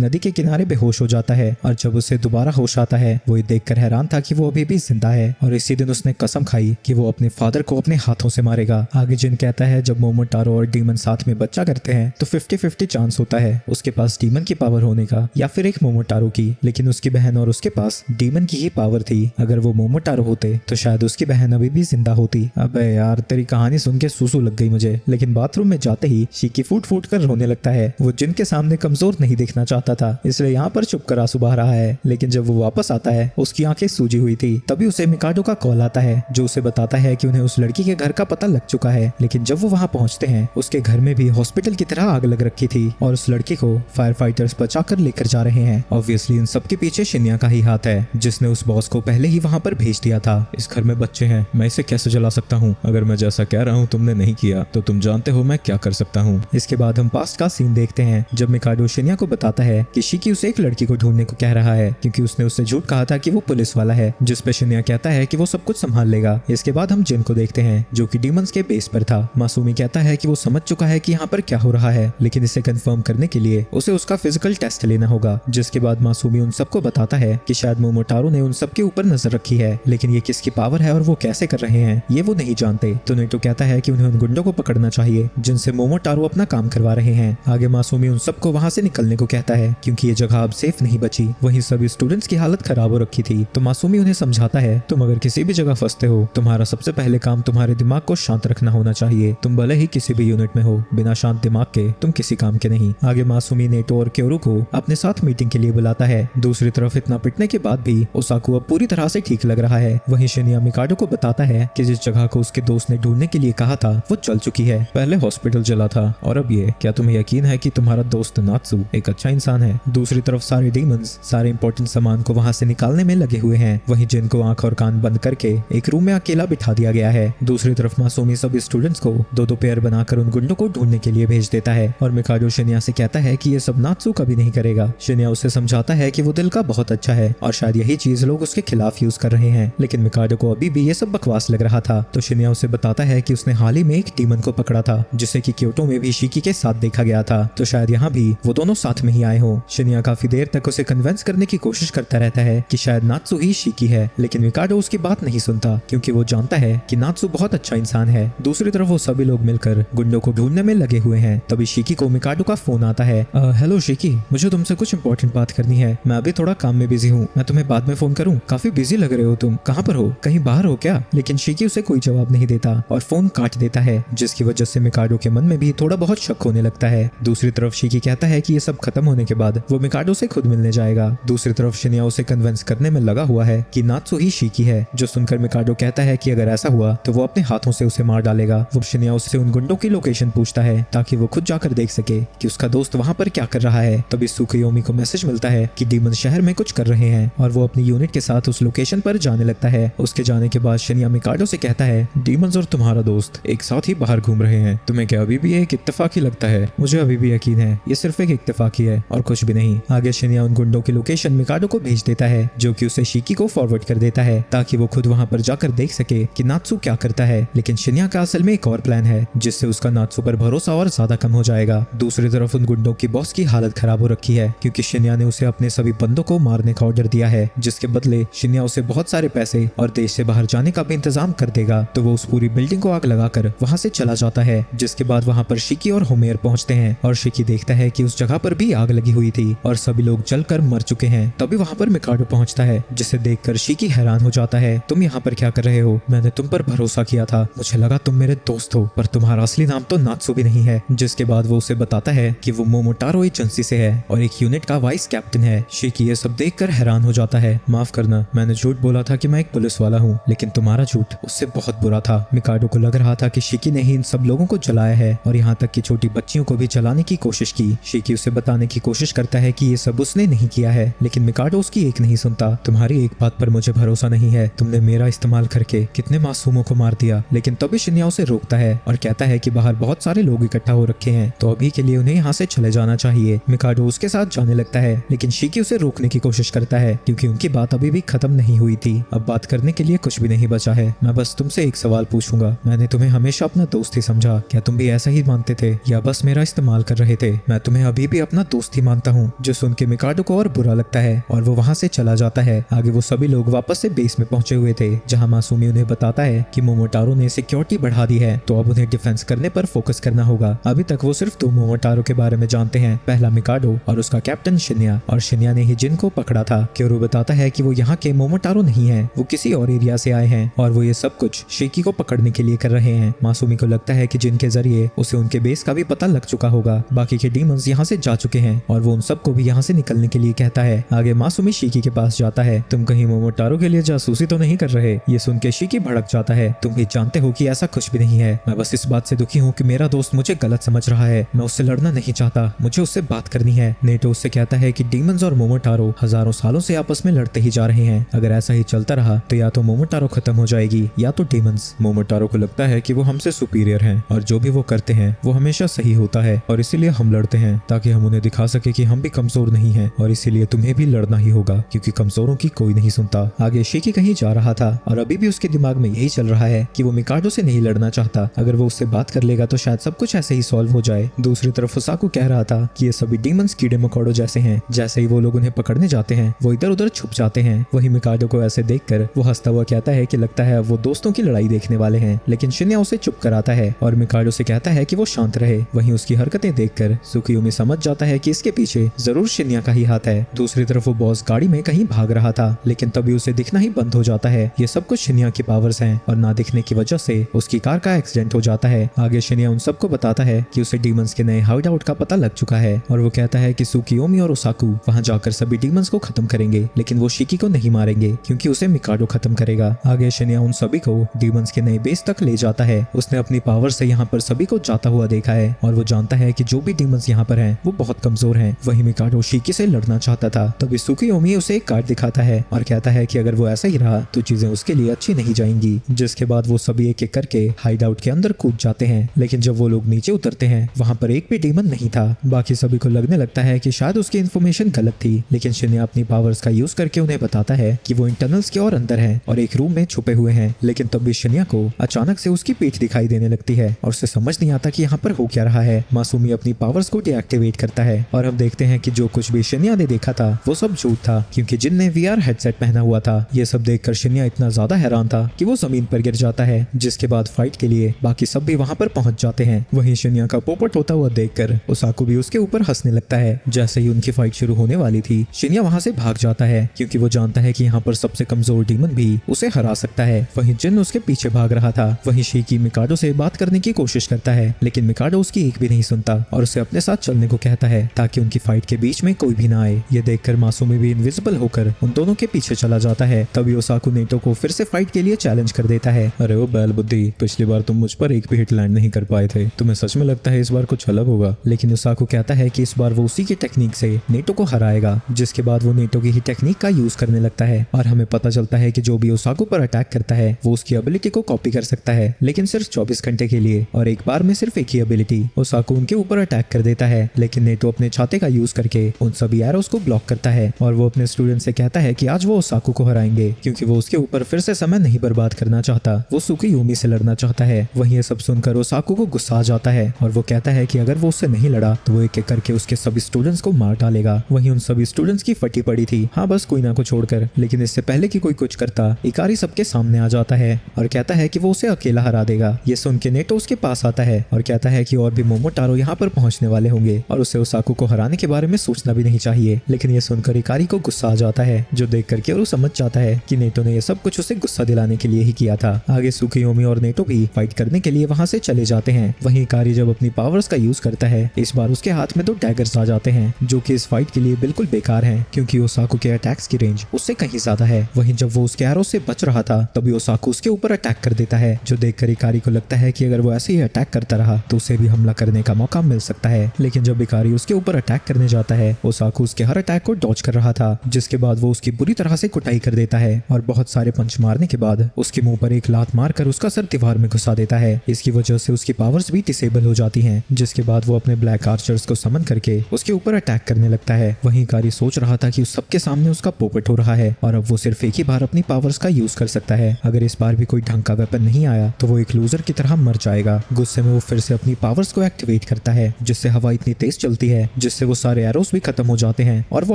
नदी के किनारे बेहोश हो जाता है और जब उसे दोबारा होश आता है वो ये देखकर हैरान था कि वो अभी भी जिंदा है और इसी दिन उसने कसम खाई कि वो अपने फादर को अपने हाथों से मारेगा। आगे जिन कहता है जब मोमोटारो और डीमन साथ में बच्चा करते हैं तो 50-50 चांस होता है उसके पास डीमन की पावर होने का या फिर एक मोमोटारो की, लेकिन उसकी बहन और उसके पास डीमन की ही पावर थी। अगर वो मोमोटारो होते तो शायद उसकी बहन अभी भी जिंदा होती। अबे यार तेरी कहानी सुन के सुसु लग गई मुझे। लेकिन बाथरूम में जाते ही शिकी फूट फूट कर रोने लगता है। वो जिन के सामने कमजोर नहीं दिखना चाहता था इसलिए यहाँ पर चुप कर आंसू बहा रहा है, लेकिन जब वो वापस आता है उसकी आंखें सूजी हुई थी। तभी उसे मिकाडो का कॉल आता है जो उसे बताता है कि उन्हें उस लड़की के घर का पता लग चुका है। लेकिन जब वो वहाँ पहुँचते हैं उसके घर में भी हॉस्पिटल की तरह आग लग रखी थी और उस लड़की को फायर फाइटर्स बचाकर लेकर जा रहे हैं। ऑब्वियसली इन सबके पीछे शिन्या का ही हाथ है जिसने उस बॉस को पहले ही वहाँ पर भेज दिया था। इस घर में बच्चे हैं, मैं इसे कैसे जला सकता हूँ? अगर मैं जैसा कह रहा हूँ तुमने नहीं किया तो तुम जानते हो मैं क्या कर सकता हूँ। इसके बाद हम पास्ट का सीन देखते हैं जब मिकाडो शिन्या को बताता है कि शिकी उसे एक लड़की को ढूंढने को कह रहा है क्योंकि उसने उससे झूठ कहा था कि वो पुलिस वाला है, जिस पे शिन्या कहता है कि वो सब कुछ संभाल लेगा। इसके बाद हम जिन को देखते हैं जो कि डीमंस के बेस पर था। मासूमी कहता है कि वो समझ चुका है कि यहाँ पर क्या हो रहा है, लेकिन इसे कंफर्म करने के लिए उसे उसका फिजिकल टेस्ट लेना होगा। जिसके बाद मासूमी उन सबको बताता है कि शायद मोमोटारो ने उन सबके ऊपर नजर रखी है, लेकिन ये किसकी पावर है और वो कैसे कर रहे हैं ये वो नहीं जानते। तो नेटो कहता है कि उन्हें उन गुंडों को पकड़ना चाहिए जिनसे मोमोटारो अपना काम करवा रहे हैं। आगे मासूमी उन सबको वहाँ से निकलने को कहता है क्योंकि ये जगह अब सेफ नहीं बची। वहीं सभी स्टूडेंट्स की हालत खराब हो रखी थी तो मासूमी उन्हें समझाता है, तुम अगर किसी भी जगह फंसते हो, तुम्हारा सबसे पहले काम तुम्हारे दिमाग को शांत रखना होना चाहिए। तुम भले ही किसी भी यूनिट में हो, बिना शांत दिमाग के तुम किसी काम के नहीं। आगे मासूमी नेटो और क्योरू को अपने साथ मीटिंग के लिए बुलाता है। दूसरी तरफ इतना पिटने के बाद भी ओसाकू अब पूरी तरह से ठीक लग रहा है। वहीं शिनिया मिकाडो को बताता है कि जिस जगह को उसके दोस्त ने ढूंढने के लिए कहा था वो चल चुकी है। पहले हॉस्पिटल जला था और अब ये। क्या तुम्हें यकीन है कि तुम्हारा दोस्त नात्सु एक अच्छा इंसान है? दूसरी तरफ सारे डीमंस सारे इंपॉर्टेंट सामान को वहाँ से निकालने में लगे हुए हैं। वहीं जिन को आंख और कान बंद करके एक रूम में अकेला बिठा दिया गया है। दूसरी तरफ मासूमी सभी स्टूडेंट्स को दो दो पेयर बनाकर उन गुंडों को ढूंढने के लिए भेज देता है और मिकाडो शिनिया से कहता है कि ये सब नात्सु कभी नहीं करेगा। शिनिया उसे समझाता है कि वो दिल का बहुत अच्छा है और शायद यही चीज लोग उसके खिलाफ यूज कर रहे हैं, लेकिन मिकाडो को अभी भी ये सब बकवास लग रहा था। तो शिनिया उसे बताता है कि उसने हाल ही में एक डीमन को पकड़ा था जिसे कि क्योटो में भी शिकी के साथ देखा गया था, तो शायद यहाँ भी वो दोनों साथ में ही आए हों। शिनिया काफी देर तक उसे कन्विंस करने की कोशिश करता रहता है कि शायद नात्सु ही शिकी है, लेकिन मिकाडो उसकी बात नहीं सुनता क्योंकि वो जानता है कि नात्सु बहुत अच्छा इंसान है। दूसरी तरफ वो सभी लोग मिलकर गुंडों को ढूंढने में लगे हुए हैं। तभी शिकी को मिकाडो का फोन आता है। हेलो शिकी, मुझे तुमसे कुछ इंपॉर्टेंट बात करनी है। मैं अभी थोड़ा काम में बिजी हूँ, मैं तुम्हें बाद में फोन करूँ? काफी बिजी लग रहे हो तुम, कहाँ पर हो? कहीं बाहर हो क्या? लेकिन शिकी उसे कोई जवाब नहीं देता और फोन काट देता है, जिसकी वजह से मिकाडो के मन में भी थोड़ा बहुत शक होने लगता है। दूसरी तरफ शिकी कहता है कि ये सब खत्म होने के बाद वो मिकाडो से खुद मिलने जाएगा। दूसरी तरफ शिनिया उसे कन्विंस करने में लगा हुआ है कि नात्सु ही शिकी है, जो सुनकर मिकाडो कहता है कि अगर ऐसा हुआ तो वो अपने हाथों से उसे मार डालेगा। वो शिनिया उससे उन गुंडों की लोकेशन पूछता है ताकि वो खुद जाकर देख सके कि उसका दोस्त वहाँ पर क्या कर रहा है। तभी सुकुयोमी को मैसेज मिलता है कि डीमन शहर में कुछ कर रहे हैं और वो अपनी यूनिट के साथ उस लोकेशन पर जाने लगता है। उसके जाने के बाद शिनिया मिकाडो से कहता है, डीमंस और तुम्हारा दोस्त एक साथ ही बाहर घूम रहे हैं, तुम्हें क्या अभी भी एक इत्तेफाक ही लगता है? मुझे अभी भी यकीन है ये सिर्फ एक इत्तेफाक ही है और कुछ भी नहीं। आगे शिनिया उन गुंडों की लोकेशन मिकाडो को भेज देता है, जो कि उसे शिकी को फॉरवर्ड कर देता है ताकि वो खुद वहाँ पर जाकर देख सके कि नात्सु क्या करता है। लेकिन शिनिया का असल में एक और प्लान है जिससे उसका नात्सु पर भरोसा और ज्यादा कम हो जाएगा। दूसरी तरफ उन गुंडों की बॉस की हालत खराब हो रखी है क्योंकि शिनिया ने उसे अपने सभी बंदों को मारने का ऑर्डर दिया है, जिसके बदले शिनिया उसे बहुत सारे पैसे और देश से बाहर जाने का भी इंतजाम कर देगा। तो वो उस पूरी बिल्डिंग को आग लगाकर वहाँ से चला जाता है, जिसके बाद वहाँ पर शिकी और होमेर पहुँचते हैं और शिकी देखता है कि उस जगह पर भी आग लगी हुई थी और सभी लोग जलकर मर चुके हैं। तभी वहाँ पर मिकाडो पहुँचता है, जिसे देखकर शिकी हैरान हो जाता है। तुम यहाँ पर क्या कर रहे हो? मैंने तुम पर भरोसा किया था, मुझे लगा तुम मेरे दोस्त हो, पर तुम्हारा असली नाम तो नात्सु भी नहीं है। जिसके बाद वो उसे बताता है कि वो मोमोटारो एजेंसी से है और एक यूनिट का वाइस कैप्टन है। शिकी ये सब देखकर हैरान हो जाता है। माफ करना, मैंने झूठ बोला था कि मैं एक पुलिस वाला हूँ, लेकिन तुम्हारा झूठ उससे बहुत बुरा था। मिकाडो को लग रहा था कि शिकी ने ही इन सब लोगों को जलाया है और यहाँ तक कि छोटी बच्चियों को भी जलाने की कोशिश की। शिकी उसे बताने की कोशिश करता है कि ये सब उसने नहीं किया है, लेकिन मिकाडो उसकी एक नहीं सुनता। तुम्हारी एक बात पर मुझे भरोसा नहीं है, तुमने मेरा इस्तेमाल करके कितने मासूमों को मार दिया। लेकिन तभी शिनिया उसे रोकता है और कहता है कि बाहर बहुत सारे लोग इकट्ठा हो रखे हैं, तो अभी के लिए उन्हें यहाँ से चले जाना चाहिए। मिकाडो उसके साथ जाने लगता है, लेकिन शिकी उसे रोकने की कोशिश करता है क्योंकि उनकी बात अभी भी खत्म नहीं हुई थी। अब बात करने के लिए कुछ भी नहीं बचा है। मैं बस तुमसे एक सवाल पूछूंगा, मैंने तुम्हें हमेशा अपना दोस्त ही समझा, क्या तुम भी ऐसा ही मानते थे या बस मेरा इस्तेमाल कर रहे थे? मैं तुम्हें अभी भी अपना दोस्त ही मानता हूँ। जो सुन के मिकाडो को और बुरा लगता है और वो वहाँ से चला जाता है। आगे वो सभी लोग वापस से बेस में पहुंचे हुए थे, जहाँ मासूमी उन्हें बताता है कि मोमोटारो ने सिक्योरिटी बढ़ा दी है, तो अब उन्हें डिफेंस करने पर फोकस करना होगा। अभी तक वो सिर्फ दो मोमोटारो के बारे में जानते हैं, पहला मिकाडो और उसका कैप्टन शिन्या, और शिन्या ने ही जिन को पकड़ा था। क्योरो बताता है कि वो यहाँ के मोमोटारो नहीं है, वो किसी और एरिया से आए हैं और वो ये सब कुछ शिकी को पकड़ने के लिए कर रहे हैं। मासूमी को लगता है कि जिन के जरिए उसे उनके बेस का भी पता लग चुका होगा। बाकी के डीमंस यहाँ से जा चुके हैं और वो उन सबको भी यहाँ से निकलने के लिए कहता है। आगे मासूमी शिकी के पास जाता है। तुम कहीं मोमोटारो के लिए जासूसी तो नहीं कर रहे? ये सुन के शिकी भड़क जाता है। तुम भी जानते हो कि ऐसा कुछ भी नहीं है, मैं बस इस बात से दुखी हूँ कि मेरा दोस्त मुझे गलत समझ रहा है। मैं उससे लड़ना नहीं चाहता, मुझे उससे बात करनी है। नेटो उससे कहता है कि डीमंस और मोमोटारो हजारों सालों से आपस में लड़ते ही जा रहे हैं। अगर ऐसा ही चलता रहा तो या तो मोमोटारो खत्म हो जाएगी या तो डीमंस। मोमोटारो को लगता है कि वो हमसे सुपीरियर हैं और जो भी वो करते हैं वो हमेशा सही होता है और इसीलिए हम लड़ते हैं ताकि हम उन्हें दिखा सके कि हम भी कमजोर नहीं हैं, और इसीलिए तुम्हें भी लड़ना ही होगा क्योंकि कमजोरों की कोई नहीं सुनता। आगे शिकी कहीं जा रहा था और अभी भी उसके दिमाग में यही चल रहा है कि वो मिकाडो से नहीं लड़ना चाहता। अगर वो उससे बात कर लेगा तो शायद सब कुछ ऐसे ही सॉल्व हो जाए। दूसरी तरफ फुसाकु कह रहा था कि ये सभी डीमंस कीड़े मकोड़ों जैसे हैं, जैसे ही वो लोग उन्हें पकड़ने जाते हैं वो इधर उधर छुप जाते हैं। वही मिकाडो को ऐसे देखकर वो हंसता हुआ कहता है कि लगता है वो दोस्तों की लड़ाई देखने वाले हैं, लेकिन शिन्या उसे चुप कराता है और मिकाडो मिकाडो से कहता है कि वो शांत रहे। वहीं उसकी हरकतें देखकर सुकियोमी समझ जाता है कि इसके पीछे जरूर शिन्या का ही हाथ है। दूसरी तरफ वो बॉस गाड़ी में कहीं भाग रहा था, लेकिन तभी उसे दिखना ही बंद हो जाता है। ये सब कुछ शिन्या की पावर्स हैं और ना दिखने की वजह से उसकी कार का एक्सीडेंट हो जाता है। आगे शिन्या उन सबको बताता है कि उसे डीमंस के नए हाइड आउट का पता लग चुका है और वो कहता है कि सुकियोमी और ओसाकू वहां जाकर सभी डीमंस को खत्म करेंगे, लेकिन वो शिकी को नहीं मारेंगे क्योंकि उसे मिकाडो खत्म करेगा। आगे शिन्या उन सभी को डीमंस के नए बेस तक ले जाता है। उसने अपनी पावर से यहाँ पर सभी को जाता हुआ देखा है और वो जानता है कि जो भी डीमंस यहाँ पर हैं वो बहुत कमजोर हैं। वहीं मिकाडो शिकी से लड़ना चाहता था, तभी सुकियोमी उसे एक कार्ड दिखाता है और कहता है कि अगर वो ऐसा ही रहा तो चीजें उसके लिए अच्छी नहीं जाएंगी। जिसके बाद वो सभी एक एक करके हाइड आउट के अंदर कूद जाते हैं, लेकिन जब वो लोग नीचे उतरते हैं वहाँ पर एक भी डीमन नहीं था। बाकी सभी को लगने लगता है कि शायद उसकी इन्फॉर्मेशन गलत थी, लेकिन शिन्या अपनी पावर्स का यूज करके उन्हें बताता है कि वो इंटरनल्स के और अंदर है और एक रूम में छुपे हुए हैं। लेकिन तब भी शिन्या को अचानक से उसकी पीठ दिखाई देने लगती है और उसे समझ नहीं आता कि यहाँ पर हो क्या रहा है। मासूमी अपनी पावर्स को डीएक्टिवेट करता है और हम देखते हैं कि जो कुछ भी शिन्या ने देखा था वो सब झूठ था, क्योंकि जिन ने VR हेडसेट पहना हुआ था। ये सब देखकर शिन्या इतना ज्यादा हैरान था कि वो जमीन पर गिर जाता है। जिसके बाद फाइट के लिए बाकी सब भी वहाँ पर पहुंच जाते हैं। वहीं शिन्या का पोपट होता हुआ देखकर ओसाकू भी उसके ऊपर हंसने लगता है। जैसे ही उनकी फाइट शुरू होने वाली थी, शिन्या वहाँ से भाग जाता है क्योंकि वो जानता है कि यहाँ पर सबसे कमजोर डीमन भी उसे हरा सकता है। वहीं जिन उसके पीछे भाग रहा था। वहीं शिकी मिकाडो से बात करने की कोशिश करता है, लेकिन मिकाडो उसकी एक भी नहीं सुनता और उसे अपने साथ चलने को कहता है ताकि उनकी फाइट के बीच में कोई भी ना आए। ये देखकर मासूमी भी इनविजिबल होकर उन दोनों के पीछे चला जाता है। तभी ओसाकू नेटो को फिर से फाइट के लिए चैलेंज कर देता है। अरे ओ बैल बुद्धि, पिछली बार तुम मुझ पर एक भी हिट लैंड नहीं कर पाए थे, तुम्हें सच में लगता है इस बार कुछ अलग होगा? लेकिन ओसाकू कहता है कि इस बार वो उसी की टेक्निक से नेटो को हराएगा। जिसके बाद वो नेटो की ही टेक्निक का यूज करने लगता है और हमें पता चलता है कि जो भी ओसाकू पर अटैक करता है वो उसकी एबिलिटी को कॉपी कर सकता है, लेकिन सिर्फ 24 घंटे के लिए और एक बार में सिर्फ एक ही एबिलिटी। ओसाकू उनके ऊपर अटैक कर देता है, लेकिन नेटो अपने छाते का यूज करके उन सभी एरोस को ब्लॉक करता है और वो अपने स्टूडेंट से कहता है कि आज वो ओसाकू को हराएंगे क्योंकि वो उसके ऊपर फिर से समय नहीं बर्बाद करना चाहता। वो सुकियोमी से लड़ना चाहता है। वहीं ये सब सुनकर ओसाकू को गुस्सा आ जाता है और वो कहता है कि अगर वो उससे नहीं लड़ा तो वो एक एक करके उसके सभी स्टूडेंट्स को मार डालेगा। वहीं उन सभी स्टूडेंट्स की फटी पड़ी थी, हाँ बस कोई ना को छोड़कर। लेकिन इससे पहले कि कोई कुछ करता, इकारी सबके सामने आ जाता है और कहता है कि वो उसे अकेला हरा देगा। ये सुन के नेटो उसके पास आता है और कहता है कि और भी मोमोटारो यहाँ पर पहुंचने वाले होंगे और उसे ओसाकू को हराने के बारे में सोचना भी नहीं चाहिए। लेकिन ये सुनकर इकारी को गुस्सा आ जाता है, जो देख करके और वो समझ जाता है कि नेटो ने ये सब कुछ उसे गुस्सा दिलाने के लिए ही किया था। आगे सुकियोमी और नेटो भी फाइट करने के लिए वहाँ से चले जाते हैं। वहीं इकारी जब अपनी पावर्स का यूज करता है, इस बार उसके हाथ में 2 डैगर्स आ जाते हैं जो कि इस फाइट के लिए बिल्कुल बेकार हैं क्योंकि ओसाकू के अटैक्स की रेंज उससे कहीं ज्यादा है। वहीं जब वो उसके एरो से बच रहा था तभी ओसाकू उसके ऊपर अटैक कर देता है, जो देखकर इकारी को लगता है कि अगर वो ऐसे ही अटैक करता रहा तो उसे भी हमला करने का मौका मिल सकता है। लेकिन जब इकारी उसके ऊपर अटैक करने जाता है, ओसाकू उसके हर अटैक को डॉज कर रहा था। जिसके बाद वो उसकी बुरी तरह से कुटाई कर देता है और बहुत सारे पंच मारने के बाद उसके मुंह पर एक लात मारकर उसका सर दीवार में घुसा देता है। इसकी वजह से उसकी पावर्स भी डिसेबल हो जाती हैं। जिसके बाद वो अपने ब्लैक आर्चर्स को समन करके उसके ऊपर अटैक करने लगता है। वहीं इकारी सोच रहा था कि उस सबके सामने उसका पोपट हो रहा है और अब वो सिर्फ एक ही बार अपनी पावर्स का यूज कर सकता है। अगर इस बार भी कोई ढंग का वेपन नहीं आया तो वो एक लूजर की तरह मर जाएगा। गुस्से में वो फिर से अपनी पावर्स को एक्टिवेट करता है, जिससे हवा इतनी तेज चलती है जिससे वो सारे एरोस भी खत्म हो जाते हैं और वो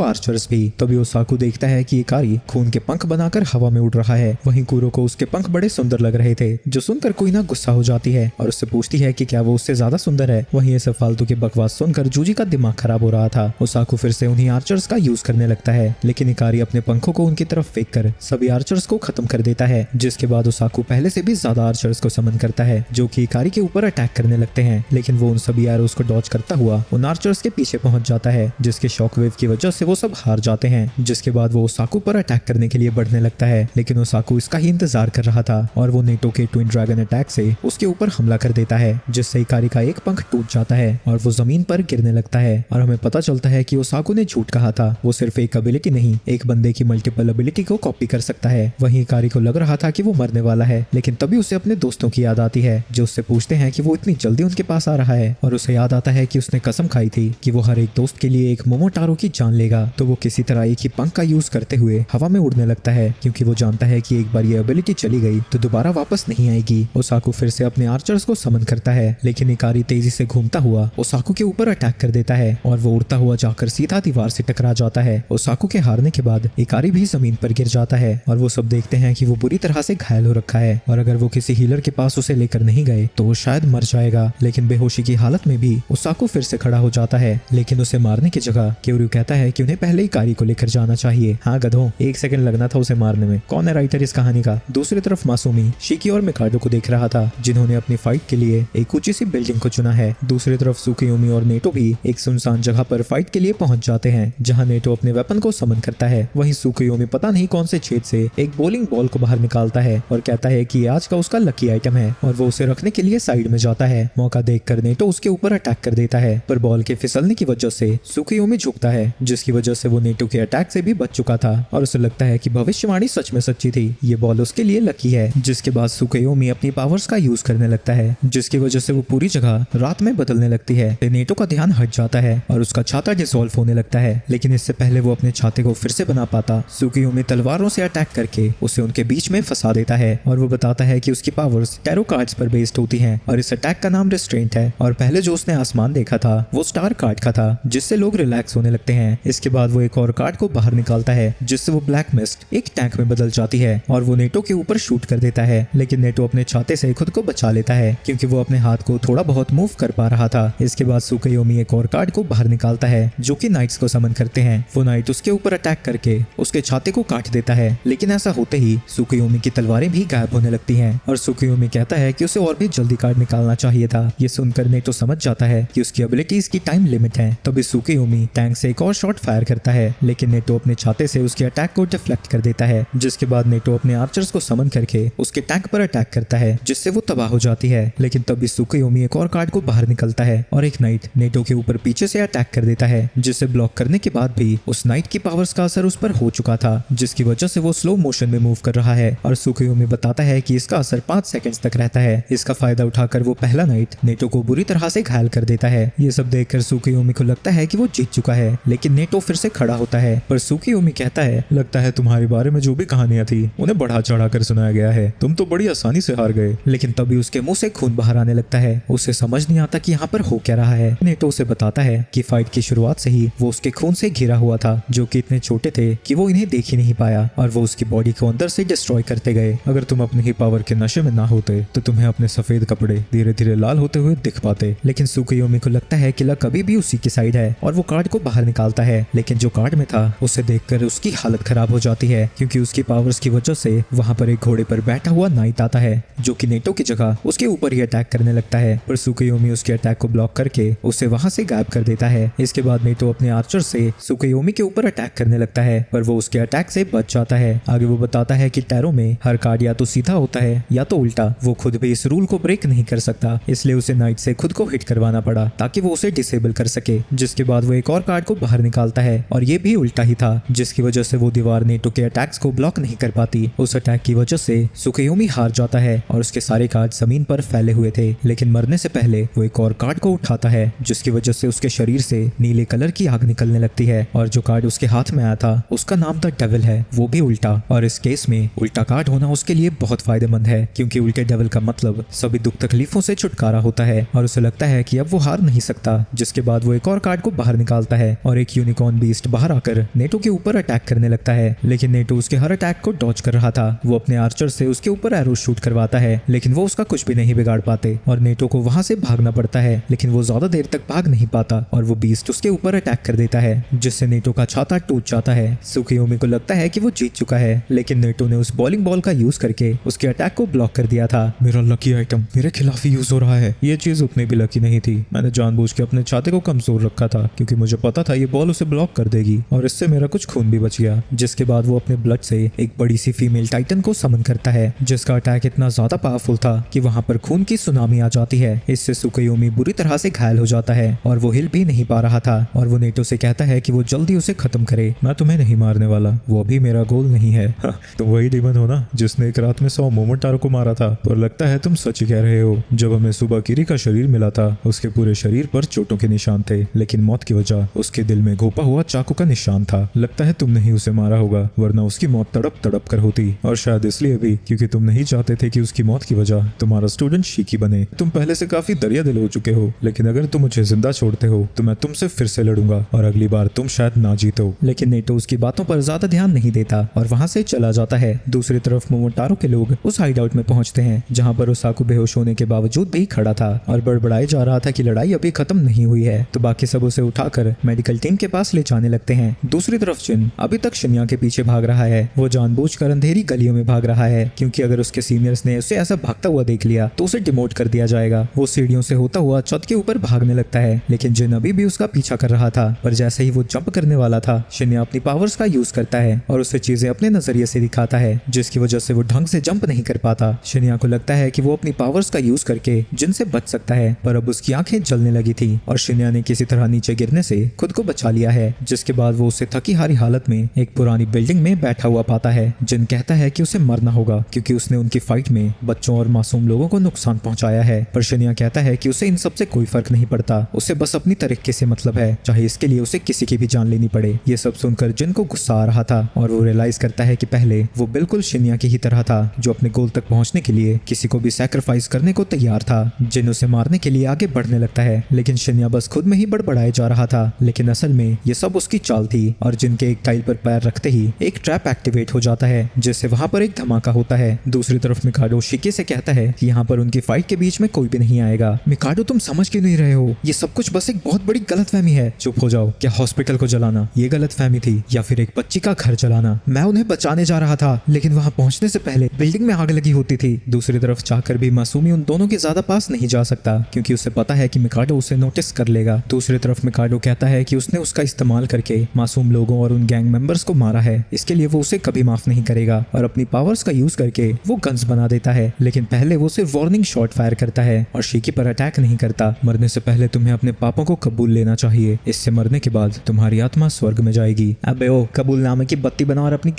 आर्चर्स भी। तभी ओसाकू देखता है कि इकारी खून के पंख बनाकर हवा में उड़ रहा है। वहीं कुरो को उसके पंख बड़े सुंदर लग रहे थे, जो सुनकर कोई ना गुस्सा हो जाती है और उससे पूछती है कि क्या वो उससे ज्यादा सुंदर है। वहीं ये सब फालतू की बकवास सुनकर जूजी का दिमाग खराब हो रहा था। ओसाकू फिर से उन्हीं आर्चर्स का यूज करने लगता है, लेकिन इकारी अपने पंखों को उनकी तरफ फेंक कर सभी आर्चर्स को खत्म कर देता है। जिसके बाद ओसाकू पहले से भी ज्यादा आर्चर्स को समन करता है जो कि इकारी के ऊपर अटैक करने लगते हैं, लेकिन वो उन सभी एरोस को डॉज करता हुआ उन आर्चर्स के पीछे पहुंच जाता है, जिसके शॉकवेव की वजह से वो सब हार जाते हैं। जिसके बाद वो ओसाकू पर अटैक करने के लिए बढ़ने लगता है, लेकिन ओसाकू इसका ही इंतजार कर रहा था और वो नेटो के ट्विन ड्रैगन अटैक से उसके ऊपर हमला कर देता है, जिससे इकारी का एक पंख टूट जाता है और वो जमीन पर गिरने लगता है। और हमें पता चलता है कि ओसाकू ने झूठ कहा था, वो सिर्फ एक एबिलिटी नहीं, एक बंदे की मल्टीपल एबिलिटी को कॉपी कर सकता है। वहीं इकारी को लग रहा था कि वो मरने वाला है, लेकिन तभी उसे अपने दोस्तों की याद आती है, जो उससे पूछते हैं कि वो इतनी जल्दी उनके पास आ रहा है। और उसे याद आता है कि उसने कसम खाई थी कि वो हर एक दोस्त के लिए एक मोमोटारो की जान लेगा। तो वो किसी तरह एक ही पंख का यूज करते हुए हवा में उड़ने लगता है, क्योंकि वो जानता है कि एक बार ये एबिलिटी चली गई तो दोबारा वापस नहीं आएगी। ओसाकू फिर से अपने आर्चर्स को समन करता है, लेकिन इकारी तेजी से घूमता हुआ ओसाकू के ऊपर अटैक कर देता है और वो उड़ता हुआ जाकर सीधा दीवार से टकरा जाता है। ओसाकू के हारने के बाद इकारी भी जमीन पर गिर जाता है और वो सब देखते हैं कि वो बुरी तरह से घायल हो रखा है और अगर वो किसी हीलर के पास उसे लेकर नहीं गए तो वो शायद मर जाएगा, लेकिन बेहोशी की हालत में भी उसाकू फिर से खड़ा हो जाता है। लेकिन उसे मारने की जगह क्योरियो कहता है कि उन्हें पहले ही कारी को लेकर जाना चाहिए। हाँ गधों, 1 सेकंड लगना था उसे मारने में। कौन है राइटर इस कहानी का? दूसरी तरफ मासूमी शिकी और मिकाडो को देख रहा था, जिन्होंने अपनी फाइट के लिए एक ऊंची सी बिल्डिंग को चुना है। दूसरी तरफ सुकियोमी और नेटो भी एक सुनसान जगह पर फाइट के लिए पहुंच जाते हैं, जहां नेटो अपने वेपन को समन करता है। वहीं सुकियोमी पता नहीं कौन से छेद से एक बॉलिंग बॉल को बाहर निकालता है और कहता है कि आज का उसका लकी आइटम है, और वो उसे रखने के लिए साइड में जाता है। मौका देखकर नेटो उसके ऊपर अटैक कर देता है, पर बॉल के फिसलने की वजह से सुकियोमी झुकता है, जिसकी वजह से वो नेटो के अटैक से भी बच चुका था और उसे लगता है कि भविष्यवाणी सच में सच्ची थी। ये बॉल उसके लिए लकी है। जिसके बाद सुकियोमी अपनी पावर्स का यूज करने लगता है, जिसकी वजह से वो पूरी जगह रात में बदलने लगती है। नेटो का ध्यान हट जाता है और उसका छाता डिसॉल्व होने लगता है, लेकिन इससे पहले वो अपने छाते को फिर से बना पाता, सुकियोमी तलवारों से अटैक करके उसे उनके बीच में फंसा देता है। और वो बताता है कि उसकी पावर्स टैरो कार्ड्स पर बेस्ड होती हैं और इस अटैक का नाम रिस्ट्रेंट है। और पहले जो उसने आसमान देखा था वो स्टार कार्ड का था, जिससे लोग रिलैक्स होने लगते हैं। इसके बाद वो एक और कार्ड को बाहर निकालता है, जिससे वो ब्लैक मिस्ट एक टैंक में बदल जाती है और वो नेटो के ऊपर शूट कर देता है। लेकिन नेटो अपने छाते से खुद को बचा लेता है, क्योंकि वो अपने हाथ को थोड़ा बहुत मूव कर पा रहा था। इसके बाद सुकियोमी एक और कार्ड को बाहर निकालता है, जो कि नाइट्स को समन करते हैं। वो नाइट उसके ऊपर अटैक करके उसके छाते को काट देता है, लेकिन ऐसा होते ही सुकियोमी की तलवारें भी गायब होने लगती हैं और सुकियोमी कहता है कि उसे और भी जल्दी कार्ड निकालना चाहिए था। ये सुनकर नेटो समझ जाता है कि उसकी एबिलिटीज की टाइम लिमिट है। तभी सुकियोमी टैंक से एक और शॉट फायर करता है, लेकिन नेटो अपने छाते से उसके अटैक को डिफ्लेक्ट कर देता है। जिसके बाद नेटो अपने आर्चर्स को समन करके उसके टैंक पर अटैक करता है, जिससे वो तबाह हो जाती है। लेकिन तभी सुकियोमी एक और कार्ड को बाहर निकलता है और एक नाइट नेटो के ऊपर पीछे से अटैक कर देता है, जिसे ब्लॉक करने के बाद भी उस नाइट की पावर्स का असर उस पर हो चुका था, जिसकी वजह से वो स्लो मोशन में मूव कर रहा है। और सुकियोमी बताता है कि इसका असर 5 सेकंड्स तक रहता है। इसका फायदा उठाकर वो पहला नाइट नेटो को बुरी तरह से घायल कर देता है। ये सब देखकर सुकियोमी को लगता है कि वो जीत चुका है, लेकिन नेटो फिर से खड़ा होता है। पर सुकियोमी कहता है, लगता है तुम्हारे बारे में जो भी कहानियां थी उन्हें बढ़ा चढ़ा कर सुनाया गया है, तुम तो बड़ी आसानी से हार गए। लेकिन तभी उसके मुंह से खून बाहर आने लगता है। उसे समझ नहीं आता कि यहाँ पर हो क्या रहा है। नेटो उसे बताता है कि फाइट की शुरुआत से ही वो उसके खून से घिरा हुआ था, जो कि इतने छोटे थे कि वो इन्हें देख ही नहीं पाया, और वो उसकी बॉडी को अंदर से डिस्ट्रॉय करते गए। अगर तुम अपनी ही पावर के नशे में ना होते तो तुम्हें अपने सफेद कपड़े धीरे धीरे लाल होते हुए दिख पाते। लेकिन सुकियोमी को लगता है कि लक अभी भी उसी की साइड है और वो कार्ड को बाहर निकालता है। लेकिन जो कार्ड में था उसे देखकर उसकी हालत खराब हो जाती है, क्योंकि उसकी पावर्स की वजह से वहां पर एक घोड़े पर बैठा हुआ नाइट आता है, जो कि नेटो की जगह उसके ऊपर ही अटैक करने लगता है। पर सुकियोमी उसके अटैक को ब्लॉक करके उसे वहां से गायब कर देता है। इसके बाद नेटो अपने आर्चर से सुकियोमी के ऊपर अटैक करने लगता है, पर वो उसके अटैक से बच जाता है। आगे वो बताता है कि टैरो में हर कार्ड या तो सीधा होता है या तो उल्टा। वो खुद भी इस रूल को ब्रेक नहीं कर सकता, इसलिए उसे नाइट से खुद को हिट करवाना पड़ा ताकि वो उसे डिसेबल कर सके। जिसके बाद वो एक और कार्ड को बाहर निकालता है और ये भी उल्टा ही था, जिसकी वजह से वो दीवार नेटो के अटैक्स को ब्लॉक नहीं कर पाती। उस अटैक की वजह से सुकियोमी हार जाता है और उसके सारे कार्ड जमीन पर फैले हुए थे। लेकिन मरने से पहले वो एक और कार्ड को उठाता है, जिसकी वजह से उसके शरीर से नीले कलर की आग निकलने लगती है। और जो कार्ड उसके हाथ में आया था उसका नाम द डेविल है, वो भी उल्टा। और इस केस में उल्टा कार्ड होना उसके लिए बहुत फायदेमंद है, क्योंकि उल्टे डेविल का मतलब सभी दुख तकलीफों से छुटकारा होता है और उसे लगता है कि अब वो हार नहीं सकता। जिसके बाद वो एक और कार्ड को बाहर निकालता है और एक यूनिकॉर्न बीस्ट बाहर आकर नेटो के ऊपर अटैक करने लगता है। लेकिन नेटो उसके हर अटैक को डॉज कर रहा था। वो अपने आर्चर से उसके ऊपर एरो शूट करवाता है, लेकिन वो उसका कुछ भी नहीं बिगाड़ पाते और नेटो को वहां से भागना पड़ता है। लेकिन वो ज्यादा देर तक भाग नहीं पाता और वो बीस्ट उसके ऊपर अटैक कर देता है, जिससे नेटो का छाता टूट जाता है। सुकियोमी को लगता है कि वो जीत चुका है, लेकिन नेटो ने उस बॉलिंग बॉल का यूज करके उसके अटैक को ब्लॉक कर दिया था। मेरा लकी आइटम मेरे खिलाफ ही यूज हो रहा है। ये चीज उतनी भी लकी नहीं थी। मैंने जानबूझ के अपने छाते को कमजोर रखा था, क्योंकि मुझे पता था ये बॉल उसे ब्लॉक कर देगी और इससे मेरा कुछ खून भी बच गया। जिसके बाद वो अपने ब्लड से एक बड़ी सी फीमेल टाइटन को समन करता है, जिसका अटैक इतना ज्यादा पावरफुल था कि वहां पर खून की सुनामी आ जाती है। इससे सुकियोमी बुरी तरह से घायल हो जाता है और वो हिल भी नहीं पा रहा था और वो नेटो से कहता है कि वो जल्दी उसे खत्म करे। मैं तुम्हें नहीं मारने वाला, वो भी मेरा गोल नहीं है। तुम वही डीमन हो ना जिसने एक रात में 100 मोमोटारो को मारा था। पर लगता है तुम सच ही कह रहे हो। जब हमें सुबाकिरी का शरीर मिला था उसके पूरे शरीर पर चोटों के निशान थे, लेकिन मौत की वजह उसके दिल में घोपा हुआ चाकू का निशान था। लगता है तुमने ही उसे मारा होगा, वरना उसकी मौत तड़प तड़प कर होती। और शायद इसलिए भी क्योंकि तुम नहीं चाहते थे कि उसकी मौत की वजह तुम्हारा स्टूडेंट शिकी बने। तुम पहले से काफी दरिया दिल हो चुके हो, लेकिन अगर तुम मुझे जिंदा छोड़ते हो तो मैं तुमसे फिर से लड़ूंगा और अगली बार तुम शायद ना जीतो। लेकिन नेटो उसकी बातों पर ज्यादा ध्यान नहीं देता और वहां से चला जाता है। दूसरी तरफ मोमोटारो के लोग उस हाइड आउट में पहुंचते हैं जहां पर उसाकू बेहोश होने होने के बावजूद भी खड़ा था और बड़बड़ाए जा रहा था कि लड़ाई अभी खत्म नहीं हुई है। तो बाकी सब उसे उठाकर मेडिकल टीम के पास ले जाने लगते हैं। दूसरी तरफ जिन अभी तक शिन्या के पीछे भाग रहा है। वो जानबूझकर अंधेरी गलियों में भाग रहा है क्योंकि अगर उसके सीनियर्स ने उसे ऐसा भागता हुआ देख लिया तो उसे डिमोट कर दिया जाएगा। वो सीढ़ियों से होता हुआ छत के ऊपर भागने लगता है, लेकिन जिन अभी भी उसका पीछा कर रहा था। पर जैसे ही वो जंप करने वाला था, शिन्या अपनी पावर्स का यूज करता है और उसे चीजें अपने नजरिए से दिखाता है, जिसकी वजह से वो ढंग से जंप नहीं कर पाता। शिन्या को लगता है कि वो अपनी पावर्स का यूज करके जिन से बच सकता है, पर अब उसकी आंखें जलने लगी थी और शिन्या ने किसी तरह नीचे गिरने से खुद को बचा लिया है। जिसके बाद वो उसे थकी हारी हालत में एक पुरानी बिल्डिंग में बैठा हुआ पाता है। जिन कहता है कि उसे मरना होगा क्योंकि उसने उनकी फाइट में बच्चों और मासूम लोगों को नुकसान पहुंचाया है। पर शिन्या कहता है कि उसे इन सब से कोई फर्क नहीं पड़ता, उसे बस अपनी तरीके से मतलब है, चाहे इसके लिए उसे किसी की भी जान लेनी पड़े। ये सब सुनकर जिन को गुस्सा आ रहा था और वो रियलाइज करता है कि पहले वो बिल्कुल शिन्या की ही तरह था, जो अपने गोल तक पहुंचने के लिए किसी को भी सैक्रिफाइस करने को तैयार था। जिन उसे मारने के लिए आगे बढ़ने लगता है, लेकिन शिन्या बस खुद में ही बड़बड़ाए जा रहा था। लेकिन असल में ये सब उसकी चाल थी और जिन के एक टाइल पर पैर रखते ही एक ट्रैप एक्टिवेट हो जाता है, जिससे वहां पर एक धमाका होता है। दूसरी तरफ मिकाडो शिकी से कहता है कि यहाँ पर उनकी फाइट के बीच में कोई भी नहीं आएगा। मिकाडो, तुम समझ क्यों नहीं रहे हो? ये सब कुछ बस एक बहुत बड़ी गलतफहमी है। चुप हो जाओ। क्या हॉस्पिटल को जलाना ये गलतफहमी थी या फिर एक बच्ची का घर जलाना? मैं उन्हें बचाने जा रहा था, लेकिन वहां पहुंचने से पहले बिल्डिंग में आग लगी होती थी। दूसरी तरफ चाहकर भी मासूमी उन दोनों के ज्यादा पास नहीं जा सकता क्योंकि उसे पता है कि मिकाडो उसे नोटिस कर लेगा। दूसरी तरफ मिकाडो कहता है कि उसने उसका इस्तेमाल करके मासूम लोगों और उन गैंग मेंबर्स को मारा है, इसके लिए वो उसे कभी माफ नहीं करेगा और अपनी पावर्स का यूज करके वो गन्स बना देता है। लेकिन पहले वो सिर्फ वार्निंग शॉट फायर करता है और शिकी पर अटैक नहीं करता। मरने से पहले तुम्हें अपने पापों को कबूल लेना चाहिए, इससे मरने के बाद तुम्हारी आत्मा स्वर्ग में जाएगी। अबे ओ, कबूलनामे की बत्ती बना और अपनी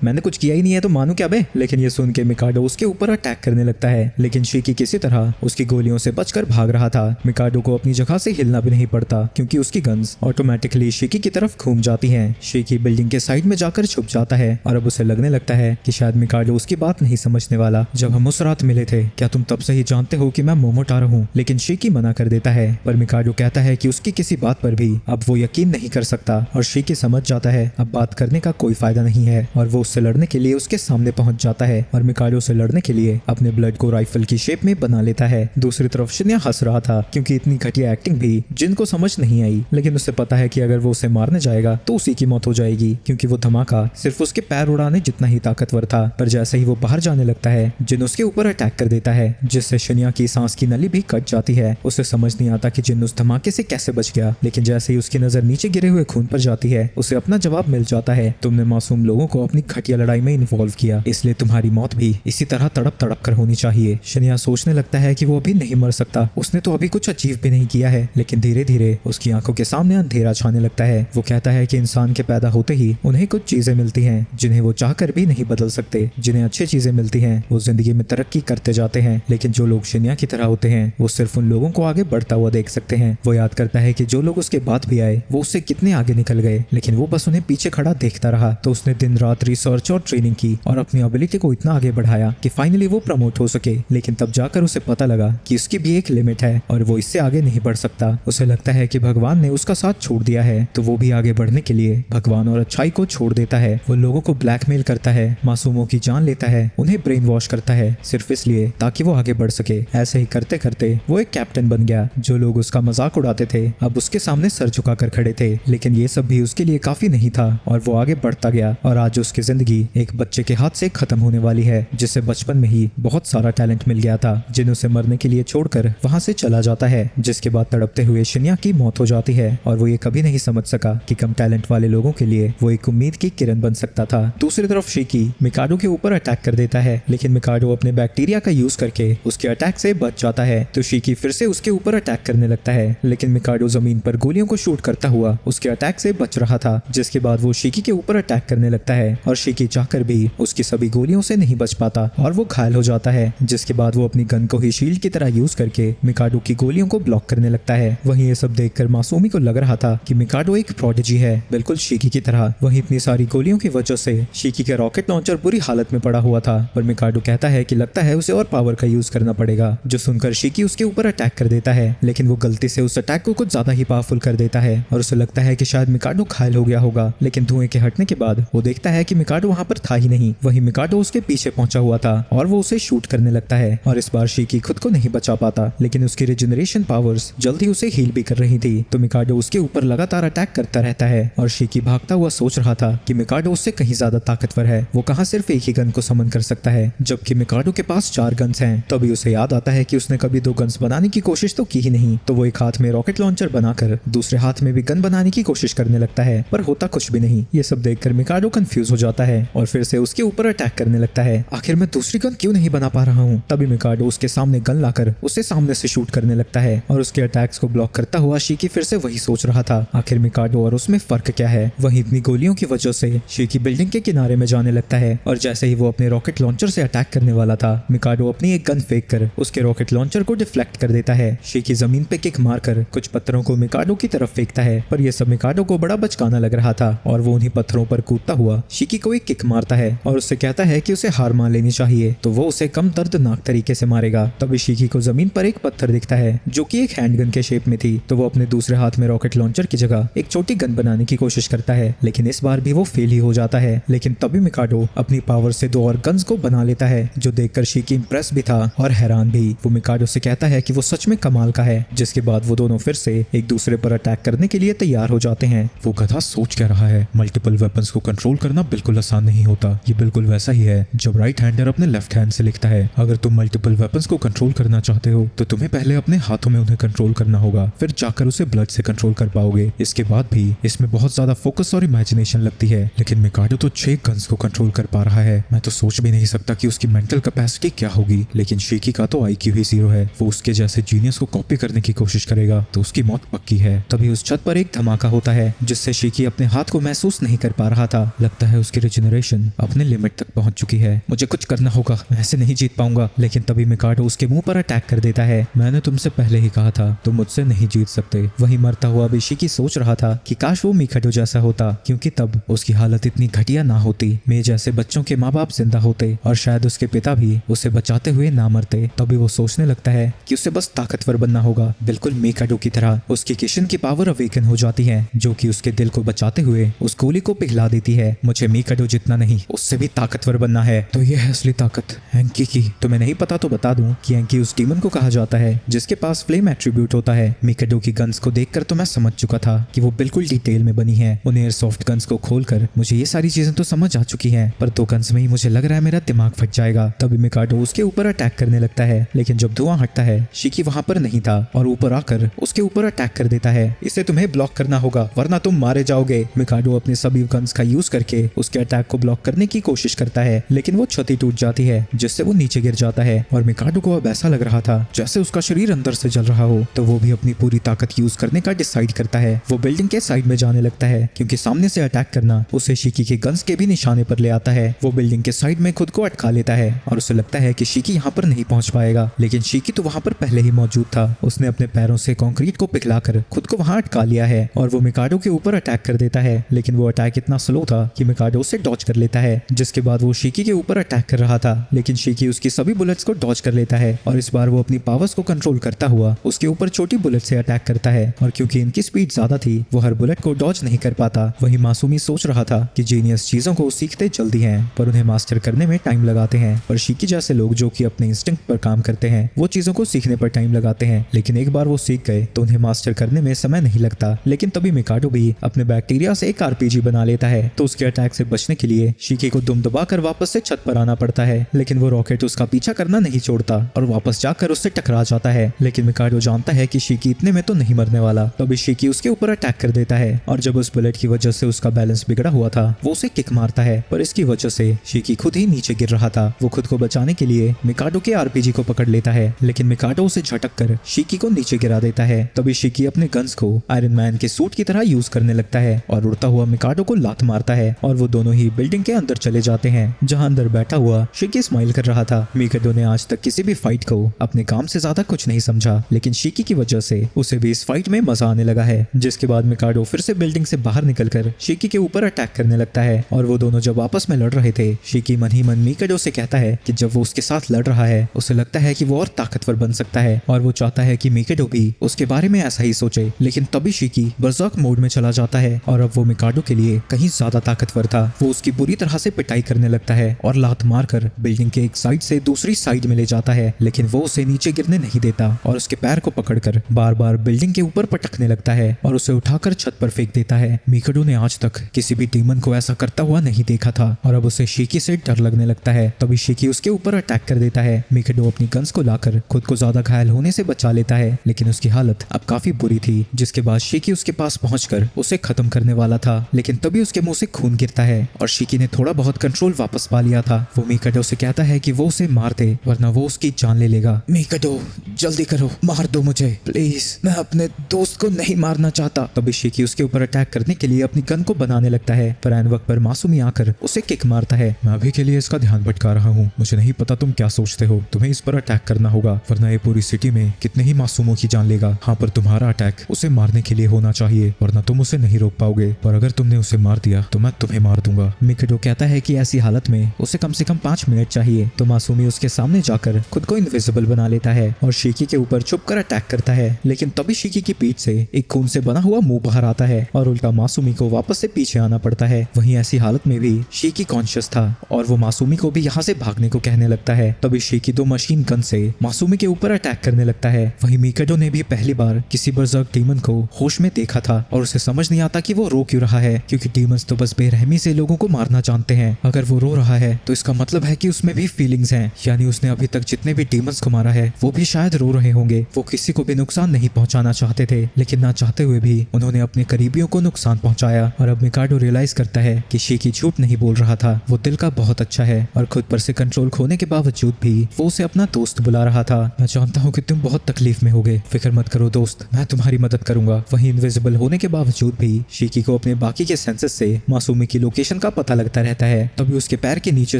मैंने कुछ किया ही नहीं है तो मानू क्या बे? लेकिन ये सुन के मिकाडो उसके ऊपर अटैक करने लगता है, लेकिन शिकी किसी तरह उसकी गोलियों से बचकर भाग रहा था। मिकाडो को अपनी जगह से हिलना भी नहीं पड़ता क्योंकि उसकी गन्स ऑटोमेटिकली शिकी की तरफ घूम जाती हैं। शिकी बिल्डिंग के साइड में जाकर छुप जाता है और अब उसे लगने लगता है कि शायद मिकाडो उसकी बात नहीं समझने वाला। जब हम उस रात मिले थे, क्या तुम तब से ही जानते हो कि मैं मोमोटारो हूँ? लेकिन शिकी मना कर देता है, पर मिकाडो कहता है कि उसकी किसी बात पर भी अब वो यकीन नहीं कर सकता और शिकी समझ जाता है अब बात करने का कोई फायदा नहीं है और वो उससे लड़ने के लिए उसके सामने पहुंच जाता है और मिकाडो से लड़ने के लिए अपने ब्लड को राइफल की शेप में बना लेता है। दूसरी तरफ शिन्या हंस रहा था क्योंकि इतनी घटिया एक्टिंग भी जिन को समझ नहीं आई, लेकिन उसे पता है कि अगर वो उसे मारने जाएगा तो उसी की मौत हो जाएगी क्योंकि वो धमाका सिर्फ उसके पैर उड़ाने जितना ही ताकतवर था। पर जैसे ही वो बाहर जाने लगता है, जिन उसके ऊपर अटैक कर देता है, जिससे शिन्या की सांस की नली भी कट जाती है। उसे समझ नहीं आता कि जिन उस धमाके से कैसे बच गया, लेकिन जैसे ही उसकी नजर नीचे गिरे हुए खून पर जाती है, उसे अपना जवाब मिल जाता है, तुमने मासूम लोगों को अपनी घटिया लड़ाई में इन्वॉल्व किया, इसलिए तुम्हारी मौत भी इसी तरह तड़प तड़प कर होनी चाहिए। शिन्या सोचने लगता है कि वो अभी नहीं मर सकता, उसने तो अभी कुछ अचीव भी नहीं किया है, लेकिन धीरे धीरे उसकी आंखों के सामने अंधेरा छाने लगता है। वो कहता है कि इंसान के पैदा होते ही उन्हें कुछ चीजें मिलती हैं जिन्हें वो चाहकर भी नहीं बदल सकते। जिन्हें अच्छी चीजें मिलती हैं वो जिंदगी में तरक्की करते जाते हैं, लेकिन जो लोग शिन्या की तरह होते हैं वो सिर्फ उन लोगों को आगे बढ़ता हुआ देख सकते हैं। वो याद करता है कि जो लोग उसके बाद भी आए वो उससे कितने आगे निकल गए, लेकिन वो बस उन्हें पीछे खड़ा देखता रहा। तो उसने दिन रात रिसर्च और ट्रेनिंग की और अपनी एबिलिटी को इतना आगे बढ़ाया कि फाइनली वो प्रमोट हो सके। लेकिन तब जाकर उसे पता लगा कि उसकी भी एक लिमिट है और वो इससे आगे नहीं बढ़ सकता। उसे लगता है कि भगवान ने उसका साथ छोड़ दिया है, तो वो भी आगे बढ़ने के लिए भगवान और अच्छाई को छोड़ देता है। वो लोगों को ब्लैकमेल करता है, मासूमों की जान लेता है, उन्हें ब्रेन वॉश करता है सिर्फ इसलिए ताकि वो आगे बढ़ सके। ऐसे ही करते करते वो एक कैप्टन बन गया। जो लोग उसका मजाक उड़ाते थे अब उसके सामने सर झुकाकर खड़े थे, लेकिन ये सब भी उसके लिए काफी नहीं था और वो आगे बढ़ता गया। और आज उसकी जिंदगी एक बच्चे के हाथ से खत्म होने वाली है, जिसे बचपन में ही बहुत सारा टैलेंट मिल गया था, जिन उसे मरने के लिए छोड़कर वहां से चला जाता है, जिसके बाद तड़पते हुए शिन्या की मौत हो जाती है। और वो ये कभी नहीं समझ सका कि कम टैलेंट वाले लोगों के लिए वो एक उम्मीद की किरण बन सकता था। दूसरी तरफ शिकी मिकाडो के ऊपर अटैक कर देता है, लेकिन मिकाडो अपने बैक्टीरिया का यूज करके उसके अटैक से बच जाता है। तो शिकी फिर से उसके ऊपर अटैक करने लगता है, लेकिन मिकाडो जमीन पर गोलियों को शूट करता हुआ उसके अटैक से बच रहा था, जिसके बाद वो शिकी के ऊपर अटैक करने लगता है और शिकी चाहकर भी उसकी सभी गोलियों से नहीं बच पाता और वो घायल हो जाता है। जिसके बाद वो अपनी गन को ही शील्ड की तरह यूज करके मिकाडो की गोलियों को ब्लॉक करने लगता है। वहीं ये सब देखकर मासूमी को लग रहा था कि मिकाडो एक प्रोडिजी है, बिल्कुल शिकी की तरह। वहीं इतनी सारी गोलियों की वजह से शिकी का रॉकेट लॉन्चर बुरी हालत में पड़ा हुआ था, पर मिकाडो कहता है कि लगता है उसे और पावर का यूज करना पड़ेगा, जो सुनकर शिकी उसके ऊपर अटैक कर देता है। लेकिन वो गलती से उस अटैक को कुछ ज्यादा ही पावरफुल कर देता है और उसे लगता है कि शायद मिकाडो घायल हो गया होगा, लेकिन धुएं के हटने के बाद वो देखता है कि मिकाडो वहाँ पर था ही नहीं। वही मिकाडो उसके पीछे पहुंचा हुआ था और वो उसे शूट करने लगता है और इस बार शीकी खुद को नहीं बचा पाता, लेकिन उसकी रिजनरेशन पावर्स जल्द ही उसे हील भी कर रही थी। तो मिकाडो उसके ऊपर लगातार अटैक करता रहता है और शीकी भागता हुआ सोच रहा था कि मिकाडो उससे कहीं ज्यादा ताकतवर है, वो कहाँ सिर्फ एक ही गन को समन कर सकता है, जबकि मिकाडो के पास 4 गन्स हैं। तभी उसे याद आता है कि उसने कभी 2 गन्स बनाने की कोशिश तो की ही नहीं। तो वो एक हाथ में रॉकेट लॉन्चर बनाकर दूसरे हाथ में भी गन बनाने की कोशिश करने लगता है, पर होता कुछ भी नहीं। ये सब देखकर मिकाडो कंफ्यूज हो जाता है और फिर से उसके ऊपर अटैक करने लगता है। आखिर मैं दूसरी गन क्यों नहीं बना पा रहा हूँ। तभी मिकाडो उसके सामने गन लाकर उसे सामने से शूट करने लगता है और उसके अटैक्स को ब्लॉक करता हुआ शीकी फिर से वही सोच रहा था, आखिर मिकाडो और उसमें फर्क क्या है। वहीं इतनी गोलियों की वजह से शीकी बिल्डिंग के किनारे में जाने लगता है और जैसे ही वो अपने रॉकेट लॉन्चर से अटैक करने वाला था, मिकाडो अपनी एक गन फेंक कर उसके रॉकेट लॉन्चर को डिफ्लेक्ट कर देता है। शीकी जमीन पे किक मारकर कुछ पत्थरों को मिकाडो की तरफ फेंकता है, पर यह सब मिकाडो को बड़ा बचकाना लग रहा था और वो उन्हीं पत्थरों पर कूदता हुआ शीकी को एक किक मारता है और उससे कहता है कि उसे हार मान लेनी चाहिए, तो वो उसे कम दर्दनाक तरीके से मारेगा। तभी शीकी को जमीन पर एक पत्थर दिखता है जो कि एक हैंडगन के शेप में थी, तो वो अपने दूसरे हाथ में रॉकेट लॉन्चर की जगह एक छोटी गन बनाने की कोशिश करता है, लेकिन इस बार भी वो फेल ही हो जाता है। लेकिन तभी मिकाडो अपनी पावर से 2 और गन्स को बना लेता है, जो देखकर शीकी इंप्रेस भी था और हैरान भी। वो मिकाडो से कहता है कि वो सच में कमाल का है, जिसके बाद वो दोनों फिर से एक दूसरे पर अटैक करने के लिए तैयार हो जाते हैं। वो गधा सोच क्या रहा है, मल्टीपल वेपन्स को कंट्रोल करना बिल्कुल आसान नहीं होता। ये बिल्कुल वैसा ही है जब राइट हैंडर अपने लेफ्ट हैंड से लिखता है। अगर तुम मल्टीपल वेपन्स को कंट्रोल करना चाहते हो तो तुम्हें पहले अपने हाथों में उन्हें कंट्रोल करना होगा, फिर जाकर उसे ब्लड से कंट्रोल कर पाओगे। इसके बाद भी इसमें बहुत ज्यादा फोकस और इमेजिनेशन लगती है। लेकिन मिकाडो तो 6 गन्स को कंट्रोल कर पा रहा है, मैं तो सोच भी नहीं सकता कि उसकी मेंटल कैपेसिटी क्या होगी। लेकिन शीकी का तो IQ ही 0 है, वो उसके जैसे जीनियस को कॉपी करने की कोशिश करेगा तो उसकी मौत पक्की है। तभी उस छत पर एक धमाका होता है जिससे शीकी अपने हाथ को महसूस नहीं कर पा रहा था। लगता है उसकी रिजनरेशन अपने लिमिट तक पहुंच चुकी है, मुझे कुछ करना होगा, मैं ऐसे नहीं जीत पाऊंगा। लेकिन तभी मिकाडो उसके मुंह पर अटैक कर देता है। मैंने तुमसे पहले ही कहा था तुम मुझसे नहीं जीत सकते। वही मरता हुआ भी शीकी सोच रहा था कि काश वो मिकाडो जैसा होता, क्योंकि तब उसकी हालत इतनी घटिया ना होती। मे जैसे बच्चों के माँ बाप जिंदा होते और शायद उसके पिता भी उसे बचाते हुए ना मरते। तभी वो सोचने लगता है कि उसे बस ताकतवर बनना होगा, बिल्कुल मिकाडो की तरह। उसकी किशन की पावर अवेकन हो जाती है जो कि उसके दिल को बचाते हुए उस गोली को पिघला देती है। मुझे मिकाडो जितना नहीं, उससे भी ताकतवर बनना है। तो ये है असली ताकत एंकी की। तुम्हें नहीं पता तो बता दूं कि एंकी उस डीमन को कहा जाता है जिसके पास फ्लेम एट्रीब्यूट होता है। मिकाडो की गन्स को देखकर तो मैं समझ चुका था कि वो बिल्कुल डिटेल में बनी है। उन एयरसॉफ्ट गन्स को खोलकर मुझे ये सारी चीजें तो समझ आ चुकी हैं, पर 2 गन्स में ही मुझे लग रहा है मेरा दिमाग फट जाएगा। तभी मिकाडो उसके ऊपर अटैक करने लगता है, लेकिन जब धुआं हटता है शीकी वहां पर नहीं था और ऊपर आकर उसके ऊपर अटैक कर देता है। इसे तुम्हें ब्लॉक करना होगा वरना तुम मारे जाओगे। मिकाडो अपने सभी गन्स का यूज करके उसके अटैक को ब्लॉक करने की कोशिश करता है, लेकिन वो छत ही टूट जाती है जिससे वो नीचे गिर जाता है और मिकाडो को अब ऐसा लग रहा था जैसे उसका शरीर अंदर से जल रहा हो। तो वो भी अपनी पूरी ताकत यूज करने का डिसाइड करता है। वो बिल्डिंग के साइड में जाने लगता है क्योंकि सामने से अटैक करना उसे शीकी के गन्स के भी निशाने पर ले आता है। वो बिल्डिंग के साइड में खुद को अटका लेता है और उसे लगता है कि शीकी यहाँ पर नहीं पहुंच पाएगा, लेकिन शीकी तो वहां पर पहले ही मौजूद था। उसने अपने पैरों से कंक्रीट को पिघलाकर खुद को वहां अटका लिया है और वो मिकाडो के ऊपर अटैक कर देता है, लेकिन वो अटैक इतना स्लो था कि मिकाडो उसे डॉज कर लेता है। जिसके बाद वो शीकी के ऊपर अटैक कर रहा था, लेकिन शीकी उसकी सभी बुलेट्स को डॉज कर लेता है और इस बार वो अपनी पावर्स को कंट्रोल करता हुआ उसके ऊपर छोटी बुलेट से अटैक करता है। और क्योंकि इनकी स्पीड ज्यादा थी वो हर बुलेट को डॉज नहीं कर पाता। वही मासूमी सोच रहा था कि जीनियस चीजों को सीखते जल्दी हैं पर उन्हें मास्टर करने में टाइम लगाते हैं, पर शीकी जैसे लोग जो कि अपने इंस्टिंक्ट पर काम करते हैं वो चीजों को सीखने पर टाइम लगाते हैं, लेकिन एक बार वो सीख गए तो उन्हें मास्टर करने में समय नहीं लगता। लेकिन तभी मिकाडो भी अपने बैक्टीरिया से एक RPG बना लेता है, तो उसके अटैक से बचने के लिए शीकी को दुम दबाकर वापस से छत पर आना पड़ता है, लेकिन वो रॉकेट उसका पीछा करना नहीं छोड़ता और वापस जाकर उससे टकरा जाता है। लेकिन मिकाडो जानता है कि शीकी इतने में तो नहीं मरने वाला, तभी शीकी उसके ऊपर अटैक कर देता है और जब उस बुलेट की वजह से उसका बैलेंस बिगड़ा हुआ था वो उसे किक मारता है, पर इसकी वजह से शीकी खुद ही नीचे गिर रहा था। वो खुद को बचाने के लिए मिकाडो के RPG को पकड़ लेता है, लेकिन मिकाडो उसे झटक कर शीकी को नीचे गिरा देता है। तभी शीकी अपने गन्स को आयरन मैन के सूट की तरह यूज करने लगता है और उड़ता हुआ मिकाडो को लात मारता है और वो दोनों ही बिल्डिंग के अंदर चले जाते हैं, जहां अंदर बैठा हुआ शीकी स्माइल कर रहा था। मिकाडो ने आज तक किसी भी फाइट को अपने काम से ज्यादा कुछ नहीं समझा, लेकिन शीकी की वजह से उसे भी इस फाइट में मजा आने लगा है। जिसके बाद मिकाडो फिर से बिल्डिंग से बाहर निकलकर शीकी के ऊपर अटैक करने लगता है और वो दोनों जब आपस में लड़ रहे थे शीकी मन ही मन मिकाडो से कहता है कि जब वो उसके साथ लड़ रहा है उसे लगता है कि वो और ताकतवर बन सकता है और वो चाहता है कि मिकाडो भी उसके बारे में ऐसा ही सोचे। लेकिन तभी शीकी बर्ज़र्क मोड में चला जाता है और अब वो मिकाडो के लिए कहीं ज्यादा ताकतवर था। वो उसकी बुरी तरह से पिटाई करने लगता है और लात मारकर बिल्डिंग के एक साइड से दूसरी साइड में ले जाता है, लेकिन वो उसे नीचे गिरने नहीं देता और उसके पैर को पकड़कर बार बार बिल्डिंग के ऊपर पटकने लगता है और उसे उठाकर छत पर फेंक देता है। मिकाडो ने आज तक किसी भी डीमन को ऐसा करता हुआ नहीं देखा था और अब उसे शिकी से डर लगने लगता है। तभी शिकी उसके ऊपर अटैक कर देता है। मिकाडो अपनी गन्स को लाकर खुद को ज्यादा घायल होने से बचा लेता है, लेकिन उसकी हालत अब काफी बुरी थी, जिसके बाद शिकी उसके पास पहुंचकर उसे खत्म करने वाला था, लेकिन तभी उसके मुंह से खून गिरता है और शिकी ने थोड़ा बहुत कंट्रोल वापस पा लिया था। वो मिकाडो से कहता है कि वो उसे मार दे वरना वो उसकी जान ले लेगा। मिकाडो जल्दी करो, मार दो मुझे प्लीज, मैं अपने दोस्त को नहीं मारना चाहता। तभी शिकी उसके ऊपर अटैक करने के लिए अपनी गन को बनाने लगता है, पर ऐन वक्त पर मासूमी आकर उसे किक मारता है। मैं अभी के लिए इसका ध्यान भटका रहा हूँ, मुझे नहीं पता तुम क्या सोचते हो, तुम्हें इस पर अटैक करना होगा वरना ये पूरी सिटी में कितने ही मासूमों की जान लेगा। हाँ, पर तुम्हारा अटैक उसे मारने के लिए होना चाहिए वरना तुम उसे नहीं रोक पाओगे, पर अगर तुमने उसे मार दिया तो मैं तुम्हें मार दूंगा। मिकाडो कहता है कि ऐसी हालत में उसे कम से कम 5 मिनट चाहिए, तो मासूमी उसके सामने जाकर खुद को इनविजिबल बना लेता है और शिकी के ऊपर छुपकर अटैक करता है, लेकिन तभी शिकी की पीठ से एक खून से बना हुआ मुंह बाहर आता है और उल्टा मासूमी को वापस से पीछे आना पड़ता है। वहीं ऐसी हालत में भी शिकी कॉन्शियस था और वो मासूमी को भी यहाँ से भागने को कहने लगता है। तभी शिकी 2 मशीन गन से मासूमी के ऊपर अटैक करने लगता है। वहीं मिकाडो ने भी पहली बार किसी बर्ज़र्क डीमन को होश में देखा था और उसे समझ नहीं आता कि वो रो क्यों रहा है, क्योंकि डीमंस तो बस बेरहमी से लोगों को मारना जानते हैं। अगर वो रो रहा है तो इसका मतलब है कि उसमें भी फीलिंग्स हैं, यानी उसने अभी तक जितने भी डीमंस को मारा है वो भी शायद रो रहे होंगे। वो किसी को भी नुकसान नहीं पहुंचाना चाहते थे, लेकिन ना चाहते हुए भी उन्होंने अपने करीबियों को नुकसान पहुंचाया। और अब मिकाडो रियलाइज करता है कि शिकी झूठ नहीं बोल रहा था, वो दिल का बहुत अच्छा है और खुद पर से कंट्रोल खोने के बावजूद भी वो उसे अपना दोस्त बुला रहा था। मैं जानता हूँ कि तुम बहुत तकलीफ में होगे, फिक्र मत करो दोस्त, मैं तुम्हारी मदद करूंगा। वहीं इनविजिबल होने के बावजूद भी शिकी को अपने बाकी के सेंसेस से मासूमी की लोकेशन का पता लगता रहता है। तभी उसके पैर के नीचे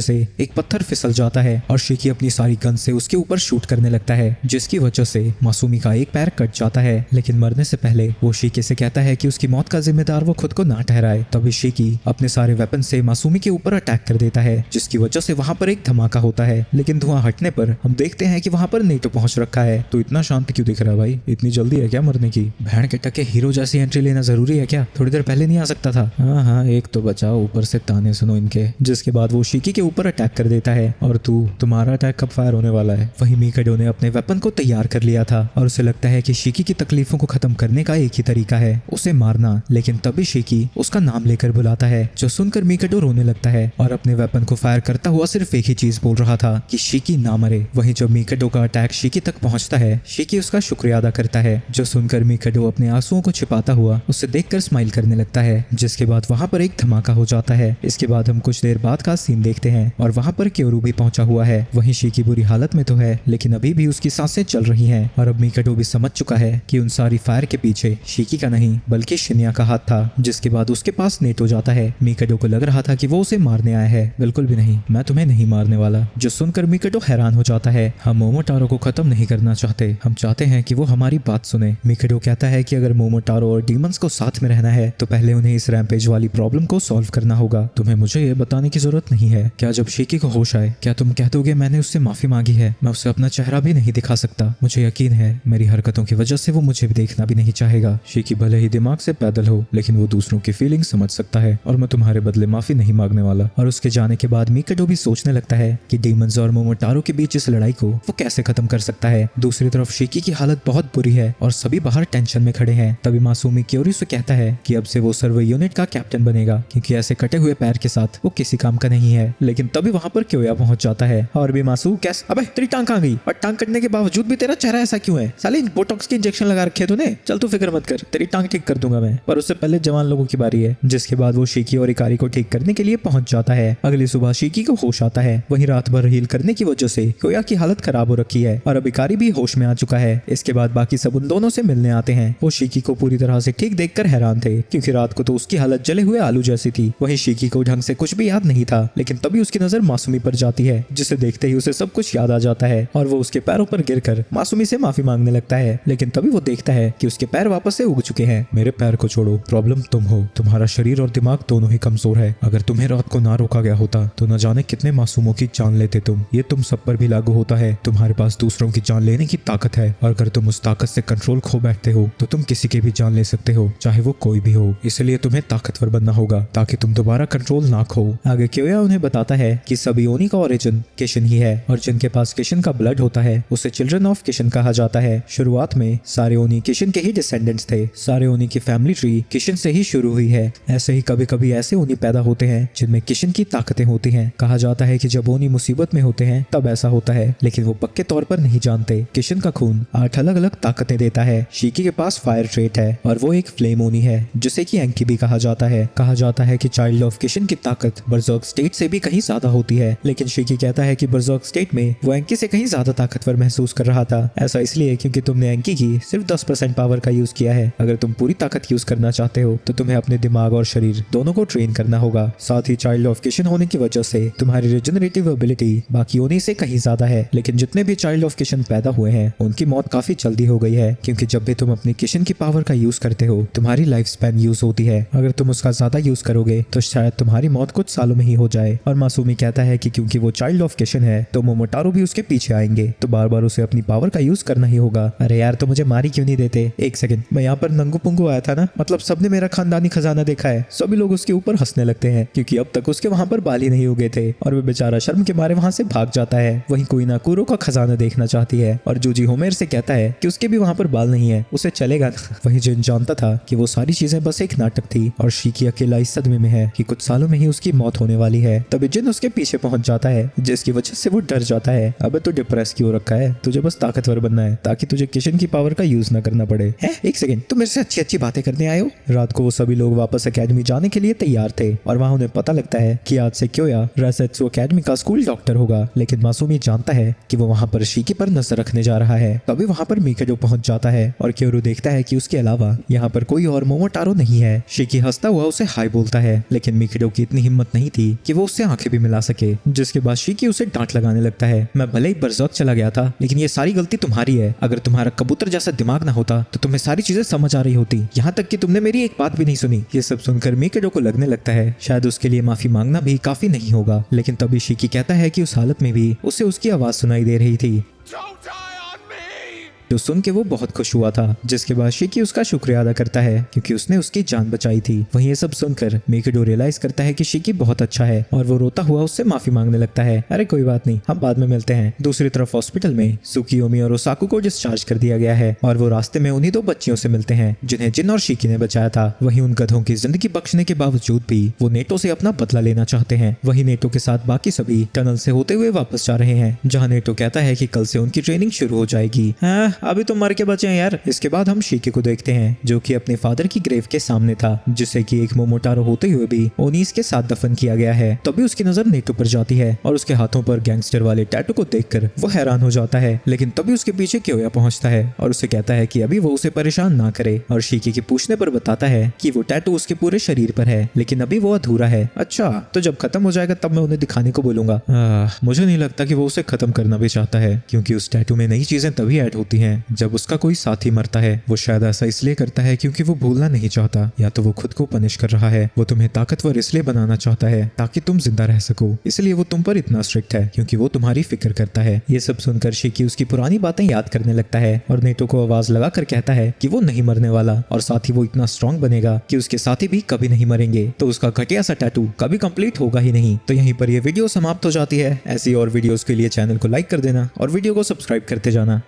से एक पत्थर फिसल जाता है और शिकी अपनी सारी गन से उसके ऊपर शूट करने लगता है, जिसकी वजह से मासूमी का एक पैर कट जाता है। लेकिन मरने से पहले वो शिकी से कहता है कि उसकी मौत का जिम्मेदार वो खुद को ना ठहराए। तभी शिकी अपने सारे वेपन से मासूमी के ऊपर अटैक कर देता है, जिसकी वजह से वहां पर एक धमाका होता है। लेकिन धुआं हटने पर हम देखते हैं कि वहां पर नेटो पहुंच रखा है। तो इतना शांत क्यों दिख रहा है भाई, इतनी जल्दी है क्या मरने की? भैन के टके हीरो जैसी एंट्री लेना जरूरी है क्या? थोड़ी देर पहले नहीं आ सकता था? हाँ, एक तो बचाओ, ऊपर से ताने सुनो इनके। जिसके बाद वो शिकी के ऊपर अटैक कर देता है। और तुम्हारा अटैक कब फायर होने वाला है? वही मिकाडो ने अपने वेपन को तैयार कर लिया था और उसे लगता है कि शिकी की तकलीफों को खत्म करने का एक ही तरीका है, उसे मारना। लेकिन तभी शिकी उसका नाम लेकर बुलाता है, जो सुनकर मिकाडो रोने लगता है और अपने वेपन को फायर करता हुआ सिर्फ एक ही चीज बोल रहा था कि शिकी ना मरे। वहीं जब मिकाडो का अटैक शिकी तक पहुंचता है, शिकी उसका शुक्रिया अदा करता है, जो सुनकर मिकाडो अपने आंसुओं को छिपाता हुआ उसे देखकर स्माइल करने लगता है। जिसके बाद वहां पर एक धमाका हो जाता है। इसके बाद हम कुछ देर बाद का सीन देखते हैं और वहां पर क्योरू भी पहुंचा हुआ है। वहीं शिकी बुरी हालत में तो है, लेकिन अभी भी उसकी सांसें चल रही हैं और अब मिकाडो भी समझ चुका है कि उन सारी फायर के पीछे शिकी का नहीं बल्कि शिन्या का हाथ था। जिसके बाद उसके पास नेटो जाता है। मिकाडो को लग रहा था कि वो उसे मारने आया है। बिल्कुल भी नहीं, मैं तुम्हें नहीं मारने वाला। जो सुनकर मिकाडो हैरान हो जाता है। हम मोमोटारो को खत्म नहीं करना चाहते, हम चाहते हैं कि वो हमारी बात सुने। मिकाडो कहता है कि अगर मोमोटारो और डीमंस को साथ में रहना है तो पहले उन्हें इस रैम्पेज वाली प्रॉब्लम को सॉल्व करना होगा। तुम्हें मुझे ये बताने की जरूरत नहीं है। क्या जब शिकी को होश आए क्या तुम कह दोगे मैंने उससे माफी मांगी है? मैं उसे अपना चेहरा भी नहीं दिखा सकता। मुझे यकीन है मेरी हरकतों की वजह से वो मुझे भी देखना भी नहीं चाहेगा। शिकी भले ही दिमाग से पैदल हो, लेकिन वो दूसरों की फीलिंग समझ सकता है और मैं तुम्हारे बदले माफी नहीं मांगने वाला। और उसके जाने के बाद मिकाडो भी सोचने लगता है कि डीमंस और मोमोटारो के बीच इस लड़ाई को वो कैसे खत्म कर सकता है। दूसरी तरफ शिकी की हालत बहुत बुरी है और सभी बाहर टेंशन में खड़े हैं। तभी मासूमी क्योरी से कहता है कि अब से वो सर्वे यूनिट का कैप्टन बनेगा, क्योंकि ऐसे कटे हुए पैर के साथ वो किसी काम का नहीं है। लेकिन तभी वहां पर क्योया पहुंच जाता है और भी मासूम कैसे, अबे तेरी टांग कहां गई? और टांग कटने के बावजूद भी तेरा चेहरा ऐसा क्यों है? साले बोटॉक्स के इंजेक्शन लगा रखे तूने। चल तू फिक्र मत कर, तेरी टांग ठीक कर दूंगा मैं, पर उससे पहले जवान लोगों की बारी है। जिसके बाद वो शिकी और इकारी को ठीक करने के लिए पहुंच जाता है। अगली सुबह शिकी को होश आता है। वहीं रात भर हील करने की वजह से क्योया की हालत खराब हो रखी है और अब इकारी भी होश में आ चुका है। इसके बाद बाकी सब उन दोनों से मिलने आते हैं। वो शिकी को पूरी तरह से ठीक देखकर हैरान थे, क्योंकि रात को तो उसकी हालत जले हुए आलू जैसी थी। वहीं शिकी को ढंग से कुछ भी याद नहीं था, लेकिन तभी उसकी नजर मासूमी पर जाती है, जिसे देखते ही उसे सब कुछ याद आ जाता है और वो उसके पैरों पर गिरकर मासूमी से माफी मांगने लगता है। लेकिन तभी वो देखता है कि उसके पैर वापस से उग चुके हैं। मेरे पैर को छोड़ो, प्रॉब्लम तुम हो। तुम्हारा शरीर और दिमाग दोनों ही कमजोर है। अगर तुम्हें रात को ना रोका गया होता तो न जाने कितने मासूमों की जान लेते तुम। ये तुम सब पर भी लागू होता है। तुम्हारे पास दूसरों की जान लेने की ताकत है और अगर तुम उस ताकत से कंट्रोल खो बैठते हो तो तुम किसी की भी जान ले सकते हो, चाहे वो कोई भी हो। इसलिए तुम्हें ताकतवर बनना होगा ताकि तुम दोबारा कंट्रोल ना खो। आगे क्योया उन्हें बताता है कि सभी ओनी का ओरिजिन किशन ही है और जिनके पास किशन का ब्लड होता है उसे चिल्ड्रन ऑफ किशन कहा जाता है। शुरुआत में सारे ओनी किशन के ही डिसेंडेंट्स थे। सारे ओनी की फैमिली ट्री किशन से ही शुरू हुई है। ऐसे ही कभी कभी ऐसे ओनी पैदा होते हैं जिनमें किशन की ताकतें होती हैं। कहा जाता है कि जब ओनी मुसीबत में होते हैं तब ऐसा होता है, लेकिन वो पक्के तौर पर नहीं जानते। किशन का खून 8 अलग अलग ताकतें देता है। शीकी के पास फायर ट्रेट है और वो एक फ्लेम ओनी है जिसे कि एंकी भी कहा जाता है। कहा जाता है कि चाइल्ड ऑफ किशन की ताकत बर्जर्क स्टेट से भी कहीं ज्यादा होती है, लेकिन शीकी कहता है कि बर्जर्क स्टेट में वो एंकी से कहीं ज्यादा ताकतवर महसूस कर रहा था। ऐसा इसलिए क्योंकि तुमने एंकी की सिर्फ 10% पावर का यूज किया है। अगर तुम पूरी ताकत यूज करना चाहते हो तो तुम्हें अपने दिमाग और शरीर दोनों को ट्रेन करना होगा। साथ ही चाइल्ड ऑफ किशन होने की वजह से तुम्हारी रिजनरेटिव एबिलिटी बाकी ओनी से कहीं ज्यादा है। लेकिन जितने भी चाइल्ड ऑफ किशन पैदा हुए हैं उनकी मौत काफी जल्दी हो गई है, क्योंकि जब भी तुम अपनी किशन की पावर का यूज करते हो तुम्हारी लाइफ स्पैन यूज होती है। अगर तुम उसका ज्यादा यूज करोगे तो शायद तुम्हारी मौत कुछ सालों में ही हो जाए। और मासूमी कहता है कि क्योंकि वो चाइल्ड ऑफ किशन है तो मोमोटारो भी उसके पीछे आएंगे, तो बार बार उसे अपनी पावर का यूज करना ही होगा। अरे यार, तो मुझे मारी क्यों नहीं देते? एक सेकंड, मैं यहाँ पर नंगू पुंगू आया था ना, मतलब सबने मेरा खानदानी खजाना देखा है। सभी लोग उसके ऊपर हंसने लगते हैं क्योंकि अब तक उसके वहां पर बाल ही नहीं उगे थे और वो बेचारा शर्म के मारे वहां से भाग जाता है। वहीं कोइना कुरो का खजाना देखना चाहती है और जूजी होमेर से कहता है कि उसके भी वहां पर बाल नहीं है, उसे चलेगा ना। वहीं जिन जानता था कि वो सारी चीजें बस एक नाटक थी और शीकी अकेला इस सदमे में है कि कुछ सालों में ही उसकी मौत होने वाली है। तभी जिन उसके पीछे पहुंच जाता है जिसकी वजह से वो डर जाता है। अबे तू डिप्रेस क्यों रखा है? तुझे बस ताकतवर बनना है ताकि तुझे किशन की पावर का यूज ना करना पड़े। है एक सेकंड, तुम मेरे से अच्छी अच्छी बातें करने आए हो? रात को वो सभी लोग वापस एकेडमी जाने के लिए तैयार थे और वहाँ उन्हें पता लगता है कि आज से क्योया रेसेट्सु एकेडमी का स्कूल डॉक्टर होगा। लेकिन मासूमी जानता है कि वो वहाँ पर शीकी पर नजर रखने जा रहा है। तभी वहाँ पर मिकेडो पहुंच जाता है और क्योरू देखता है कि उसके अलावा यहाँ पर कोई और मोमोटारो नहीं है। शीकी हंसता हुआ उसे हाय बोलता है, लेकिन मिकेडो की इतनी हिम्मत नहीं थी कि वो उससे आंखें भी मिला सके। जिसके बाद शीकी उसे डांट लगाने लगता है, मैं भले ही बर्जर्क चला गया था लेकिन ये सारी गलती तुम्हारी है। अगर तुम्हारा कबूतर जैसा दिमाग ना होता तो तुम्हें सारी चीजें समझ आ रही होती, यहाँ तक कि तुमने मेरी एक बात भी नहीं सुनी। ये सब सुनकर मिकेडो को लगने लगता है शायद उसके लिए माफी मांगना भी काफी नहीं होगा। लेकिन तभी शीकी कहता है कि उस हालत में भी उसे उसकी आवाज सुनाई दे रही थी, जो सुन के वो बहुत खुश हुआ था। जिसके बाद शीकी उसका शुक्रिया अदा करता है क्योंकि उसने उसकी जान बचाई थी। वहीं ये सब सुनकर मिकेडो रियलाइज करता है कि शीकी बहुत अच्छा है और वो रोता हुआ उससे माफी मांगने लगता है। अरे कोई बात नहीं, हम बाद में मिलते हैं। दूसरी तरफ हॉस्पिटल में सुकियोमी और ओसाकू को डिस्चार्ज कर दिया गया है और वो रास्ते में उन्हीं 2 बच्चियों से मिलते हैं जिन्हें जिन और शीकी ने बचाया था। वहीं उन गधों की जिंदगी बख्शने के बावजूद भी वो नेटो से अपना बदला लेना चाहते हैं। वहीं नेटो के साथ बाकी सभी टनल से होते हुए वापस जा रहे हैं, जहाँ नेटो कहता है कि कल से उनकी ट्रेनिंग शुरू हो जाएगी। हाँ, अभी तो मर के बचे हैं यार। इसके बाद हम शीकी को देखते हैं जो कि अपने फादर की ग्रेव के सामने था, जिसे कि एक मोमोटारो होते हुए भी ओनीस के साथ दफन किया गया है। तभी उसकी नजर नेटो पर जाती है और उसके हाथों पर गैंगस्टर वाले टैटू को देखकर वो हैरान हो जाता है। लेकिन तभी उसके पीछे क्योया पहुंचता है और उसे कहता है कि अभी वो उसे परेशान ना करे और शीकी के पूछने पर बताता है कि वो टैटू उसके पूरे शरीर पर है लेकिन अभी वो अधूरा है। अच्छा, तो जब खत्म हो जाएगा तब मैं उन्हें दिखाने को बोलूंगा। मुझे नहीं लगता कि वो उसे खत्म करना भी चाहता है, क्योंकि उस टैटू में नई चीजें तभी ऐड होती हैं जब उसका कोई साथी मरता है। वो शायद ऐसा इसलिए करता है क्योंकि वो भूलना नहीं चाहता, या तो वो खुद को पनिश कर रहा है। वो तुम्हें ताकतवर इसलिए बनाना चाहता है ताकि तुम जिंदा रह सको, इसलिए वो तुम पर इतना स्ट्रिक्ट है क्योंकि वो तुम्हारी फिक्र करता है। ये सब सुनकर शीकी उसकी पुरानी बातें याद करने लगता है और नेटो को आवाज लगाकर कहता है कि वो नहीं मरने वाला और साथ ही वो इतना स्ट्रांग बनेगा कि उसके साथी भी कभी नहीं मरेंगे, तो उसका घटिया सा टैटू कभी कंप्लीट होगा ही नहीं। तो यहीं पर ये वीडियो समाप्त हो जाती है। ऐसी और वीडियोस के लिए चैनल को लाइक कर देना और वीडियो को सब्सक्राइब करते जाना।